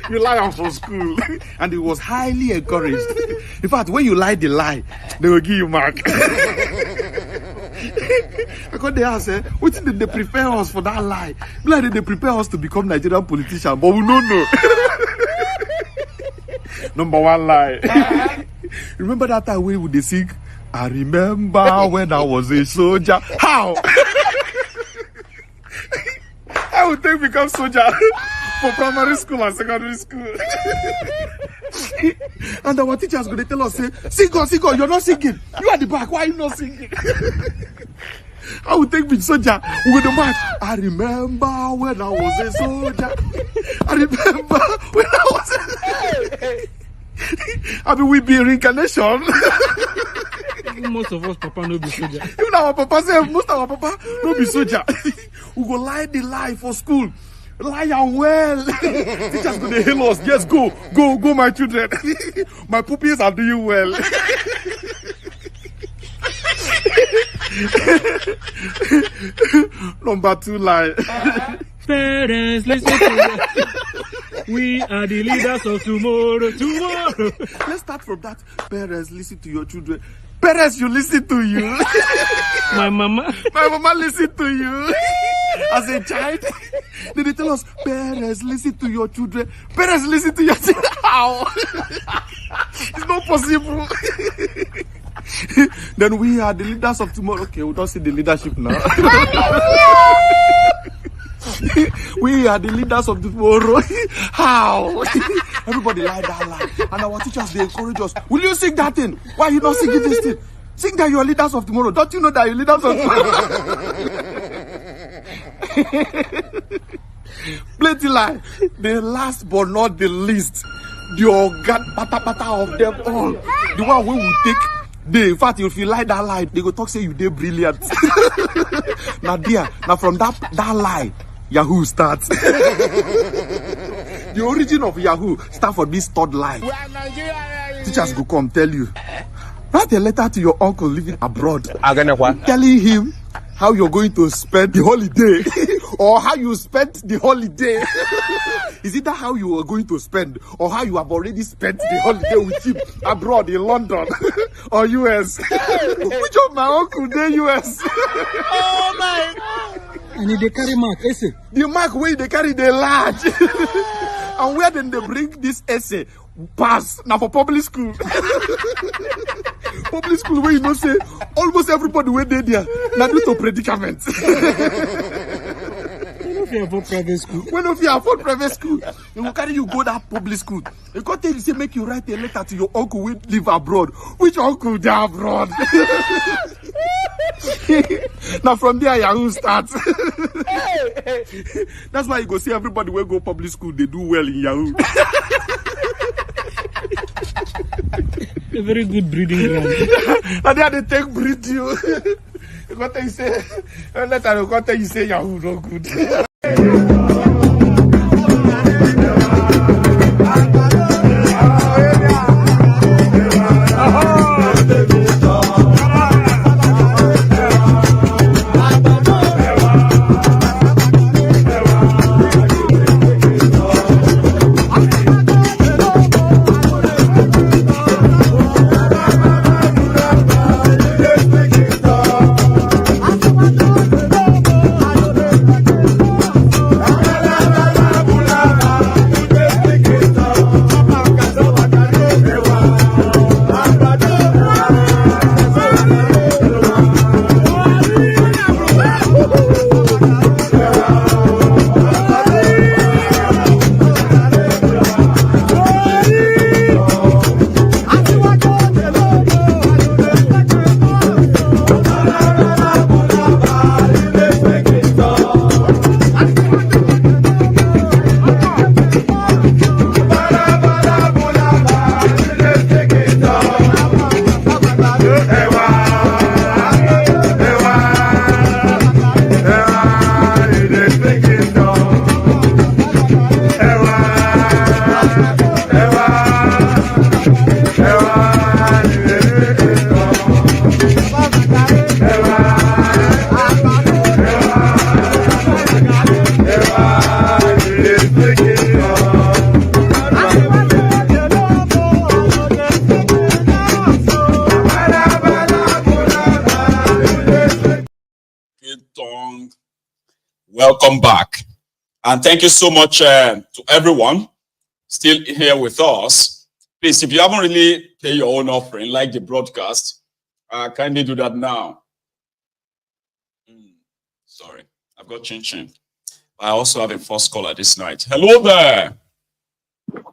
You lie on from school. And it was highly encouraged. In fact, when you lie the lie, they will give you mark. Because they ask, what did they prepare us for that lie? Like they prepare us to become Nigerian politicians, but we don't know. Number one lie. Remember that time when they sing, I remember when I was a soldier. How? I would think become soldier for primary school and secondary school. And our teachers going to tell us, say, sing on, you're not singing. You are the back, why are you not singing? I would take big soldier with the march. I remember when I was a soldier. I remember when I was a... I mean, we be reincarnation.
Most of us, Papa, no be soldier.
Even our Papa say, most of our Papa, no be soldier. We go lie the lie for school. Lie and well. Teachers go to hail us. Yes, go, my children. My pupils are doing well. Number 2 lie.
Parents, listen to me. We are the leaders of tomorrow.
Let's start from that. Parents, listen to your children. Parents, you listen to you.
My mama
listen to you. As a child, then they tell us, parents, listen to your children. Parents, listen to your children. How? It's not possible. Then we are the leaders of tomorrow. Okay, we don't see the leadership now. We are the leaders of tomorrow. How? Everybody lie that lie. And our teachers, they encourage us. Will you sing that thing? Why are you not singing this thing? Sing that you are leaders of tomorrow. Don't you know that you're leaders of tomorrow? Plenty lie. The last but not the least, the organ pata of them all. The one we will take. In fact, if you lie that lie, they go talk say you did brilliant. Now from that lie, Yahoo starts. The origin of Yahoo start for this third lie. Teachers go come tell you. Write a letter to your uncle living abroad. Telling him how you're going to spend the holiday. Or how you spent the holiday. Is it that how you are going to spend? Or how you have already spent the holiday with him abroad in London or US? Which of my uncle they US? Oh my God!
And they carry mark essay.
The mark where they carry the large. And where then they bring this essay? Pass. Now for public school. Public school where you know say almost everybody where they there. Now due to predicament.
When you afford private school,
they will carry you go that public school. They can't tell you say make you write a letter to your uncle who live abroad. Which uncle they abroad? Now from there Yahoo starts. That's why you go see everybody where go public school they do well in Yahoo.
A very good breeding ground.
And then they take breed you. You got to say, later you got to say Yahoo no good.
welcome back. And thank you so much to everyone still here with us. Please, if you haven't really paid your own offering, like the broadcast, kindly do that now. Sorry, I've got chin. I also have a first caller this night. Hello there.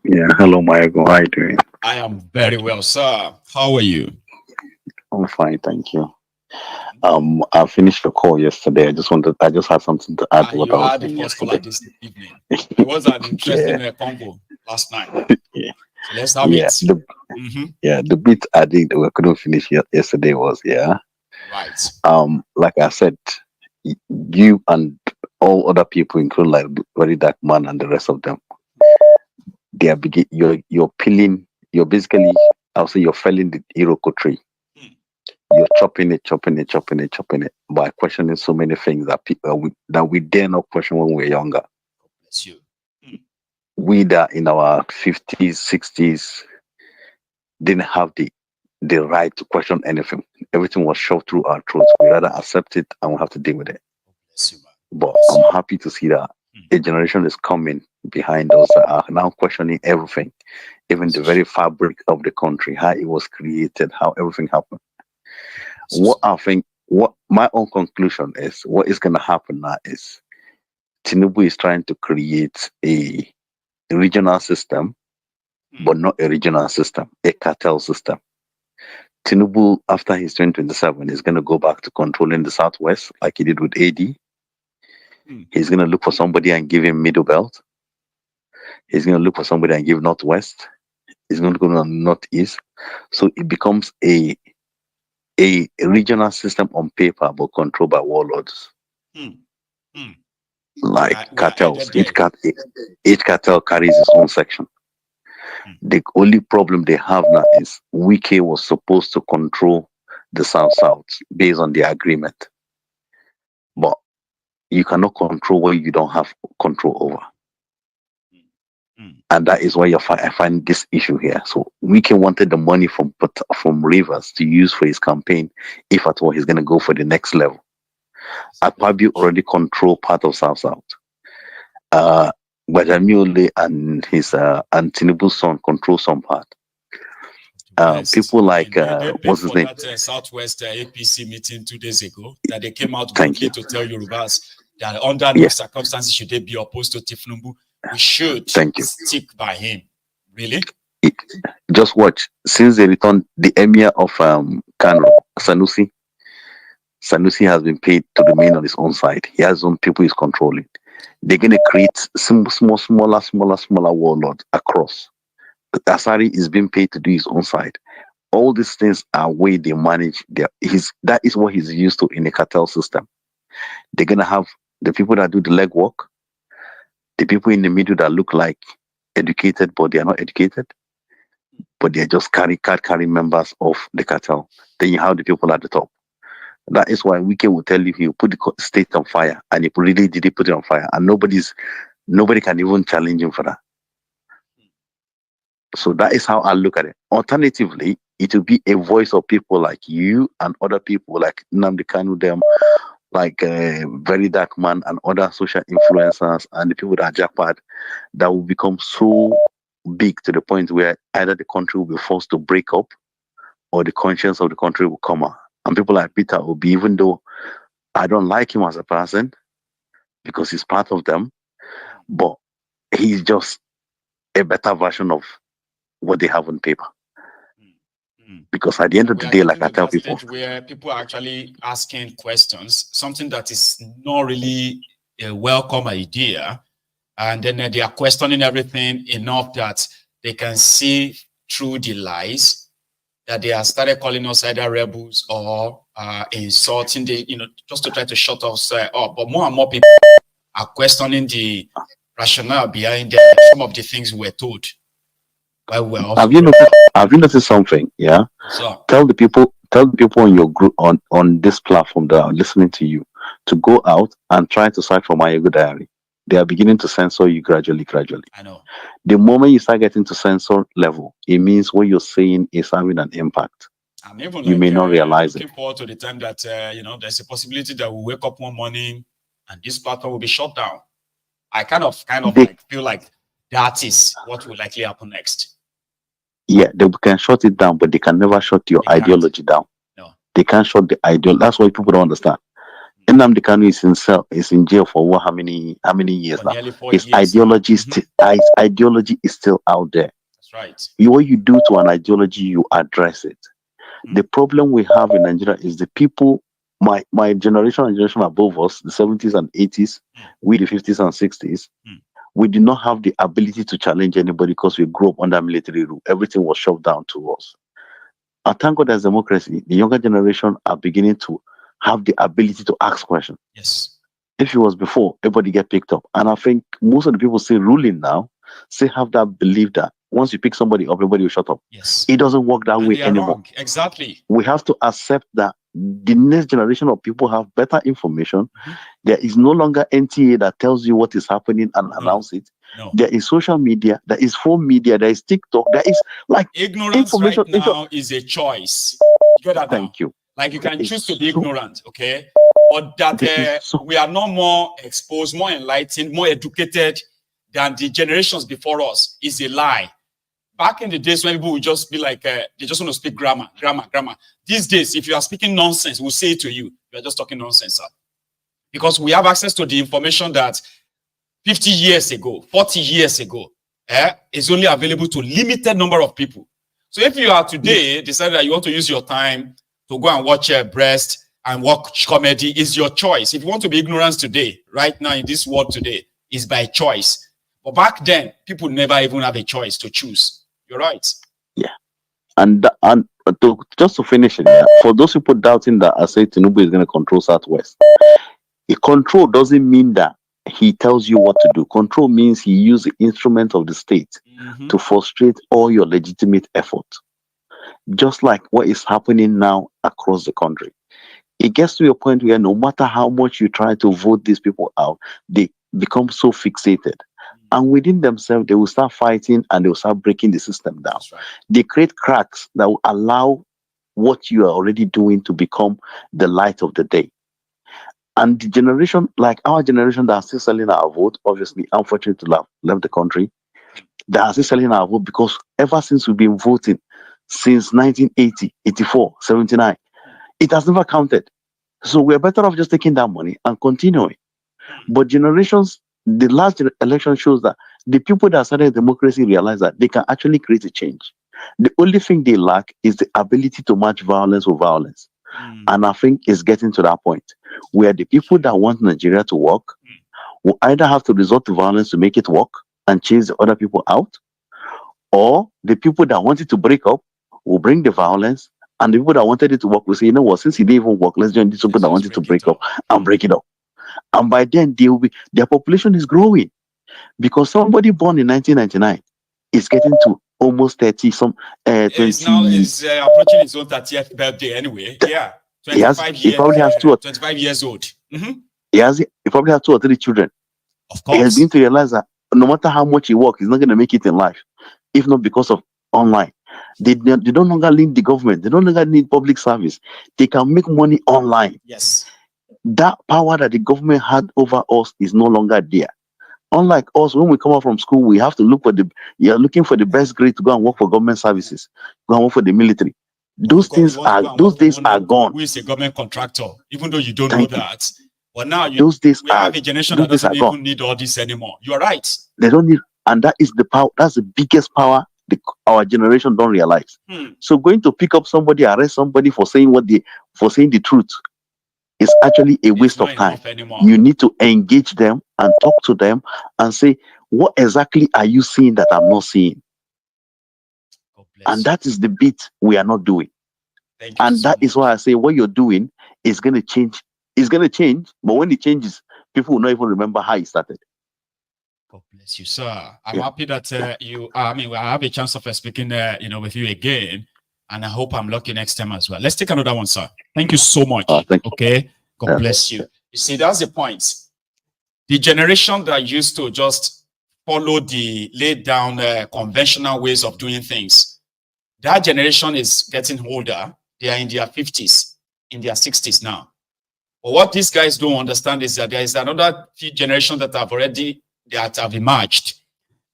Yeah, hello, Maiyegun. How are you doing?
I am very well, sir. How are you?
I'm fine, thank you. I finished the call yesterday. I just had something to add to what I was saying yesterday.
This evening. It was an interesting convo last night.
Yeah.
So let's have it.
The bit I did we couldn't finish yesterday was
right.
Like I said, you and all other people, including like Verydarkman and the rest of them, they are you're peeling. You're basically, I'll say, you're felling the Iroko tree. You're chopping it by questioning so many things that people that we dare not question when we're younger.
Bless you.
We that in our 50s, 60s didn't have the right to question anything. Everything was shoved through our throats. We rather accept it and we have to deal with it. But I'm happy to see that a generation is coming behind us that are now questioning everything, even the very fabric of the country, how it was created, how everything happened. What my own conclusion is, what is going to happen now is Tinubu is trying to create a regional system, but not a regional system, a cartel system. Tinubu, after his 2027, is going to go back to controlling the Southwest like he did with AD. He's going to look for somebody and give him Middle Belt. He's going to look for somebody and give Northwest. He's going to go to Northeast. So it becomes a regional system on paper, but controlled by warlords. Like cartels. Each cartel carries its own section. The only problem they have now is Wike was supposed to control the South based on the agreement. But you cannot control what you don't have control over. And that is why I find this issue here. So Wike wanted the money from Rivers to use for his campaign, if at all he's going to go for the next level. Akpabio already control part of South. Bajamiole and his and Tinubu's son control some part. People like what's his name?
That Southwest APC meeting 2 days ago, that they came out quickly to tell Yorubas that under no circumstances should they be opposed to Tinubu. We should stick by him. Really?
Just watch. Since they returned the emir of Kano, Sanusi has been paid to remain on his own side. He has his own people he's controlling. They're going to create smaller warlords across. Asari is being paid to do his own side. All these things are way they manage that is what he's used to in a cartel system. They're going to have the people that do the legwork, the people in the middle that look like educated, but they are not educated, but they're just card-carrying members of the cartel. Then you have the people at the top. That is why Wike will tell you he will put the state on fire, and he really did put it on fire, and nobody can even challenge him for that. So that is how I look at it. Alternatively, it will be a voice of people like you and other people like Nnamdi Kanu, them, like Verydarkman and other social influencers and the people that are jackpot, that will become so big to the point where either the country will be forced to break up or the conscience of the country will come out. And people like Peter Obi, even though I don't like him as a person because he's part of them, but he's just a better version of what they have on paper. Because at the end of the day, like I tell people,
where people are actually asking questions, something that is not really a welcome idea, and then they are questioning everything enough that they can see through the lies, that they have started calling us either rebels or insulting just to try to shut us up. But more and more people are questioning the rationale behind some of the things we were told.
Have you noticed something? Yeah.
So,
tell the people on your group on this platform that are listening to you to go out and try to search for MaiyegunsDiary. They are beginning to censor you gradually.
I know.
The moment you start getting to censor level, it means what you're saying is having an impact.
I'm even
you may not realize
looking forward to the time that there's a possibility that we'll wake up one morning and this platform will be shut down. I kind of like feel like that is what will likely happen next.
Yeah, they can shut it down, but they can never shut your ideology down.
No.
They can't shut the ideology. That's what people don't understand. Nnamdi Kanu is in jail for how many years now? His ideology is still out there.
That's right.
What you do to an ideology, you address it. The problem we have in Nigeria is the people, my generation and generation above us, the 70s and 80s, we the 50s and 60s, we did not have the ability to challenge anybody because we grew up under military rule. Everything was shoved down to us. I thank God there's democracy. The younger generation are beginning to have the ability to ask questions.
Yes.
If it was before, everybody get picked up. And I think most of the people still ruling now, still have that belief that once you pick somebody up, everybody will shut up.
Yes.
It doesn't work that way anymore.
Wrong. Exactly.
We have to accept that the next generation of people have better information. There is no longer NTA that tells you what is happening and announce it.
No.
There is social media, there is phone media, there is TikTok, there is like
ignorance
information
right now is a choice. You get that?
Thank you.
Like you can choose to be ignorant, okay? But that we are no more exposed, more enlightened, more educated than the generations before us is a lie. Back in the days when people would just be like, they just want to speak grammar. These days, if you are speaking nonsense, we'll say it to you. You are just talking nonsense, sir. Because we have access to the information that 50 years ago, 40 years ago, is only available to limited number of people. So if you are today decided that you want to use your time to go and watch breast and watch comedy, is your choice. If you want to be ignorant today, right now in this world today, is by choice. But back then, people never even have a choice to choose. You're right.
Yeah. And just to finish it, for those people doubting that I say Tinubu is going to control Southwest, a control doesn't mean that he tells you what to do. Control means he uses the instrument of the state to frustrate all your legitimate effort. Just like what is happening now across the country. It gets to a point where no matter how much you try to vote these people out, they become so fixated. And within themselves, they will start fighting and they will start breaking the system down.
Right.
They create cracks that will allow what you are already doing to become the light of the day. And the generation, like our generation that are still selling our vote, obviously, unfortunately, to left the country, they are still selling our vote because ever since we've been voting, since 1980, 84, 79, it has never counted. So we're better off just taking that money and continuing. But generations, the last election shows that the people that started democracy realize that they can actually create a change. The only thing they lack is the ability to match violence with violence. And I think it's getting to that point where the people that want Nigeria to work will either have to resort to violence to make it work and chase the other people out, or the people that want it to break up will bring the violence, and the people that wanted it to work will say, you know what, since it didn't even work, let's join these people that wanted to break up and break it up. And by then, their population is growing. Because somebody born in 1999 is getting to almost 30, 20.
It's now approaching his own 30th birthday anyway. Yeah. 25
he probably has
25 years old.
He probably has 2 or 3 children.
Of course.
He has been to realize that no matter how much he works, he's not going to make it in life, if not because of online. They no longer need the government. They no longer need public service. They can make money online.
Yes.
That power that the government had over us is no longer there. Unlike us, when we come out from school, we have to look for you're looking for the best grade to go and work for government services, go and work for the military. Those days are gone.
Who is a government contractor, even though you don't know that. But now we have a generation that doesn't even need all this anymore. You are right.
They don't need, and that is the power. That's the biggest power our generation don't realize. So going to pick up somebody, arrest somebody for saying the truth is actually a waste of time. You need to engage them and talk to them and say, what exactly are you seeing that I'm not seeing? And that is the bit we are not doing. And that is why I say what you're doing is going to change. It's going to change, but when it changes, people will not even remember how it started.
God bless you, sir. I'm happy that I have a chance of speaking, with you again, and I hope I'm lucky next time as well. Let's take another one, sir. Thank you so much. Okay, God bless you. You see, that's the point. The generation that used to just follow the laid down conventional ways of doing things, that generation is getting older. They are in their 50s, in their 60s now. But what these guys don't understand is that there is another few generations that have emerged.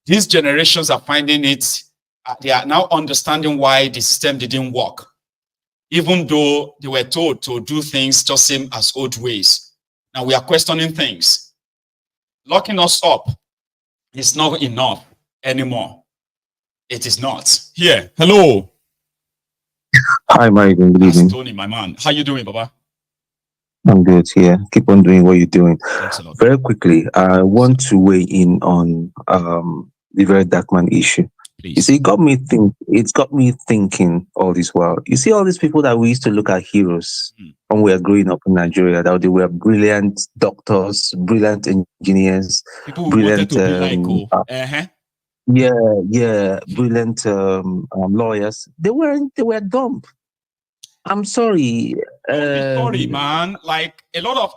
These generations are finding it, they are now understanding why the system didn't work, even though they were told to do things just same as old ways. Now we are questioning things. Locking us up is not enough anymore. It is not. Here, hello.
Hi, Maiyegun. Good evening.
Tony, my man. How you doing, Baba?
I'm good. Yeah, keep on doing what you're doing.
Thanks a lot.
Very quickly, I want to weigh in on the Verydarkman issue.
Please.
You see, it's got me thinking all this while. You see all these people that we used to look at heroes when we were growing up in Nigeria, that they were brilliant doctors, brilliant engineers,
people
brilliant
wanted to be like,
brilliant lawyers. They were dumb. I'm sorry.
Sorry, man. Like a lot of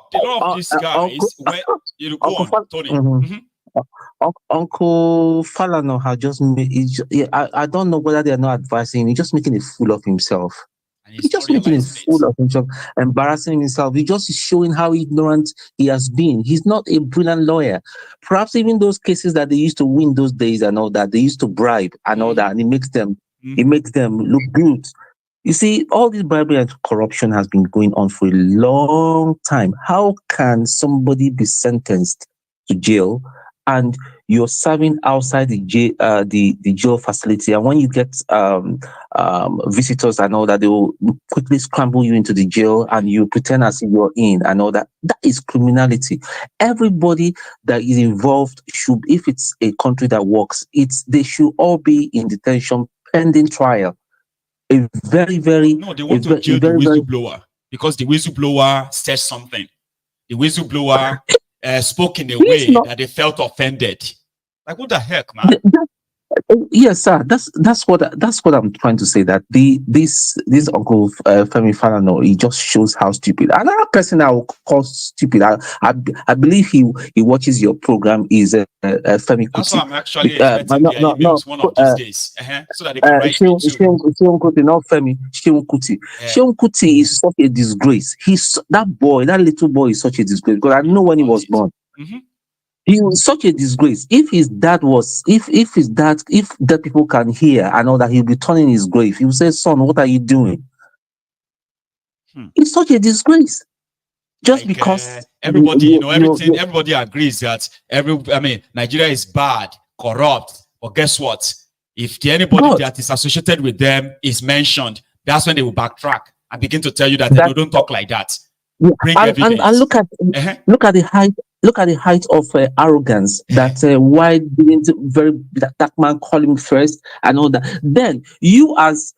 these guys, you go on, Tony.
Uncle Falana had just made. I don't know whether they are not advising him. He's just making a fool of himself. He's just making a fool of himself, embarrassing himself. He's just showing how ignorant he has been. He's not a brilliant lawyer. Perhaps even those cases that they used to win those days and all that, they used to bribe and all that, and it makes them look good. You see, all this bribery and corruption has been going on for a long time. How can somebody be sentenced to jail and you're serving outside the jail facility, and when you get visitors and all that, they will quickly scramble you into the jail and you pretend as if you're in and all that? That is criminality. Everybody that is involved should, if it's a country that works, they should all be in detention pending trial. No,
they want to jail the whistleblower because the whistleblower said something. The whistleblower spoke in a way that they felt offended. Like, what the heck, man?
Yes, sir. That's what I'm trying to say. That this Uncle Femi Falana, he just shows how stupid. Another person I will call stupid. I believe he watches your program is Femi Kuti.
That's why I'm actually expecting one of these days, so that they can write me too.
Kuti, not Femi. Sheun Kuti. Sheun Kuti is such a disgrace. That little boy is such a disgrace, because I know when he was born. He was such a disgrace. If the people can hear and know that he'll be turning his grave, he will say, "Son, what are you doing?" It's such a disgrace. Just like, because
everybody, everybody agrees that Nigeria is bad, corrupt. But guess what? If anybody that is associated with them is mentioned, that's when they will backtrack and begin to tell you that they don't talk like that. Bring evidence.
And look at the height. Look at the height of arrogance that why didn't that man call him first and all that. Then you as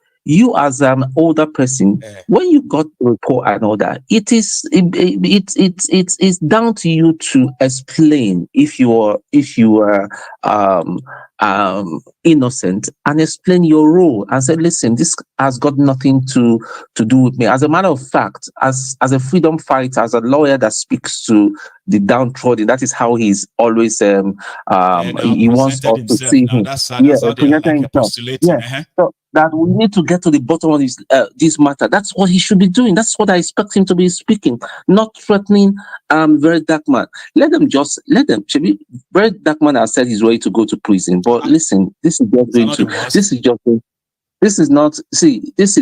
an older person, when you got the report and all that, it's down to you to explain if you are innocent, and explain your role and say, listen, this has got nothing to do with me. As a matter of fact, as a freedom fighter, as a lawyer that speaks to the downtrodden, that is how he's always he wants us to see him. Presenting himself. So that we need to get to the bottom of this matter. That's what he should be doing. That's what I expect him to be speaking, not threatening Verydarkman. Let them. Verydarkman has said he's ready to go to prison. But listen, this is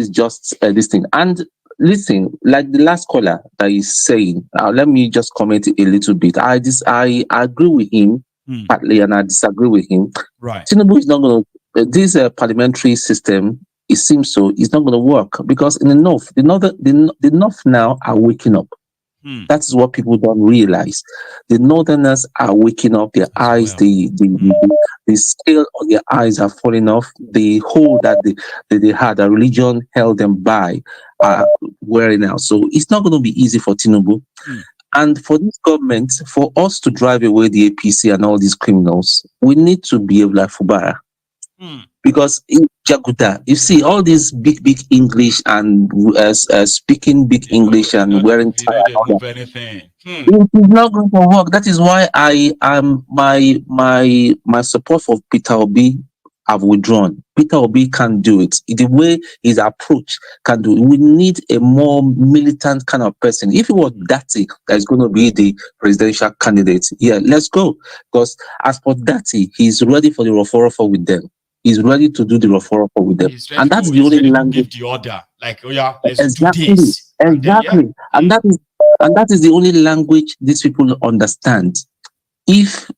just this thing. And listen, like the last caller that is saying, let me just comment a little bit. I agree with him partly, and I disagree with him.
Right.
Tinubu is not going to. This parliamentary system, it seems so, is not going to work, because in the north now are waking up. That is what people don't realize. The northerners are waking up. Their eyes, the scale on their eyes are falling off. The hold that they had, a religion held them by, are wearing out. So it's not going to be easy for Tinubu. And for this government, for us to drive away the APC and all these criminals, we need to be like Fubara. Because in Jakarta, you see all these big English and speaking big English and wearing tie. It is not going to work. That is why I am my support for Peter Obi have withdrawn. Peter Obi can't do it. The way his approach can do it. We need a more militant kind of person. If it was Dati that is going to be the presidential candidate, yeah, let's go. Because as for Dati, he's ready for the roforofo with them. He's ready to do the roforofo with them. And that's the only language.
Give the order. Like, oh yeah, let's
exactly,
do this.
Exactly. And that is the only language these people understand. If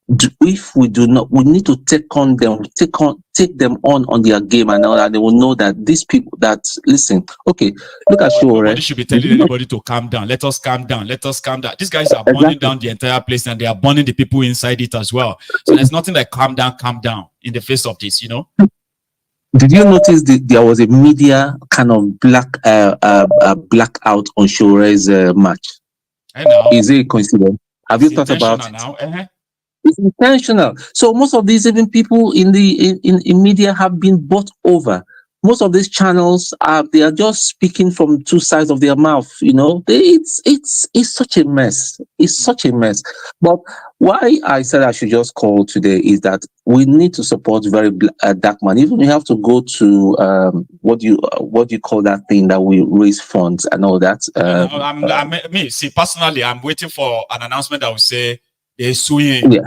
we do not, we need to take them on their game, and all that, they will know that these people that listen. Okay, look at Charade.
Nobody should be telling anybody to calm down. Let us calm down. Let us calm down. These guys are burning down the entire place, and they are burning the people inside it as well. So there's nothing like calm down in the face of this, you know.
Did you notice there was a media kind of blackout on Charade's match?
I know.
Is it a coincidence? Have you thought about it?
Now?
It's intentional. So most of these even people in media have been bought over. Most of these channels they are just speaking from two sides of their mouth. You know, it's such a mess. It's such a mess. But why I said I should just call today is that we need to support Verydarkman. Even we have to go to what do you call that thing that we raise funds and all that.
Personally, I'm waiting for an announcement that will say they're suing. Yeah.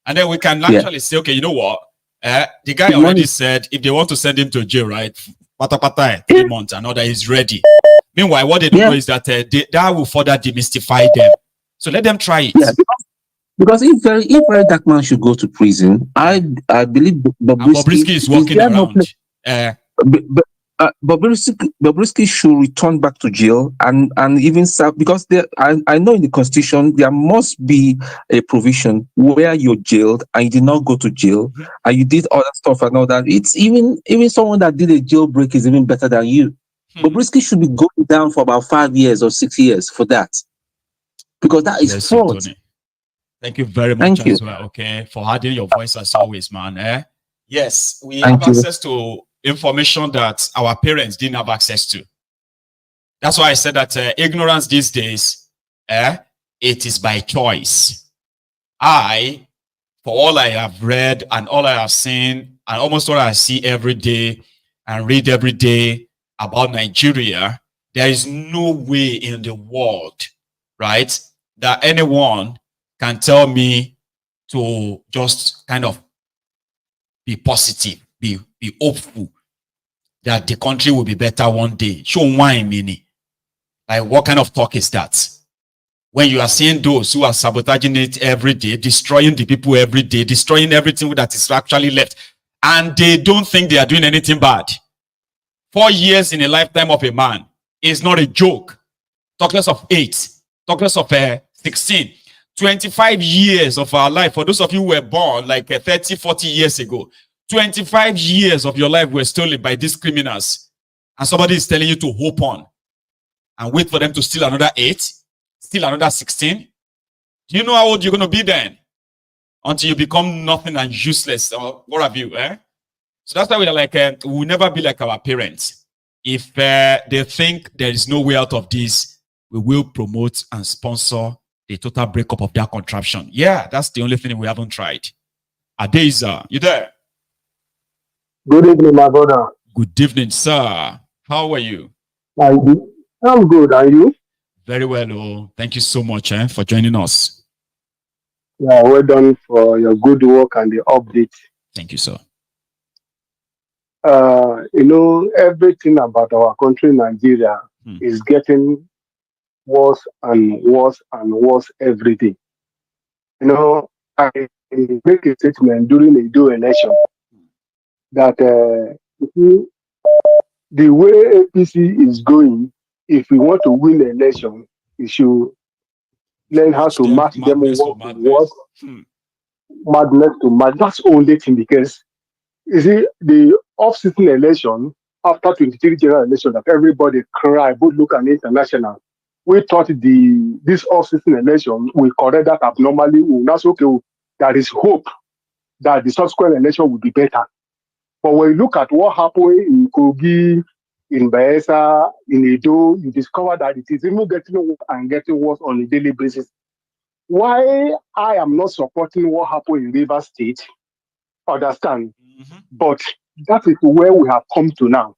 And then we can actually say, okay, you know what? The guy already said if they want to send him to jail, right? 3 months and all that, he's ready. Meanwhile, what they don't know is that that will further demystify them. So let them try it.
Yeah, because if Verydarkman should go to prison, I believe
Bobrisky is walking around.
Bobrisky should return back to jail and even serve, because I know in the constitution there must be a provision where you're jailed and you did not go to jail and you did other stuff and all that. It's even someone that did a jailbreak is even better than you. Bobrisky should be going down for about 5 years or 6 years for that, because that is fraud.
Thank you very much as well. Okay, for adding your voice as always, man. Yes, we have access to information that our parents didn't have access to. That's why I said that ignorance these days, it is by choice. For all I have read and all I have seen and almost all I see every day and read every day about Nigeria, there is no way in the world, right, that anyone can tell me to just kind of be positive, be hopeful that the country will be better one day. Show why, meaning. Like, what kind of talk is that? When you are seeing those who are sabotaging it every day, destroying the people every day, destroying everything that is actually left, and they don't think they are doing anything bad. 4 years in a lifetime of a man is not a joke. Talk less of 8. Talk less of 16. 25 years of our life. For those of you who were born like 30, 40 years ago, 25 years of your life were stolen by these criminals. And somebody is telling you to hope on and wait for them to steal another 8, steal another 16. Do you know how old you're going to be then? Until you become nothing and useless. Or what have you? So that's why we're like, we'll never be like our parents. If they think there is no way out of this, we will promote and sponsor the total breakup of that contraption. Yeah, that's the only thing we haven't tried. Adeza, you there?
Good evening, my brother.
Good evening, sir. How are you?
I'm good. Are you?
Very well. Oh, thank you so much for joining us.
Yeah, well done for your good work and the update.
Thank you, sir.
Everything about our country, Nigeria, is getting worse and worse and worse every day. I make a statement during the Edo election that the way APC is going, if we want to win the election, we should learn how to match them what madness to match. That's the only thing, because you see the off-season election after 23 general election that everybody cry, both local and international. We thought this off-season election will correct that abnormally. That's okay. There is hope that the subsequent election will be better. But when you look at what happened in Kogi, in Bayelsa, in Edo, you discover that it is even getting worse and getting worse on a daily basis. Why I am not supporting what happened in Rivers State, understand, But that is where we have come to now.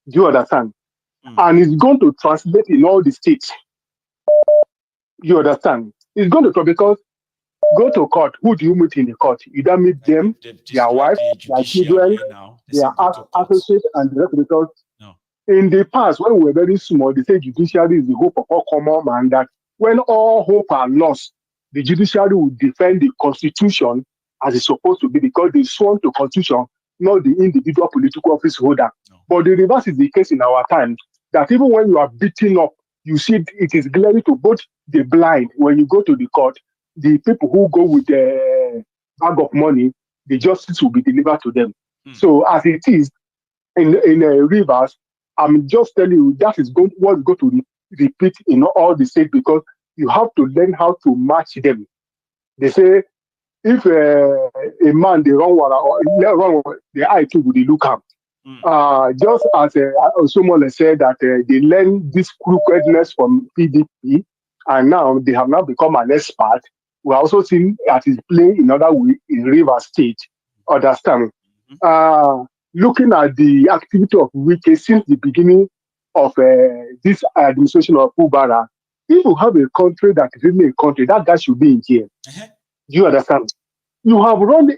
Do you understand? And it's going to translate in all the states. You understand? It's going to, because go to court. Who do you meet in the court? You don't meet them, their wife, their children, their associates, and the rest. Because in the past, when we were very small, they say judiciary is the hope of all common man. That when all hope are lost, the judiciary will defend the constitution as it's supposed to be, because they sworn to constitution, not the individual political office holder. But the reverse is the case in our time. That even when you are beaten up, you see it is glaring to both the blind. When you go to the court, the people who go with the bag of money, the justice will be delivered to them. So as it is in Rivers, I'm just telling you that is what's going to repeat in all the states, because you have to learn how to match them. They say if a man they run or the eye too would look up. Just as someone said that they learn this crookedness from PDP, and now they have now become an expert. We are also seeing that is playing in other way in Rivers State. Understand? Looking at the activity of Wike since the beginning of this administration of Ubara, if you have a country that is really a country, that guy should be in jail. Do you understand? You have run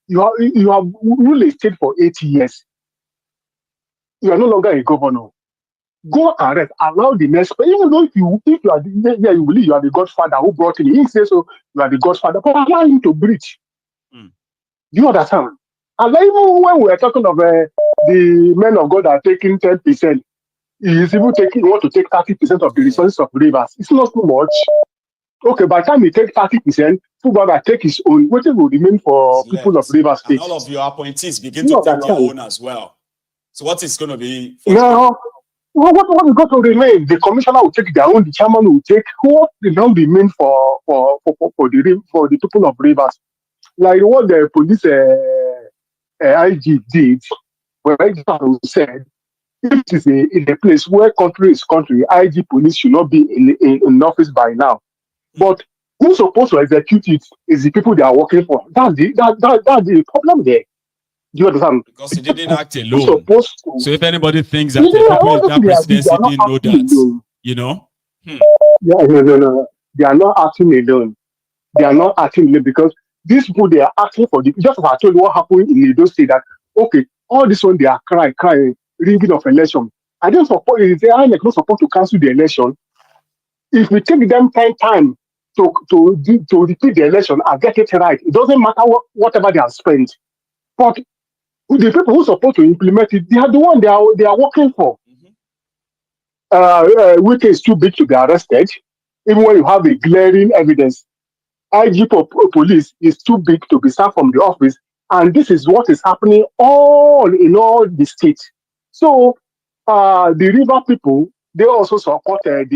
you have ruled a state for 8 years. You are no longer a governor. Go arrest, allow the next, even though if you are you believe you are the godfather who brought him, he says so, you are the godfather, but allow him to breach. Do you understand? And even when we are talking of the men of God are taking 10%, he is even want to take 30% of the resources of Rivers. It's not too much. Okay, by the time he takes 30%, Fubara take his own. What will remain for people of Rivers State?
And all of your appointees begin to take their own as well. So what is going to be?
Now, what is going to remain? The commissioner will take their own. The chairman will take. What will now remain for the people of Rivers? Like what the police IG did, where he said, if it is in a place where country is country, IG police should not be in office by now. But who's supposed to execute it is the people they are working for. That's the problem there. Do you understand?
Because he didn't act alone. So if anybody thinks that that presidency didn't know that, you know?
Yeah, no. They are not acting alone. They are not acting alone, because these people, they are acting for the, just as I told you what happened in Edo State, that, okay, all this one, they are crying, ringing of election. I don't support it. They are not supposed to cancel the election. If we take them time to repeat the election and get it right, it doesn't matter whatever they have spent. But the people who are supposed to implement it, they are the one they are working for. Wike is too big to be arrested, even when you have a glaring evidence. IG police is too big to be sacked from the office, and this is what is happening in all the states. So the river people, they also support their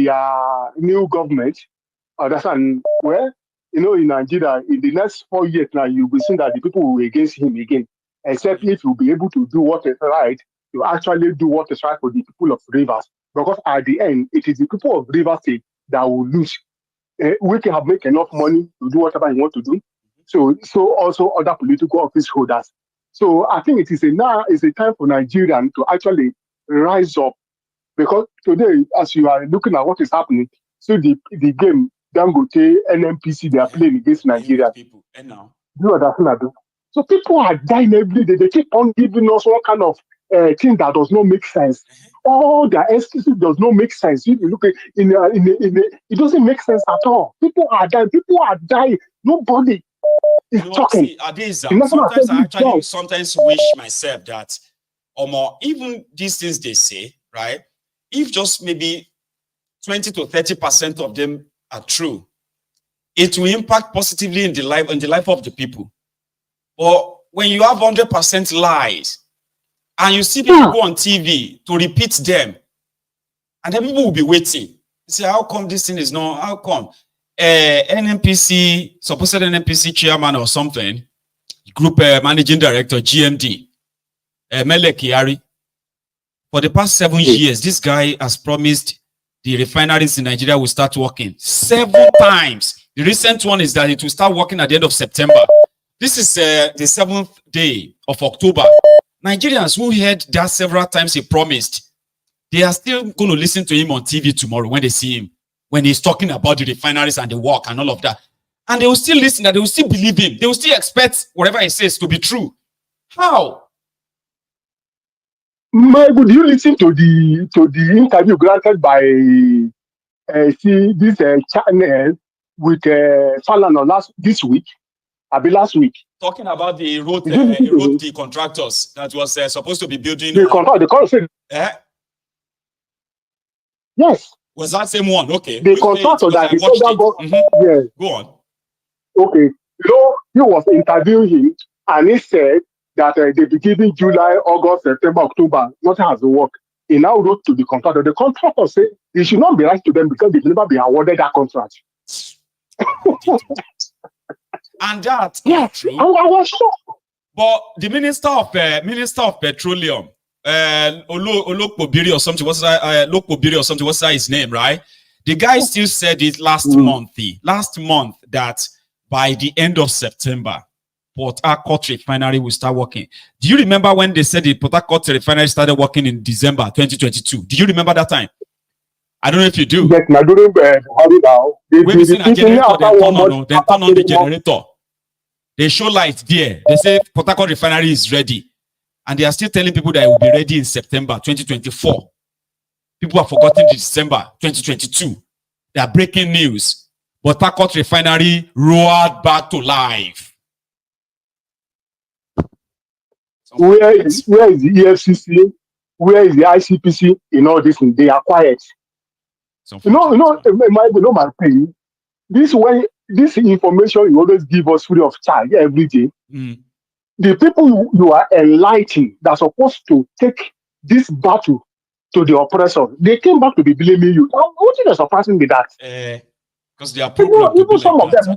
new government. Understand? Well, in Nigeria, in the next 4 years now, you'll be seeing that the people will be against him again. Except if you'll be able to do what is right, to actually do what is right for the people of Rivers. Because at the end, it is the people of Rivers State that will lose. We can have make enough money to do whatever you want to do. So also other political office holders. So I think it is a time for Nigerians to actually rise up. Because today, as you are looking at what is happening, so the game, Dangote, Nnpc, they are playing against Nigeria.
People, and now.
Do you understand? So people are dying every day. They keep on giving us all kind of thing that does not make sense. All their excuses does not make sense. If you look at it doesn't make sense at all. People are dying. Nobody is talking.
Sometimes I actually sometimes wish myself that, even these things they say, right? If just maybe 20 to 30% of them are true, it will impact positively in the life of the people. Or when you have 100% lies, and you see people go on TV to repeat them, and then people will be waiting. You say, how come this thing is not? How come? Nnpc, supposed Nnpc chairman or something, group managing director, GMD, Mele Kyari, for the past 7 years, this guy has promised the refineries in Nigeria will start working 7 times. The recent one is that it will start working at the end of September. This is the 7th day of October. Nigerians who heard that several times he promised, they are still going to listen to him on TV tomorrow when they see him, when he's talking about the refineries and the work and all of that. And they will still listen and they will still believe him. They will still expect whatever he says to be true. How?
Maiyegun, do you listen to the interview granted by this channel with Falana this week? Last week.
Talking about the road, the contractors that was supposed to be building.
The contractor. Yes.
Was that same one? Okay.
The contractor that he said that yes.
Go on.
Okay. You know, he was interviewing him and he said that the beginning July, August, September, October, nothing has worked. He now wrote to the contractor. The contractor said it should not be right to them because they've never been awarded that contract.
And that
true. I was shocked.
But the Minister of Petroleum, Olokobiri or something, what's that his name, right? The guy still said it last month that by the end of September, Port Harcourt Refinery will start working. Do you remember when they said the Port Harcourt Refinery started working in December 2022? Do you remember that time? I don't know if you do.
Yes, I don't know.
When we see a generator, they turn on the generator. They show lights there. They say Port Harcourt Refinery is ready. And they are still telling people that it will be ready in September 2024. People have forgotten December 2022. They are breaking news. Port Harcourt Refinery roared back to life.
Where is the EFCC? Where is the ICPC? In all this, they are quiet. My thing. This information you always give us free of charge every day. The people you are enlightening that are supposed to take this battle to the oppressor, they came back to be blaming you. What is surprising with that?
Because they are even
some of them.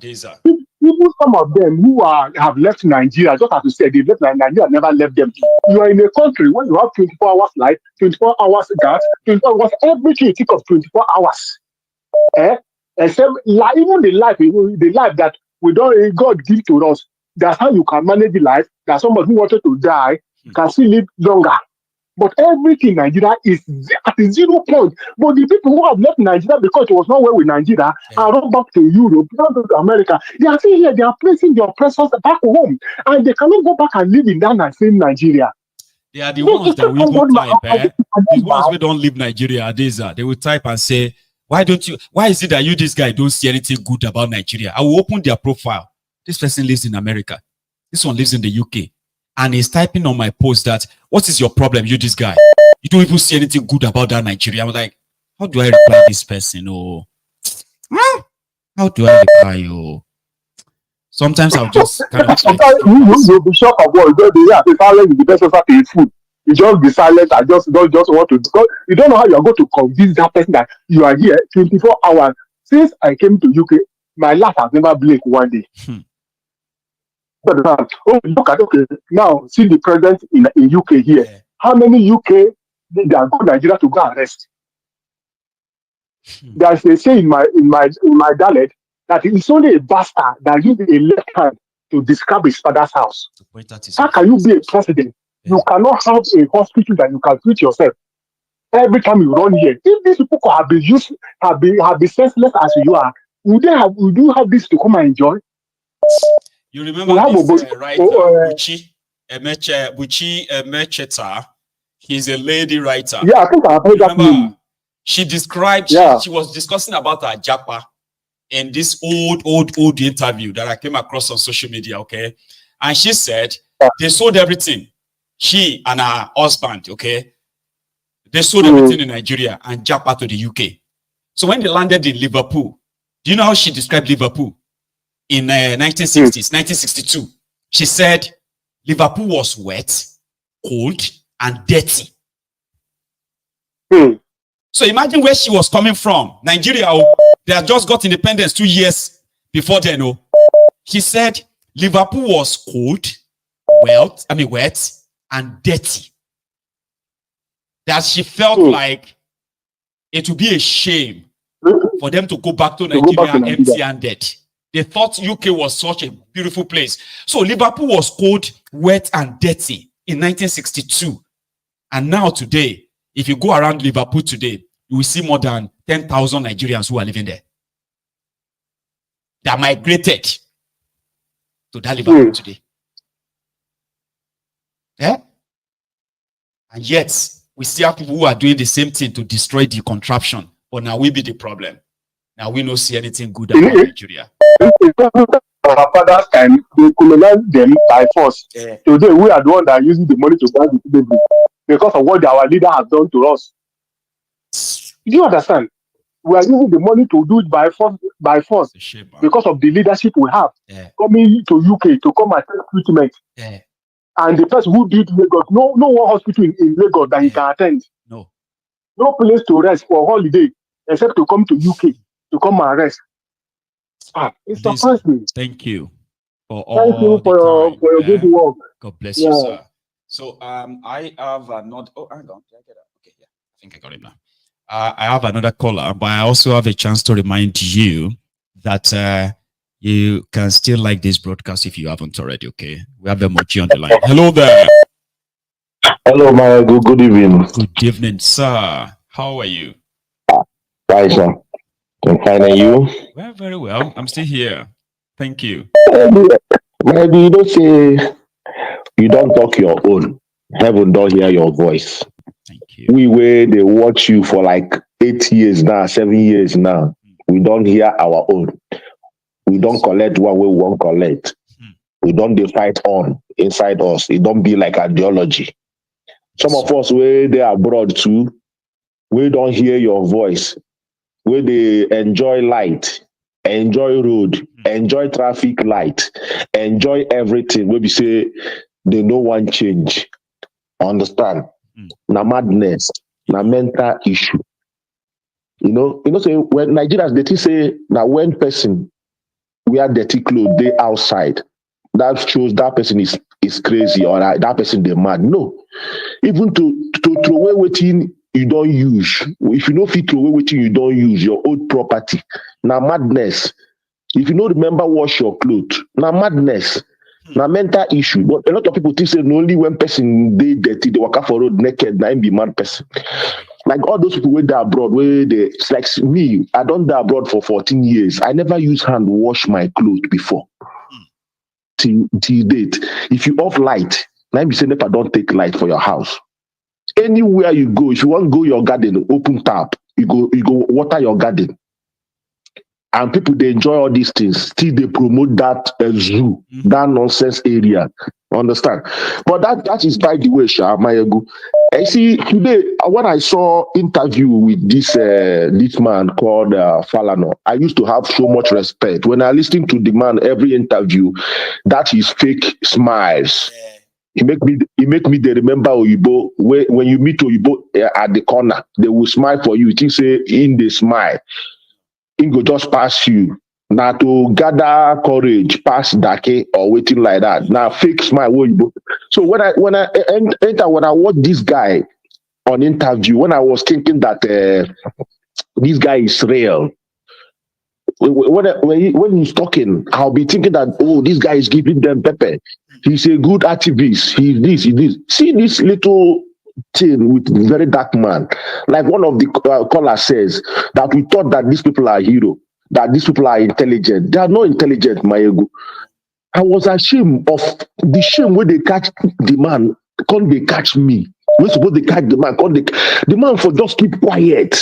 Even some of them who have left Nigeria, just as you said, they left Nigeria, never left them. You are in a country where you have 24 hours light, 24 hours gas, 24 hours, everything you think of 24 hours. Except even the life that God give to us. That's how you can manage the life. That somebody who wanted to die can still live longer. But everything in Nigeria is at a 0 point. But the people who have left Nigeria because it was not well with Nigeria and run back to Europe, run back to America, they are still here. They are placing the oppressors back home. And they cannot go back and live in that same Nigeria.
They are the ones that will even type. The ones who don't leave Nigeria, they will type and say, why is it that you, this guy, don't see anything good about Nigeria? I will open their profile. This person lives in America. This one lives in the UK. And he's typing on my post that, what is your problem, you, this guy? You don't even see anything good about that Nigeria. I'm like, how do I reply this person? Oh, how do I reply? Oh, sometimes I'll just kind of.
You'll be shocked of what you have. Silence is the best answer to your food. You just be silent and just want to, because you don't know how you're going to convince that person that you are here 24 hours. Since I came to UK, my life has never blinked one day. But look at now, see the president in UK here. Yeah. How many UK they are going to Nigeria to go arrest? There's a say in my dialect that it's only a bastard that uses a left hand to describe his father's house. How can you be a president? Yeah. You cannot have a hospital that you can treat yourself. Every time you run here, if these people have been senseless as you are, would you have this to come and enjoy?
You remember this writer, Buchi Emecheta? He's a lady writer.
Yeah, I think I heard that name.
She described, she was discussing about her japa in this old interview that I came across on social media, okay? And she said, they sold everything. She and her husband, okay? They sold everything in Nigeria and japa to the UK. So when they landed in Liverpool, do you know how she described Liverpool? In 1960s, 1962, she said Liverpool was wet, cold, and dirty. So imagine where she was coming from. Nigeria, they had just got independence 2 years before then. She said Liverpool was cold, wet, and dirty. That she felt like it would be a shame for them to go back to Nigeria empty-handed. They thought UK was such a beautiful place. So Liverpool was cold, wet, and dirty in 1962. And now today, if you go around Liverpool today, you will see more than 10,000 Nigerians who are living there. They are migrated to that Liverpool today. Yeah? And yet, we still have people who are doing the same thing to destroy the contraption. But now we be the problem. Now we don't see anything good about Nigeria.
Our father's time, they colonize them by force.
Yeah.
Today, we are the one that are using the money to buy the baby because of what our leader has done to us. Do you understand? We are using the money to do it by force because of the leadership we have.
Yeah.
Coming to UK to come and take treatment.
Yeah.
And the person who did Lagos, no one hospital in Lagos that he can attend. No place to rest for holiday except to come to UK to come and rest. It's surprising.
Thank you for all.
Thank you for your good work.
God bless you, sir. So I have another. Oh, hang on. Did I get that? Okay, yeah. I think I got it now. I have another caller, but I also have a chance to remind you that you can still like this broadcast if you haven't already. Okay, we have Emoji on the line. Hello there.
Hello, Maiyegun. Good evening.
Good evening, sir. How are you?
Hi, sir. I'm fine, and you?
Well, very well. I'm still here. Thank you.
Maybe you don't say you don't talk your own. Heaven don't hear your voice.
Thank you.
We where they watch you for like 8 years now, 7 years now. We don't hear our own. We don't collect what we won't collect. We don't fight on inside us. It don't be like ideology. Some of us where they are abroad too, we don't hear your voice. Where they enjoy light, enjoy road, enjoy traffic light, enjoy everything. Where we say they no one change. Understand? Na madness, na mental issue. You know, say when Nigerians they say now when person wear dirty clothes, they outside. That shows that person is crazy or that person they mad. No, even to throw away waiting. You don't use. If you don't fit throw away what you don't use, your old property. Now madness. If you don't remember wash your clothes, now madness. Now mental issue. But a lot of people think say only when person they dirty, they walk out for road naked, now be mad person. Like all those people who die abroad, where they it's like me, I don't die abroad for 14 years. I never use hand wash my clothes before. Till date. If you off light, now be saying if I don't take light for your house. Anywhere you go, if you want to go your garden, open tap, you go water your garden. And people they enjoy all these things. Still they promote that zoo, that nonsense area. Understand? But that is by the way, Maiyegun. I see today when I saw interview with this man called Falana, I used to have so much respect. When I listen to the man every interview, that is fake smiles. He make me they remember Oyibo. When you meet Oyibo at the corner, they will smile for you. You think say in the smile, he go just pass you. Now to gather courage, pass Dake or waiting like that. Now fake smile Oyibo. So when I watch this guy on interview, when I was thinking that this guy is real. When he's talking, I'll be thinking that, oh, this guy is giving them pepper. He's a good activist. He's this, he this. See this little thing with Verydarkman. Like one of the callers says, that we thought that these people are hero, that these people are intelligent. They are not intelligent, Maiyegun. I was ashamed of the shame when they catch the man. Can't they catch me? We're supposed to catch the man. The man for just keep quiet.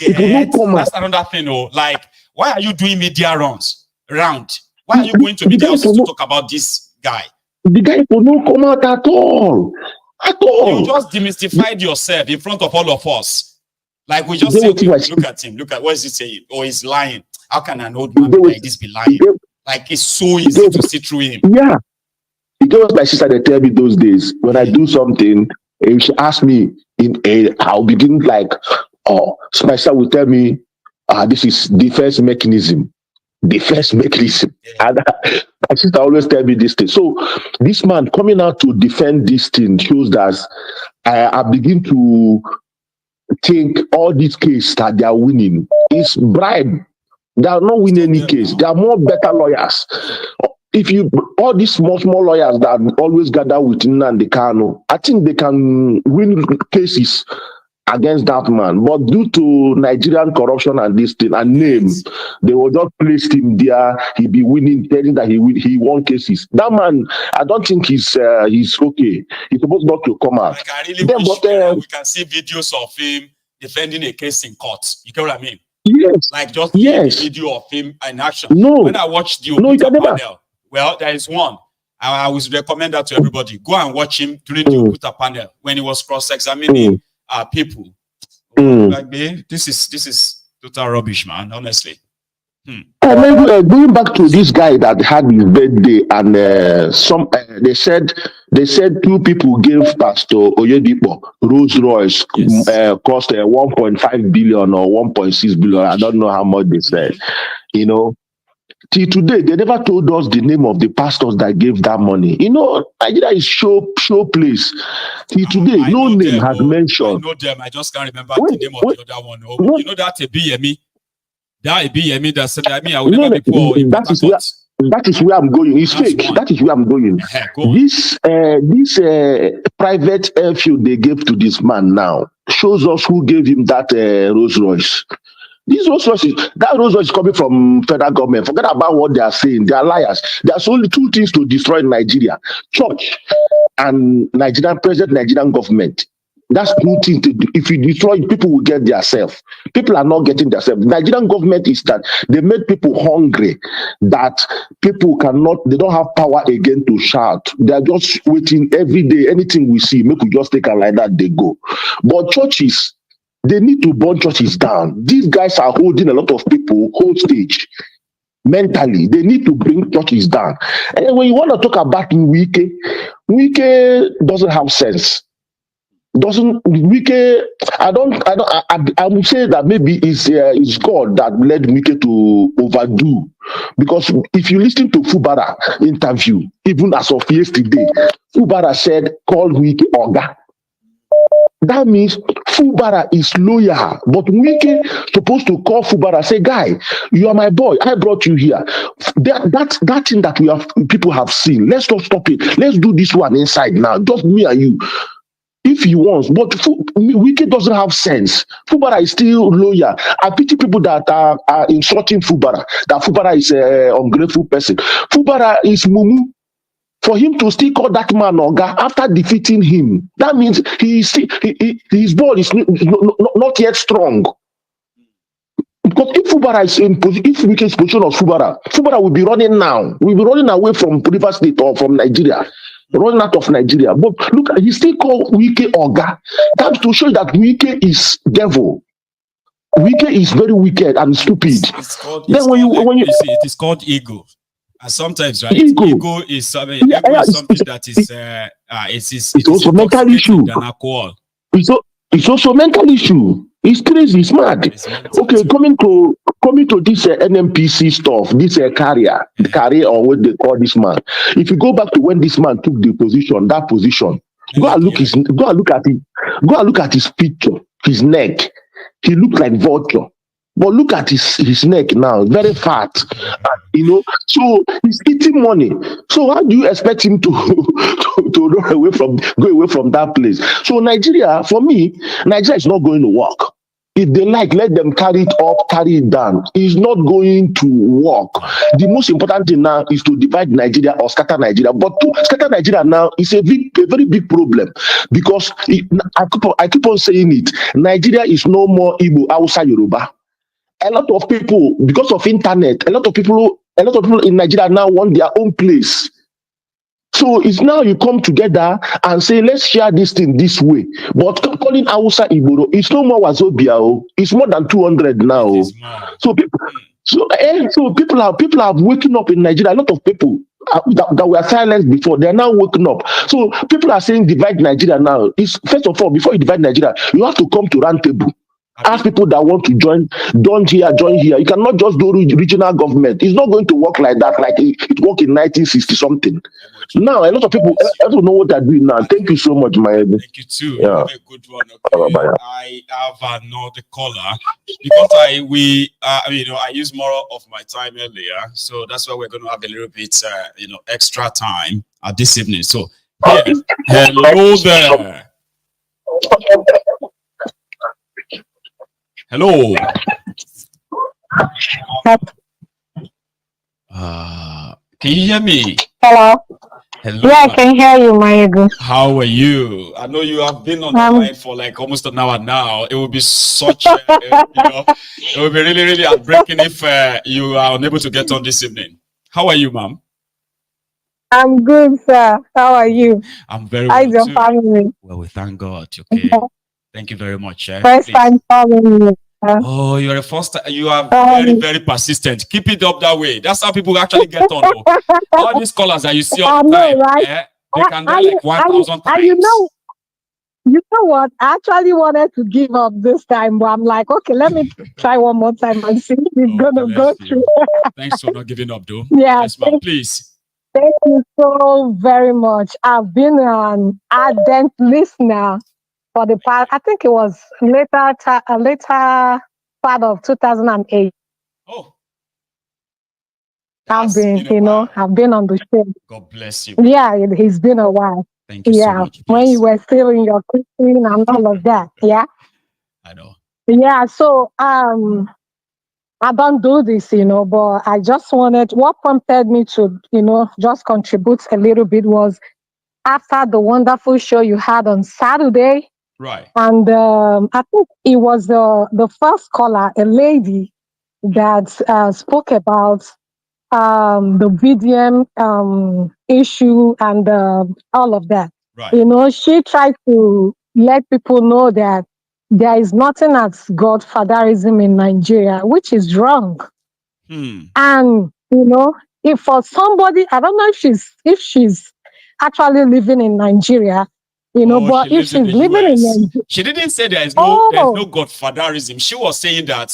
It will not come
That's another thing, oh. Like, why are you doing media round? Why are you going to media houses to talk about this guy?
The guy will not come out at all. At all.
You just demystified yourself in front of all of us. Like we just say, look at him. Look at what is he saying? Oh, he's lying. How can an old man like this be lying? Like it's so easy to see through him.
Yeah. It was my sister that tell me those days when I do something, if she ask me I'll begin like, oh, so my sister will tell me, this is defense mechanism. And my sister always tell me this thing. So this man coming out to defend this thing shows that I begin to think all these cases that they are winning is bribe. They are not winning any case. There are more better lawyers. If you all these small lawyers that always gather with Nnamdi Kanu, I think they can win cases against that man. But due to Nigerian corruption and this thing and name, they will just place him there. He be winning, telling that he won cases. That man, I don't think he's okay. He's supposed not to come out.
Like I really wish we can see videos of him defending a case in court. You get what I mean?
Yes.
Like just a video of him in action.
No.
When I watched the Okuta panel, well, there is one. I would recommend that to everybody. Go and watch him during the Okuta panel when he was cross-examining people. Like this is total rubbish, man. Honestly.
Going back to this guy that had his birthday, and they said two people gave Pastor Oyedipo Rolls Royce, cost 1.5 billion or 1.6 billion. I don't know how much they said. You know, till today they never told us the name of the pastors that gave that money. You know, Nigeria is show place. Till today, no name has mentioned.
I know them. I just can't remember the name of the other one. You know that Ebiyemi. That Ebiyemi that said, I mean, I will never be poor.
That is where I'm going. It's fake. That is where I'm going. This private airfield they gave to this man now shows us who gave him that Rolls Royce. That Rolls Royce is coming from federal government. Forget about what they are saying. They are liars. There's only two things to destroy Nigeria: church and Nigerian government. That's two things. If you destroy it, people will get their self. People are not getting their self. Nigerian government is that they made people hungry, that people they don't have power again to shout. They are just waiting every day. Anything we see, make we just take it like that, they go. But churches, they need to burn churches down. These guys are holding a lot of people hostage mentally. They need to bring churches down. And when you want to talk about Wike doesn't have sense. Wike, I would say that maybe it's God that led Wike to overdo, because if you listen to Fubara interview, even as of yesterday, Fubara said, call Wike Oga. That means Fubara is loyal, but Wike supposed to call Fubara, say, guy, you are my boy. I brought you here. That thing that people have seen. Let's not stop it. Let's do this one inside now. Just me and you. If he wants, but Wike doesn't have sense. Fubara is still loyal. I pity people that are insulting Fubara, that Fubara is an ungrateful person. Fubara is mumu. For him to still call that man Oga after defeating him, that means his ball is not yet strong. Because if Fubara is if Wike is position of Fubara will be running now. We'll be running away from River State or from Nigeria. Running out of Nigeria. But look, he still called Wike Oga. That's to show that Wike is devil. Wike is very wicked and stupid.
It is called ego. And sometimes, right, ego is something. Ego is something that is it's
also mental issue.
Than alcohol.
It's also mental issue. It's crazy. It's mad. Okay, coming to this Nnpc stuff, this carrier or what they call this man. If you go back to when this man took the position, that position, go and look at his picture, his neck. He looked like vulture. But look at his neck now, very fat, so he's eating money. So how do you expect him to go away from that place? So Nigeria, for me, Nigeria is not going to work. If they let them carry it up, carry it down. It's not going to work. The most important thing now is to divide Nigeria or scatter Nigeria. But to scatter Nigeria now is a very big problem, because I keep on saying it. Nigeria is no more Igbo, Hausa, Yoruba. A lot of people, because of internet, a lot of people in Nigeria now want their own place. So it's now you come together and say, let's share this thing this way. But calling Hausa Igbo, it's no more Wazobia. It's more than 200 now. So people are waking up in Nigeria. A lot of people that were silenced before, they are now waking up. So people are saying divide Nigeria now. It's first of all, before you divide Nigeria, you have to come to round table Ask people that want to join here. You cannot just do regional government. It's not going to work like that, like it worked in 1960 something. Now, a lot of people, I don't know what they're doing now. Thank you so much, Maiyegun.
Thank you too.
Yeah.
You have a good one. Okay. I have another caller because I use more of my time earlier, so that's why we're going to have a little bit, extra time this evening. So, yes. Hello there. Hello. Can you hear me?
Hello.
Hello.
Yeah, I can hear you, Maiyegun.
How are you? I know you have been on the line for like almost an hour now. It would be such, it would be really, really heartbreaking if you are unable to get on this evening. How are you, ma'am?
I'm good, sir. How are you?
I'm very well.
How's your
too.
family?
Well, we thank God. Okay. Thank you very much.
First time calling you.
Oh, you're a first time. You are very, very persistent. Keep it up that way. That's how people actually get on. All these callers that you see all the time,
right?
They can die like 1,000 times.
You know what? I actually wanted to give up this time, but I'm like, okay, let me try one more time and see if it's gonna go through.
Thanks for not giving up, though.
Yeah,
yes, ma'am. Please.
Thank you so very much. I've been an ardent listener for the past, I think it was later part of 2008.
Oh.
I've been on the show.
God bless you.
Yeah, it's been a while.
Thank you so much.
When you were still in your Christian and all of that. Yeah.
I know.
Yeah, so I don't do this, but I just wanted, what prompted me to, just contribute a little bit was after the wonderful show you had on Saturday.
Right.
And I think it was the first caller, a lady that spoke about the VDM issue and all of that.
Right.
She tried to let people know that there is nothing as godfatherism in Nigeria, which is wrong. And if for somebody, I don't know if she's actually living in Nigeria, but if she's living in Nigeria,
she didn't say there's no godfatherism. She was saying that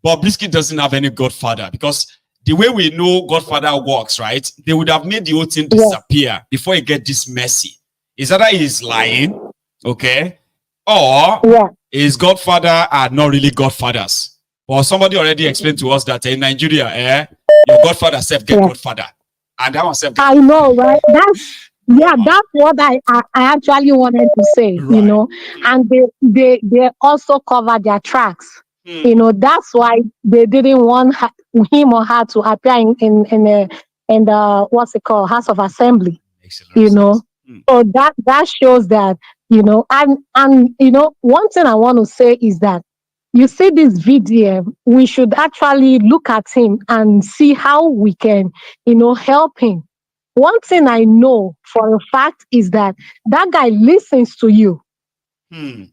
Bobrisky doesn't have any godfather because the way we know godfather works, right? They would have made the whole thing disappear before it get this messy. Is that he's lying, okay? Or his godfather are not really godfathers. Or somebody already explained to us that in Nigeria, your godfather self get godfather. And that one self get
I know, right? That's what I actually wanted to say, and they also cover their tracks. That's why they didn't want him or her to appear in the what's it called, House of Assembly. So that shows that, and one thing I want to say is that you see this video, we should actually look at him and see how we can, help him. One thing I know for a fact is that guy listens to you.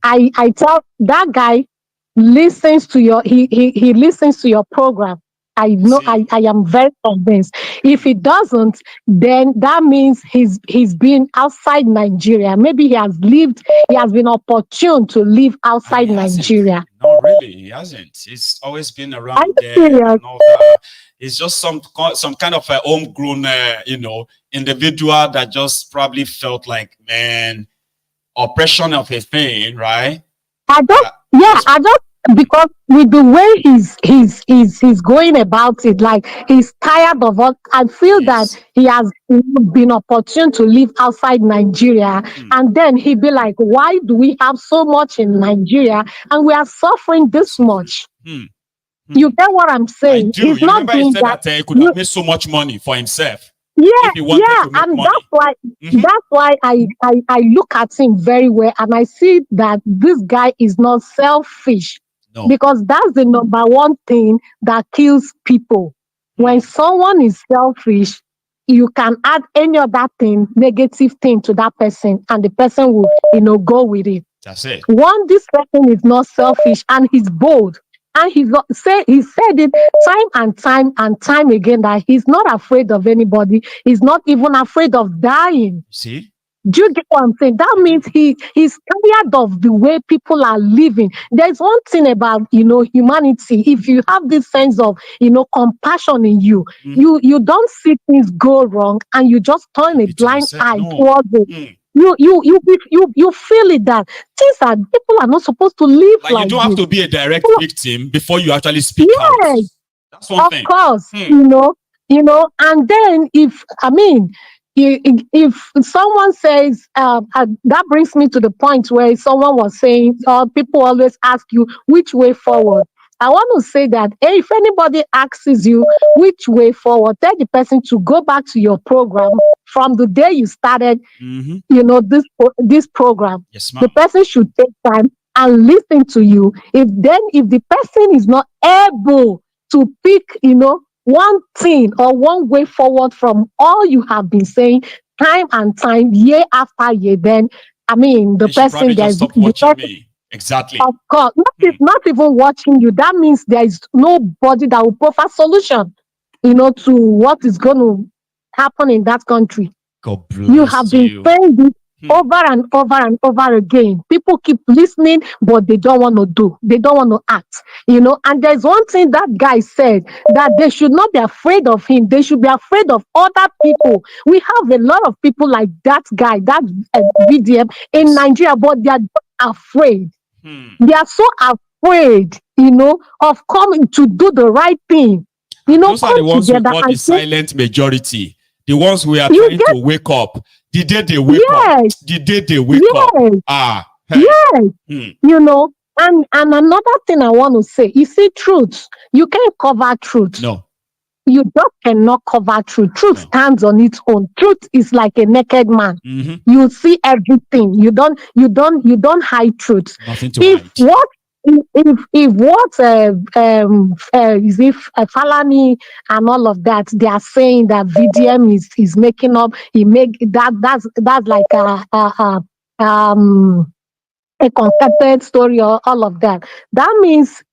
I tell that guy listens to he listens to your program. I know, I am very convinced. If he doesn't, then that means he's been outside Nigeria. Maybe he has been opportune to live outside Nigeria.
Not really, he hasn't. He's always been around there and all that. It's just some kind of a homegrown, individual that just probably felt like, man, oppression of a thing, right?
Because with the way he's going about it, like he's tired of what I feel that he has been opportune to live outside Nigeria, and then he'd be like, why do we have so much in Nigeria and we are suffering this much? You get what I'm saying?
I do.
He's
You
not
remember he
doing
said
that.
that he could have made so much money for himself.
Yeah,
and
that's why I look at him very well and I see that this guy is not selfish.
No.
Because that's the number one thing that kills people. When someone is selfish, you can add any other thing, negative thing to that person, and the person will, go with it.
That's it.
This person is not selfish and he's bold. And he said it time and time again that he's not afraid of anybody. He's not even afraid of dying.
See?
Do you get what I'm saying? That means he's tired of the way people are living. There's one thing about, humanity. If you have this sense of, compassion in you, you don't see things go wrong and you just turn a blind eye towards it. You feel it that people are not supposed to live like
you don't have to be a direct victim before you actually speak out. That's one thing.
Of course, and then if someone says that brings me to the point where someone was saying people always ask you which way forward. I want to say that if anybody asks you which way forward, tell the person to go back to your program from the day you started this program.
Yes,
the person should take time and listen to you. If the person is not able to pick one thing or one way forward from all you have been saying time and time, year after year, then the person there's
me. Exactly.
Of course, not even watching you. That means there is nobody that will provide solution, to what is going to happen in that country.
God bless
you have been saying this over and over and over again. People keep listening, but they don't want to do. They don't want to act. And there's one thing that guy said, that they should not be afraid of him. They should be afraid of other people. We have a lot of people like that guy, that VDM in Nigeria, but they are afraid. They are so afraid, of coming to do the right thing.
Those are the ones who call the silent majority. The ones who are trying to wake up. The day they wake up. The day they wake up.
Yes. And another thing I want to say, you see, truth. You can't cover truth.
No.
You just cannot cover truth. Truth stands on its own. Truth is like a naked man. You see everything. You don't hide truth.
Nothing to hide.
If what is Falana and all of that, they are saying that VDM is making up, that's like a concocted story or all of that. That means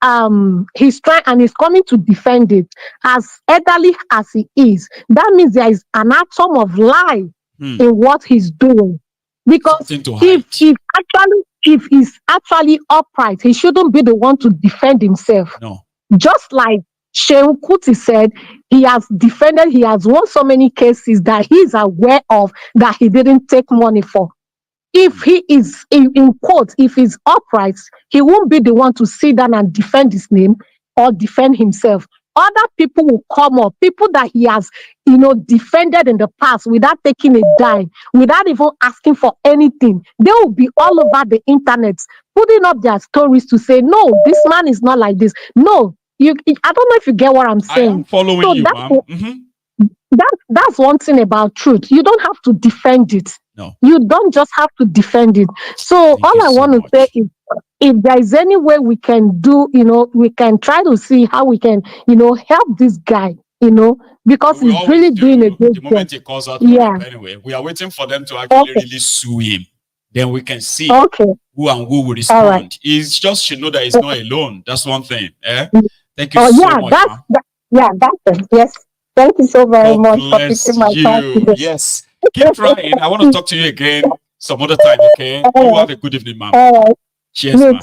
he's trying and he's coming to defend it. As elderly as he is, that means there is an atom of lie in what he's doing. Because if he's actually upright, he shouldn't be the one to defend himself.
No.
Just like Shehu Kuti said, he has won so many cases that he's aware of that he didn't take money for. If he is in quote, if he's upright, he won't be the one to sit down and defend his name or defend himself. Other people will come up, people that he has, defended in the past without taking a dime, without even asking for anything. They will be all over the internet, putting up their stories to say, no, this man is not like this. No, I don't know if you get what I'm saying.
I am following you, ma'am.
That's one thing about truth. You don't have to defend it.
No.
You don't just have to defend it. So all I want to say is, if there is any way we can do, we can try to see how we can, help this guy, because he's really doing a good job.
The moment he calls out, anyway, we are waiting for them to actually really sue him. Then we can see who and who will respond. Right. It's just should know that he's not alone. That's one thing. Thank you so much.
That's it. Yes. Thank you so very much for picking my time today.
Yes. Keep trying. I want to talk to you again some other time, okay? You have a good evening, ma'am.
All right.
Cheers, ma'am.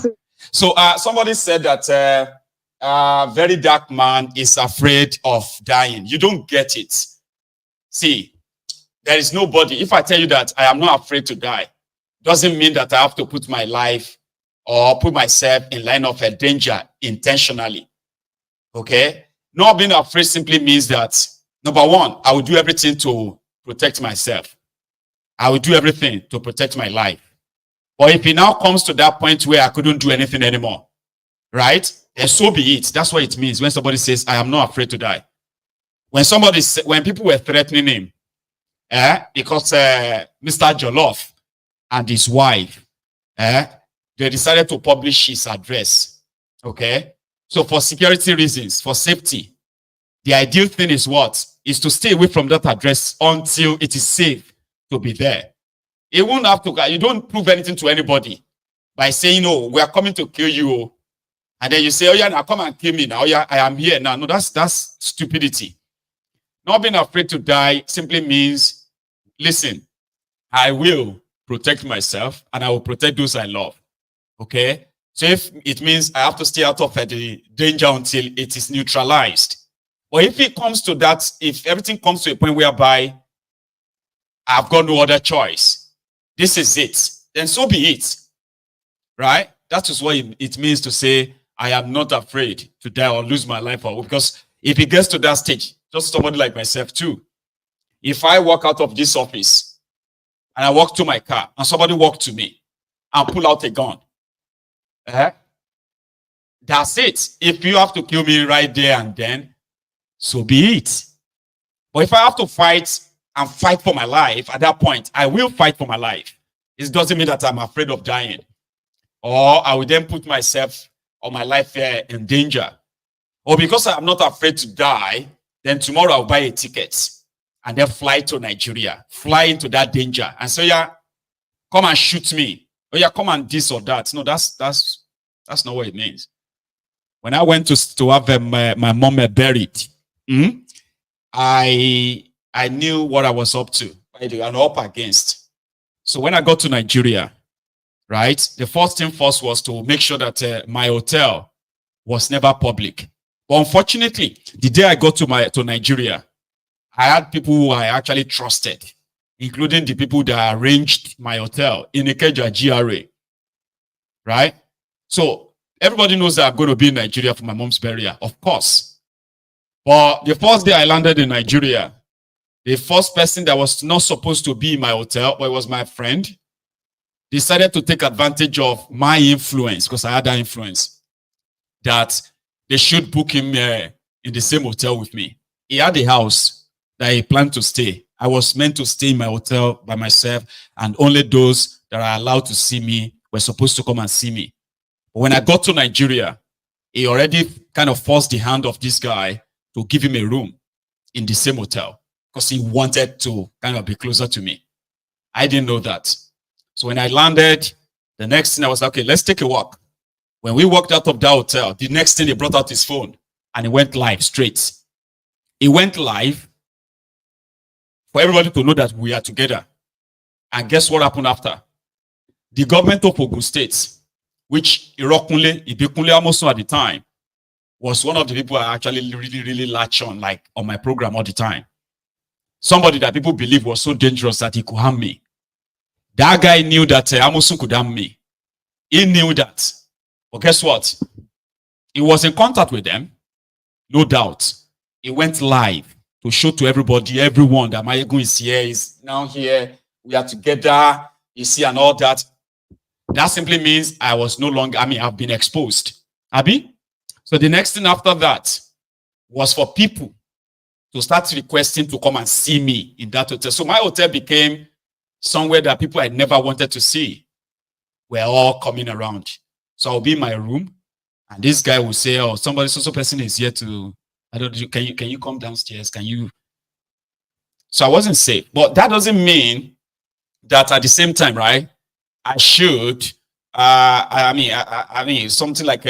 So somebody said that Verydarkman is afraid of dying. You don't get it. See, there is nobody. If I tell you that I am not afraid to die, doesn't mean that I have to put my life or put myself in line of a danger intentionally. Okay? Not being afraid simply means that, number one, I will do everything to protect myself. I will do everything to protect my life. But if it now comes to that point where I couldn't do anything anymore, right? And so be it. That's what it means when somebody says, I am not afraid to die. When people were threatening him, because Mr. Jollof and his wife, they decided to publish his address. Okay? So for security reasons, for safety, the ideal thing is what? Is to stay away from that address until it is safe to be there. It won't have to, you don't prove anything to anybody by saying, oh, we are coming to kill you. And then you say, oh yeah, now come and kill me now. Oh yeah, I am here now. No, that's stupidity. Not being afraid to die simply means, listen, I will protect myself and I will protect those I love. Okay? So if it means I have to stay out of the danger until it is neutralized. But if it comes to that, if everything comes to a point whereby I've got no other choice, this is it, then so be it. Right? That is what it means to say, I am not afraid to die or lose my life. Because if it gets to that stage, just somebody like myself too, if I walk out of this office and I walk to my car and somebody walk to me and pull out a gun, that's it. If you have to kill me right there and then, so be it. But if I have to fight and fight for my life, at that point, I will fight for my life. It doesn't mean that I'm afraid of dying. Or I will then put myself or my life in danger. Or because I'm not afraid to die, then tomorrow I'll buy a ticket and then fly to Nigeria, fly into that danger. And so, yeah, come and shoot me. Oh, yeah, come and this or that. No, that's not what it means. When I went to have my mom buried, I knew what I was up to and up against. So when I got to Nigeria, right, the first thing first was to make sure that my hotel was never public. But unfortunately, the day I got to Nigeria, I had people who I actually trusted, including the people that arranged my hotel in Ikeja GRA. Right? So everybody knows that I'm going to be in Nigeria for my mom's burial, of course. But the first day I landed in Nigeria, the first person that was not supposed to be in my hotel, but it was my friend, decided to take advantage of my influence, because I had that influence, that they should book him in the same hotel with me. He had a house that he planned to stay. I was meant to stay in my hotel by myself, and only those that are allowed to see me were supposed to come and see me. But when I got to Nigeria, he already kind of forced the hand of this guy to give him a room in the same hotel because he wanted to kind of be closer to me. I didn't know that. So when I landed, the next thing I was like, okay, let's take a walk. When we walked out of that hotel, the next thing he brought out his phone and he went live straight. He went live for everybody to know that we are together. And guess what happened after? The government of Ogun State, which Irokunle, Ibikunle Amosun at the time, was one of the people I actually really latched on, like on my program all the time. Somebody that people believe was so dangerous that he could harm me. That guy knew that Amosun could harm me. He knew that. But guess what? He was in contact with them, no doubt. He went live to show to everybody, everyone, that Maiyegun is here, is now here, we are together, you see, and all that. That simply means I was no longer, I've been exposed. Abi? So the next thing after that was for people to start requesting to come and see me in that hotel. So my hotel became somewhere that people I never wanted to see were all coming around. So I'll be in my room, and this guy will say, oh, somebody, so person is here to, I don't know, can you come downstairs? Can you? So I wasn't safe. But that doesn't mean that at the same time, right, I should, something like,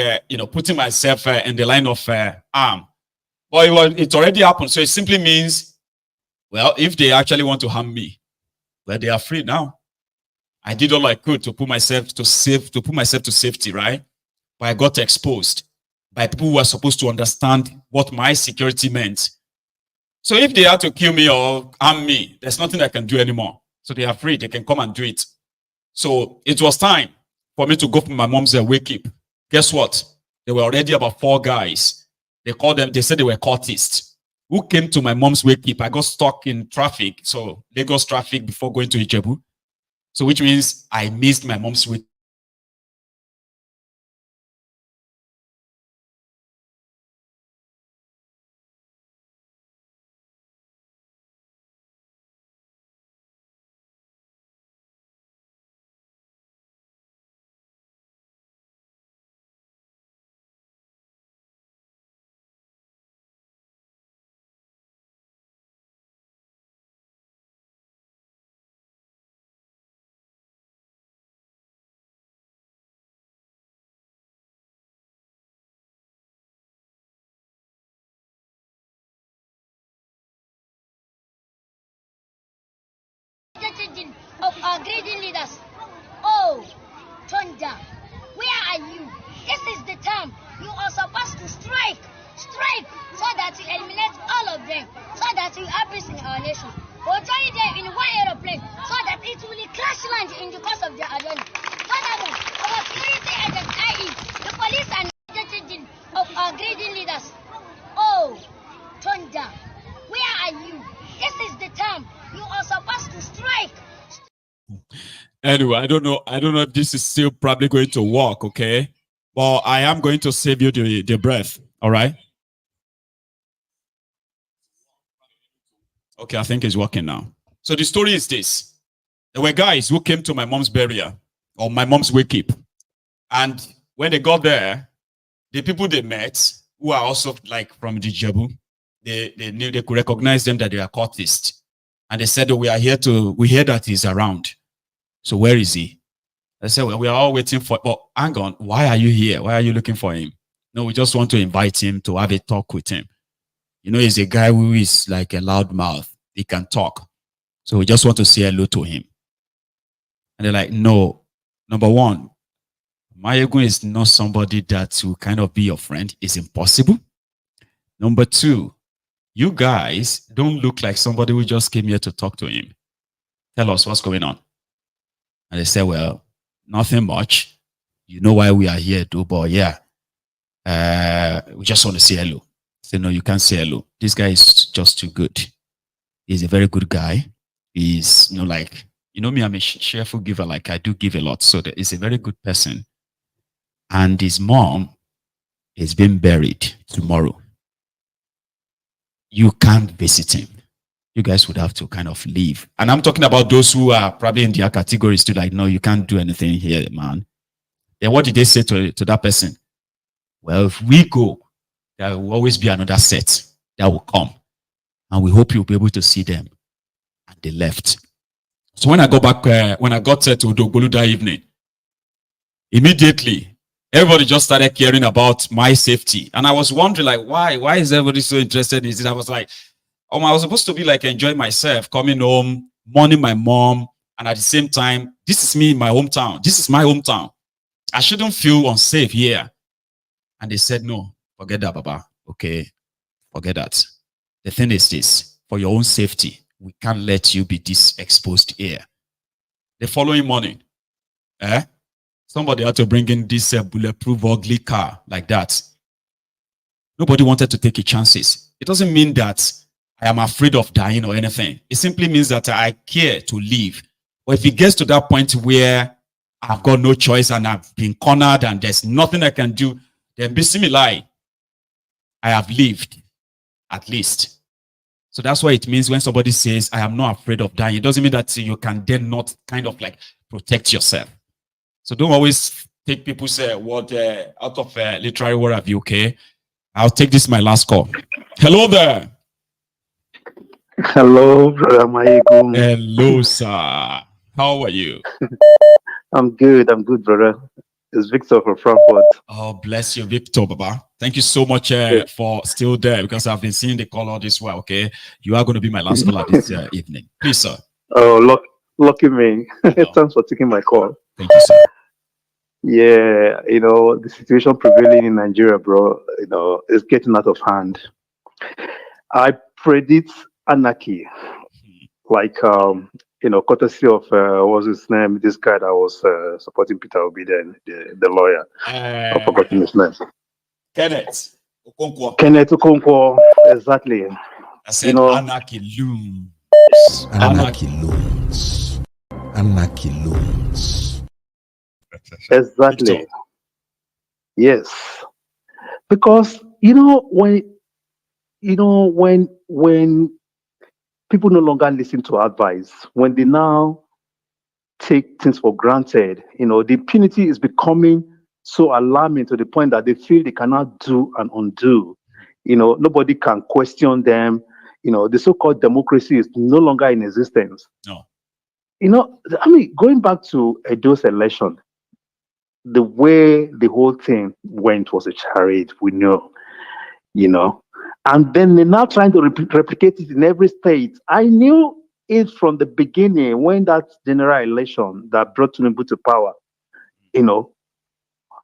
putting myself in the line of arm. But it already happened. So it simply means, well, if they actually want to harm me, well, they are free now. I did all I could to put myself to safety, right? But I got exposed by people who were supposed to understand what my security meant. So if they had to kill me or harm me, there's nothing I can do anymore. So they are free. They can come and do it. So it was time for me to go for my mom's wake up. Guess what? There were already about 4 guys. They called them, they said they were cultists who came to my mom's wake up. I got stuck in traffic. So Lagos traffic before going to Ijebu. So which means I missed my mom's wake.
of our greedy leaders. Oh, Thunder, where are you? This is the time you are supposed to strike, so that you eliminate all of them, so that you have peace in our nation. Or join them in one aeroplane, so that it will crash land in the course of their journey. Furthermore, our security agents, i.e., the police and the of our greedy leaders. Oh, Thunder, where are you? This is the time you are supposed to strike.
Anyway, I don't know if this is still probably going to work, okay? But I am going to save you the breath, all right? Okay, I think it's working now. So the story is this. There were guys who came to my mom's burial, or my mom's wake up. And when they got there, the people they met, who are also like from the Jebu, they knew they could recognize them that they are cultists. And they said, oh, we hear that he's around. So where is he? I said, well, we are all waiting for, but hang on, why are you here? Why are you looking for him? No, we just want to invite him to have a talk with him. You know, he's a guy who is like a loud mouth. He can talk. So we just want to say hello to him. And they're like, no, number one, Maiyegun is not somebody that will kind of be your friend. It's impossible. Number two, you guys don't look like somebody who just came here to talk to him. Tell us what's going on. And they said, well, nothing much. You know why we are here, though, but yeah, we just want to say hello. Say, no, you can't say hello. This guy is just too good. He's a very good guy. He's, you know, like, you know me, I'm a cheerful giver. Like, I do give a lot. So he's a very good person. And his mom is being buried tomorrow. You can't visit him. You guys would have to kind of leave. And I'm talking about those who are probably in their categories too, like, no, you can't do anything here, man. Then what did they say to that person? Well, if we go, there will always be another set that will come. And we hope you'll be able to see them. And they left. So when I got back, when I got to Odogbolu that evening, immediately, everybody just started caring about my safety. And I was wondering, like, why is everybody so interested in this? I was like, I was supposed to be like enjoying myself, coming home, mourning my mom, and at the same time, this is me in my hometown. This is my hometown. I shouldn't feel unsafe here. And they said, no, forget that, Baba. Okay, forget that. The thing is this, for your own safety, we can't let you be this exposed here. The following morning, somebody had to bring in this bulletproof ugly car like that. Nobody wanted to take chances. It doesn't mean that I am afraid of dying or anything. It simply means that I care to live. But if it gets to that point where I've got no choice and I've been cornered and there's nothing I can do, then bismillah, I have lived, at least. So that's why it means when somebody says, I am not afraid of dying, it doesn't mean that you can then not kind of like protect yourself. So don't always take people's word out of literary word of you, okay? I'll take this my last call. Hello there.
Hello, brother Maiyegun.
Hello, sir. How are you?
I'm good, brother. It's Victor from Frankfurt.
Oh, bless you, Victor, Baba. Thank you so much for still there, because I've been seeing the call all this while, okay? You are going to be my last caller this evening. Please, sir.
Oh, lucky me. Thanks for taking my call.
Thank you, sir.
Yeah, you know, the situation prevailing in Nigeria, bro, you know, is getting out of hand. I predict anarchy, like, you know, courtesy of, what's his name, this guy that was supporting Peter Obi then, the lawyer. I've forgotten his name.
Kenneth Okonkwo.
Kenneth Okonkwo, exactly.
I said,
you know,
anarchy looms.
Anarchy looms. Anarchy looms.
Exactly. Yes. Because, you know, when people no longer listen to advice, when they now take things for granted, you know, the impunity is becoming so alarming to the point that they feel they cannot do and undo. You know, nobody can question them. You know, the so-called democracy is no longer in existence.
No.
You know, I mean, going back to Edo's election, the way the whole thing went was a charade, we know, you know. And then they're now trying to replicate it in every state. I knew it from the beginning, when that general election that brought Tinubu to power,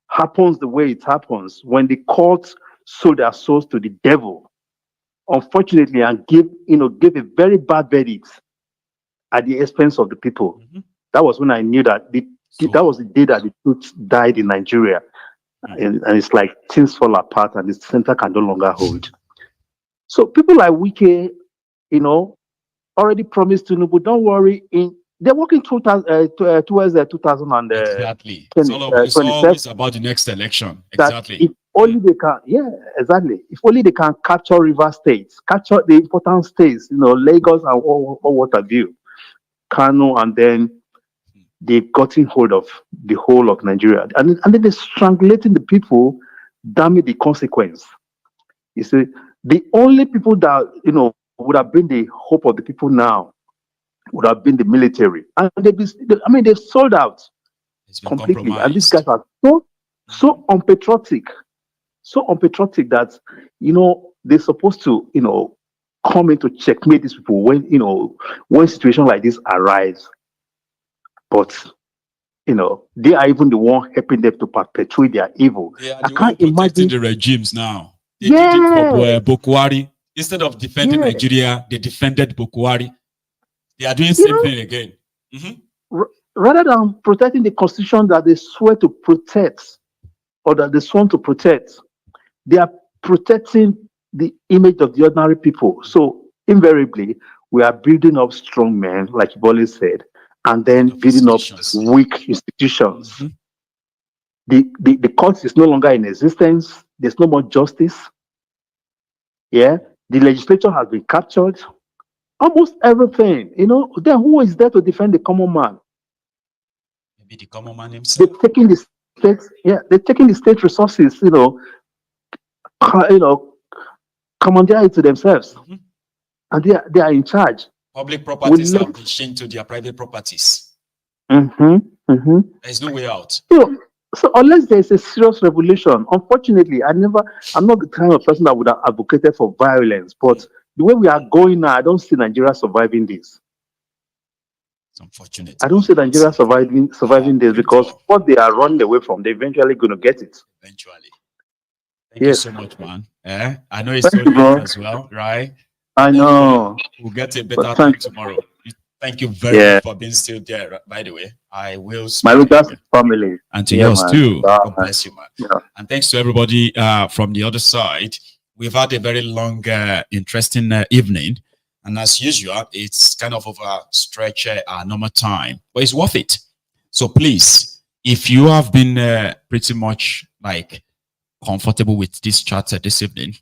happens the way it happens, when the courts sold their souls to the devil, unfortunately, and gave a very bad verdict at the expense of the people. That was when I knew that that was the day that the truth died in Nigeria. And it's like things fall apart and the center can no longer hold. So people like Wike, already promised Tinubu, don't worry, they're working towards the 2000
exactly. It's always about the next election. Exactly.
If only they can, exactly. If only they can capture river states, capture the important states, Lagos and all what have you, Kano, and then they've gotten hold of the whole of Nigeria. And then they're strangulating the people, damn it, the consequence. You see, the only people that, would have been the hope of the people now would have been the military. And they've sold out completely. And these guys are so unpatriotic that, they're supposed to, come in to checkmate these people when situations like this arise. But, they are even the one helping them to perpetuate their evil.
I can't imagine the regimes now. They did it for Bukwari. Instead of defending Nigeria, they defended Bukwari. They are doing the same thing again.
Rather than protecting the constitution that they swear to protect, or that they sworn to protect, they are protecting the image of the ordinary people. So invariably, we are building up strong men, like you've always said, and then building up weak institutions. The court is no longer in existence. There's no more justice. The legislature has been captured. Almost everything, then who is there to defend the common man?
Maybe the common man himself.
They're taking the state resources, commandeer it to themselves. And they are in charge.
Public properties have been changed to their private properties. There's no way out.
So unless there's a serious revolution, unfortunately, I'm not the kind of person that would have advocated for violence. But the way we are going now, I don't see Nigeria surviving this.
It's unfortunate.
I don't see Nigeria surviving this, because what they are running away from, they're eventually going to get it.
Eventually. Thank you so much, man. I know it's so late as well, right?
I know.
We'll get a better time tomorrow. Thank you very much for being still there, by the way. I will speak
my Lucas family.
And to yours too. God bless you, man. And thanks to everybody from the other side. We've had a very long, interesting evening. And as usual, it's kind of overstretch our normal time. But it's worth it. So please, if you have been pretty much comfortable with this chat this evening,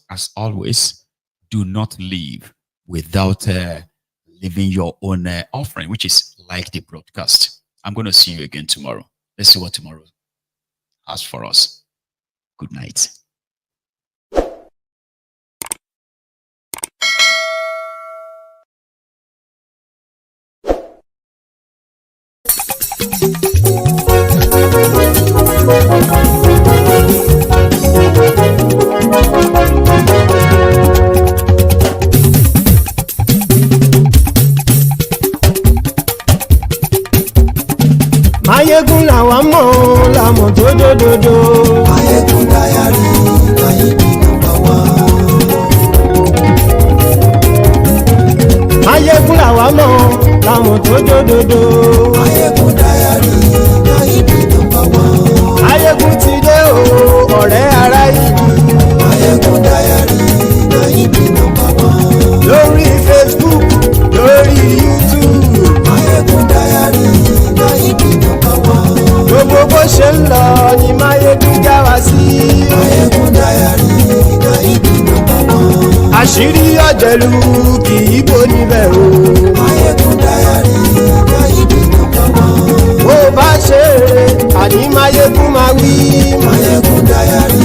as always, do not leave without leaving your own offering, which is like the broadcast. I'm going to see you again tomorrow. Let's see what tomorrow has for us. Good night.
Maiyegun làwa mọ̀ làmọ̀ tó dòdòdò. Maiyegun Diary, Maiyegun #1. Maiyegun làwa mọ̀ làmọ̀ tó dòdòdò. Maiyegun Diary, Maiyegun #1. Maiyegun ti dé o, ọ̀rẹ́ ará ìlú. Maiyegun Diary, Maiyegun #1. Lórí Facebook, lórí YouTube. Maiyegun Diary, Maiyegun #1. Gbogbo bó ṣe ń lọ ni Maiyegun já wa sí. Maiyegun Diary, Maiyegun #1. Àṣírí ọ̀jẹ̀lú kì í bò níbẹ̀ o. Maiyegun Diary, Maiyegun #1. Bó bá ṣe eré àní Maiyegun máa wí. Maiyegun Diary,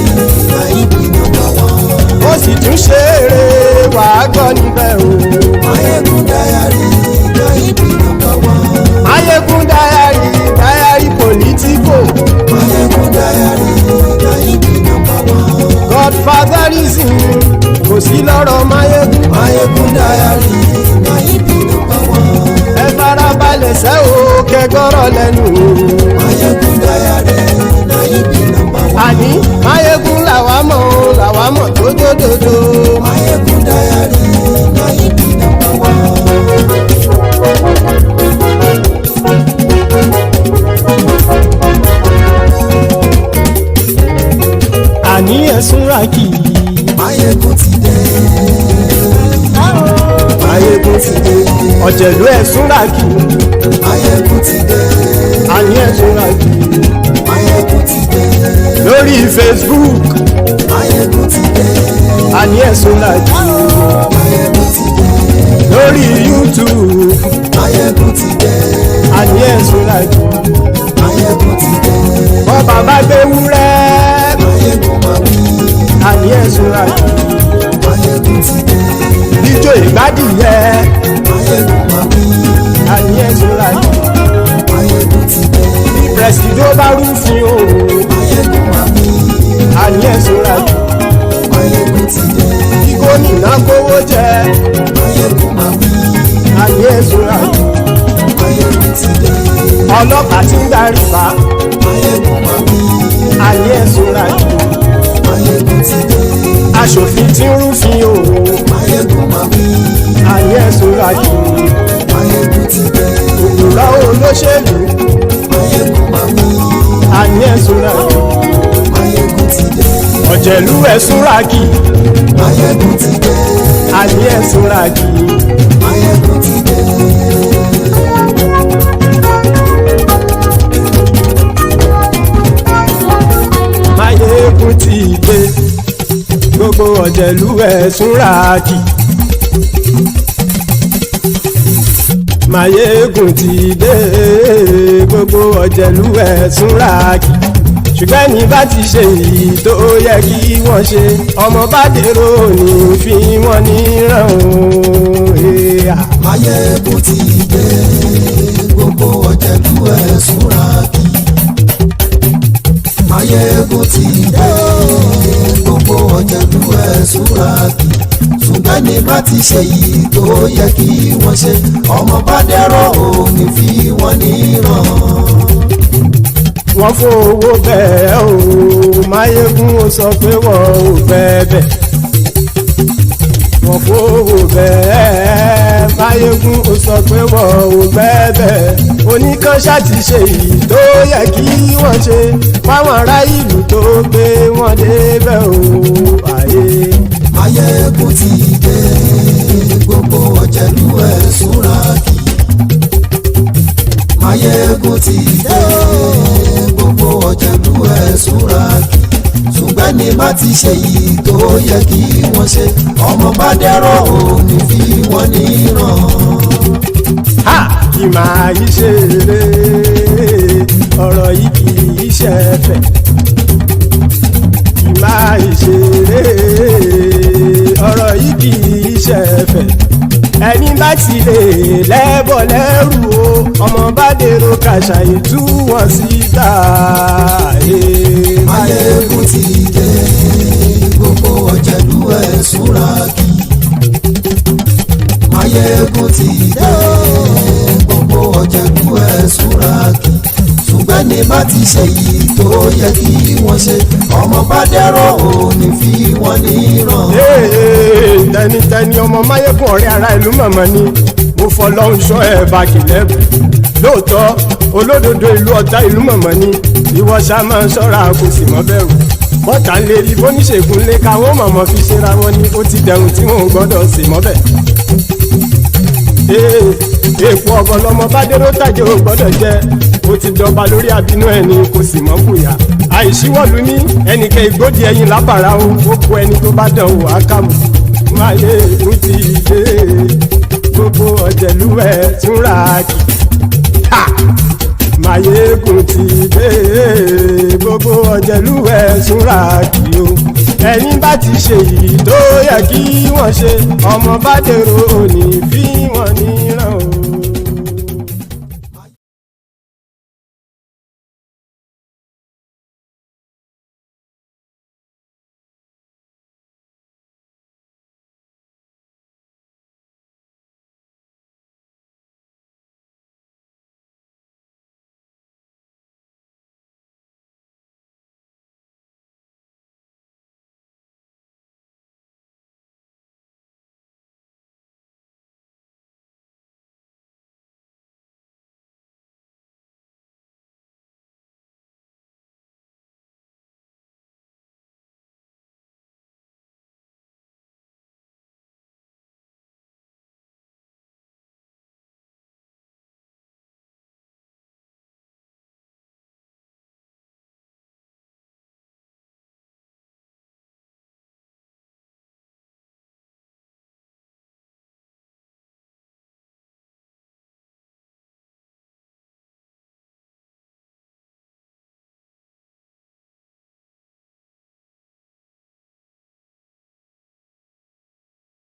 Maiyegun #1. Ó sì tún ṣe eré wàá gbọ́ níbẹ̀ o. Maiyegun Diary, Maiyegun #1. Maiyegun Diary, Diary Politico. Maiyegun Diary, Maiyegun #1. Godfatherism kò sí lọ́rọ̀ Maiyegun. Maiyegun Diary, Maiyegun #1. gbọ́rọ̀ lẹ́nu o.
Maiyegun Diary na you be number one.
Àní Maiyegun làwa mọ̀ tó dòdòdò.
Maiyegun Diary na you be number one.
Àní ẹ̀sùn ràkì.
Maiyegun ti dé.
Maiyegun ti dé. Ọ̀jẹ̀lú ẹ̀sùn ràkì.
Maiyegun ti dé.
Àní ẹ̀sùn ràkì.
Maiyegun ti dé.
Lórí Facebook.
Maiyegun ti dé.
Àní ẹ̀sùn ràkì.
Maiyegun ti dé.
Lórí YouTube.
Maiyegun ti dé.
Àní ẹ̀sùn ràkì.
Maiyegun ti dé.
Bọ́ba bá gbé wúrẹ́.
Maiyegun máa wí.
Àní ẹ̀sùn ràkì.
Maiyegun ti dé.
Ijó ìgbádìyẹ.
Maiyegun máa wí.
Àní ẹ̀sùn ràkì.
Maiyegun ti dé.
Presido bá rúfin o.
Maiyegun máa wí.
Àní ẹ̀sùn ràkì.
Maiyegun ti dé.
Kí gómìnà kówó jẹ.
Maiyegun máa wí.
Àní ẹ̀sùn ràkì.
Maiyegun ti dé.
Ọlọ́pàá tí ń darí bá.
Maiyegun máa wí.
Àní ẹ̀sùn ràkì.
Maiyegun ti dé.
Aṣòfin tí ń rúfin o.
Maiyegun máa wí.
Àní ẹ̀sùn ràkì.
Maiyegun ti dé.
Òpùrọ́ olóṣèlú.
Maiyegun máa wí.
Àní ẹ̀sùn ràkì.
Maiyegun ti dé.
Ọ̀jẹ̀lú ẹ̀sùn ràkì.
Maiyegun ti dé.
Àní ẹ̀sùn ràkì.
Maiyegun ti dé.
Maiyegun ti dé. Gbogbo ọ̀jẹ̀lú ẹ̀sùn ràkì. Maiyegun ti dé. Gbogbo ọ̀jẹ̀lú ẹ̀sùn ràkì. Ṣùgbọ́n ní bá ti ṣe èyí tó yẹ kí wọ́n ṣe, ọmọ bá dèrò ní fi wọ́n níran o.
Maiyegun ti dé. Gbogbo ọ̀jẹ̀lú ẹ̀sùn ràkì. Maiyegun ti dé. Gbogbo ọ̀jẹ̀lú ẹ̀sùn ràkì. Ṣùgbọ́n ní bá ti ṣe èyí tó yẹ kí wọ́n ṣe, ọmọ bá dèrò ní fi wọ́n níran.
Wọ́n fowó bẹ́ẹ̀ o, Maiyegun ó sọ pé wọ́n ò bẹ́ẹ̀. Wọ́n fowó bẹ́ẹ̀, Maiyegun ó sọ pé wọ́n ò bẹ́ẹ̀. Oníkan ṣáàtì ṣe èyí tó yẹ kí wọ́n ṣe, fáwọn ará ìlú tó gbé wọn débẹ̀ o.
Maiyegun ti dé. Gbogbo ọ̀jẹ̀lú ẹ̀sùn ràkì. Maiyegun ti dé. Gbogbo ọ̀jẹ̀lú ẹ̀sùn ràkì. Ṣùgbọ́n ní bá ti ṣe yìí tó yẹ kí wọ́n ṣe, ọmọ bá dẹ́rọ̀ òní fi wọ́n níran.
Kì máa yí ṣeré, ọ̀rọ̀ yìí kì í ṣẹ̀fẹ̀. Kì máa yí ṣeré, ọ̀rọ̀ yìí kì í ṣẹ̀fẹ̀. Ẹni bá ti lè lẹ́bọ̀ lẹ́rù o, ọmọ bá dèrò kàṣà ìtú wọn síta.
Maiyegun ti dé. Gbogbo ọ̀jẹ̀lú ẹ̀sùn ràkì. Maiyegun ti dé. Gbogbo ọ̀jẹ̀lú ẹ̀sùn ràkì. Ṣùgbọ́n ní bá ti ṣe yìí tó yẹ kí wọ́n ṣe, ọmọ bá dẹ́rọ̀ òní fi wọ́n níran.
Tẹnitẹni ọmọ Maiyegun ọ̀rẹ́ ara ìlú mọ̀mọ́ ni mo fọlọ́hún ṣọ́ ẹ̀ bá kìlẹ́bù. Lóòótọ́ olódodo ìlú ọ̀tá ìlú mọ̀mọ́ ni ìwọ ṣá máa ń ṣọ́ra kò sì mọ́ bẹ̀rù. Bọ́tà ń lè rí bóníṣègùn lé káwọn mọ̀mọ́ fi ṣera wọn ni ó ti dẹrùn tí wọn ò gbọ́dọ̀ sì mọ́ bẹ̀. Èèpo ọ̀gọ̀ lọmọ bá dérò tàjẹ́ ò gbọ́dọ̀ jẹ́, ó ti dọba lórí àbínú ẹni kò sì mọ́ bùyà. Àìsíwọ̀lú ní ẹnìkẹ́ ìgbódì ẹyin lábàrá o, ó kó ẹni tó bá dán o àkàmù. Maiyegun ti dé. Gbogbo ọ̀jẹ̀lú ẹ̀sùn ràkì. Maiyegun ti dé. Gbogbo ọ̀jẹ̀lú ẹ̀sùn ràkì o. Ẹni bá ti ṣe èyí tó yẹ kí wọ́n ṣe, ọmọ bá dèrò òní fi wọ́n ní.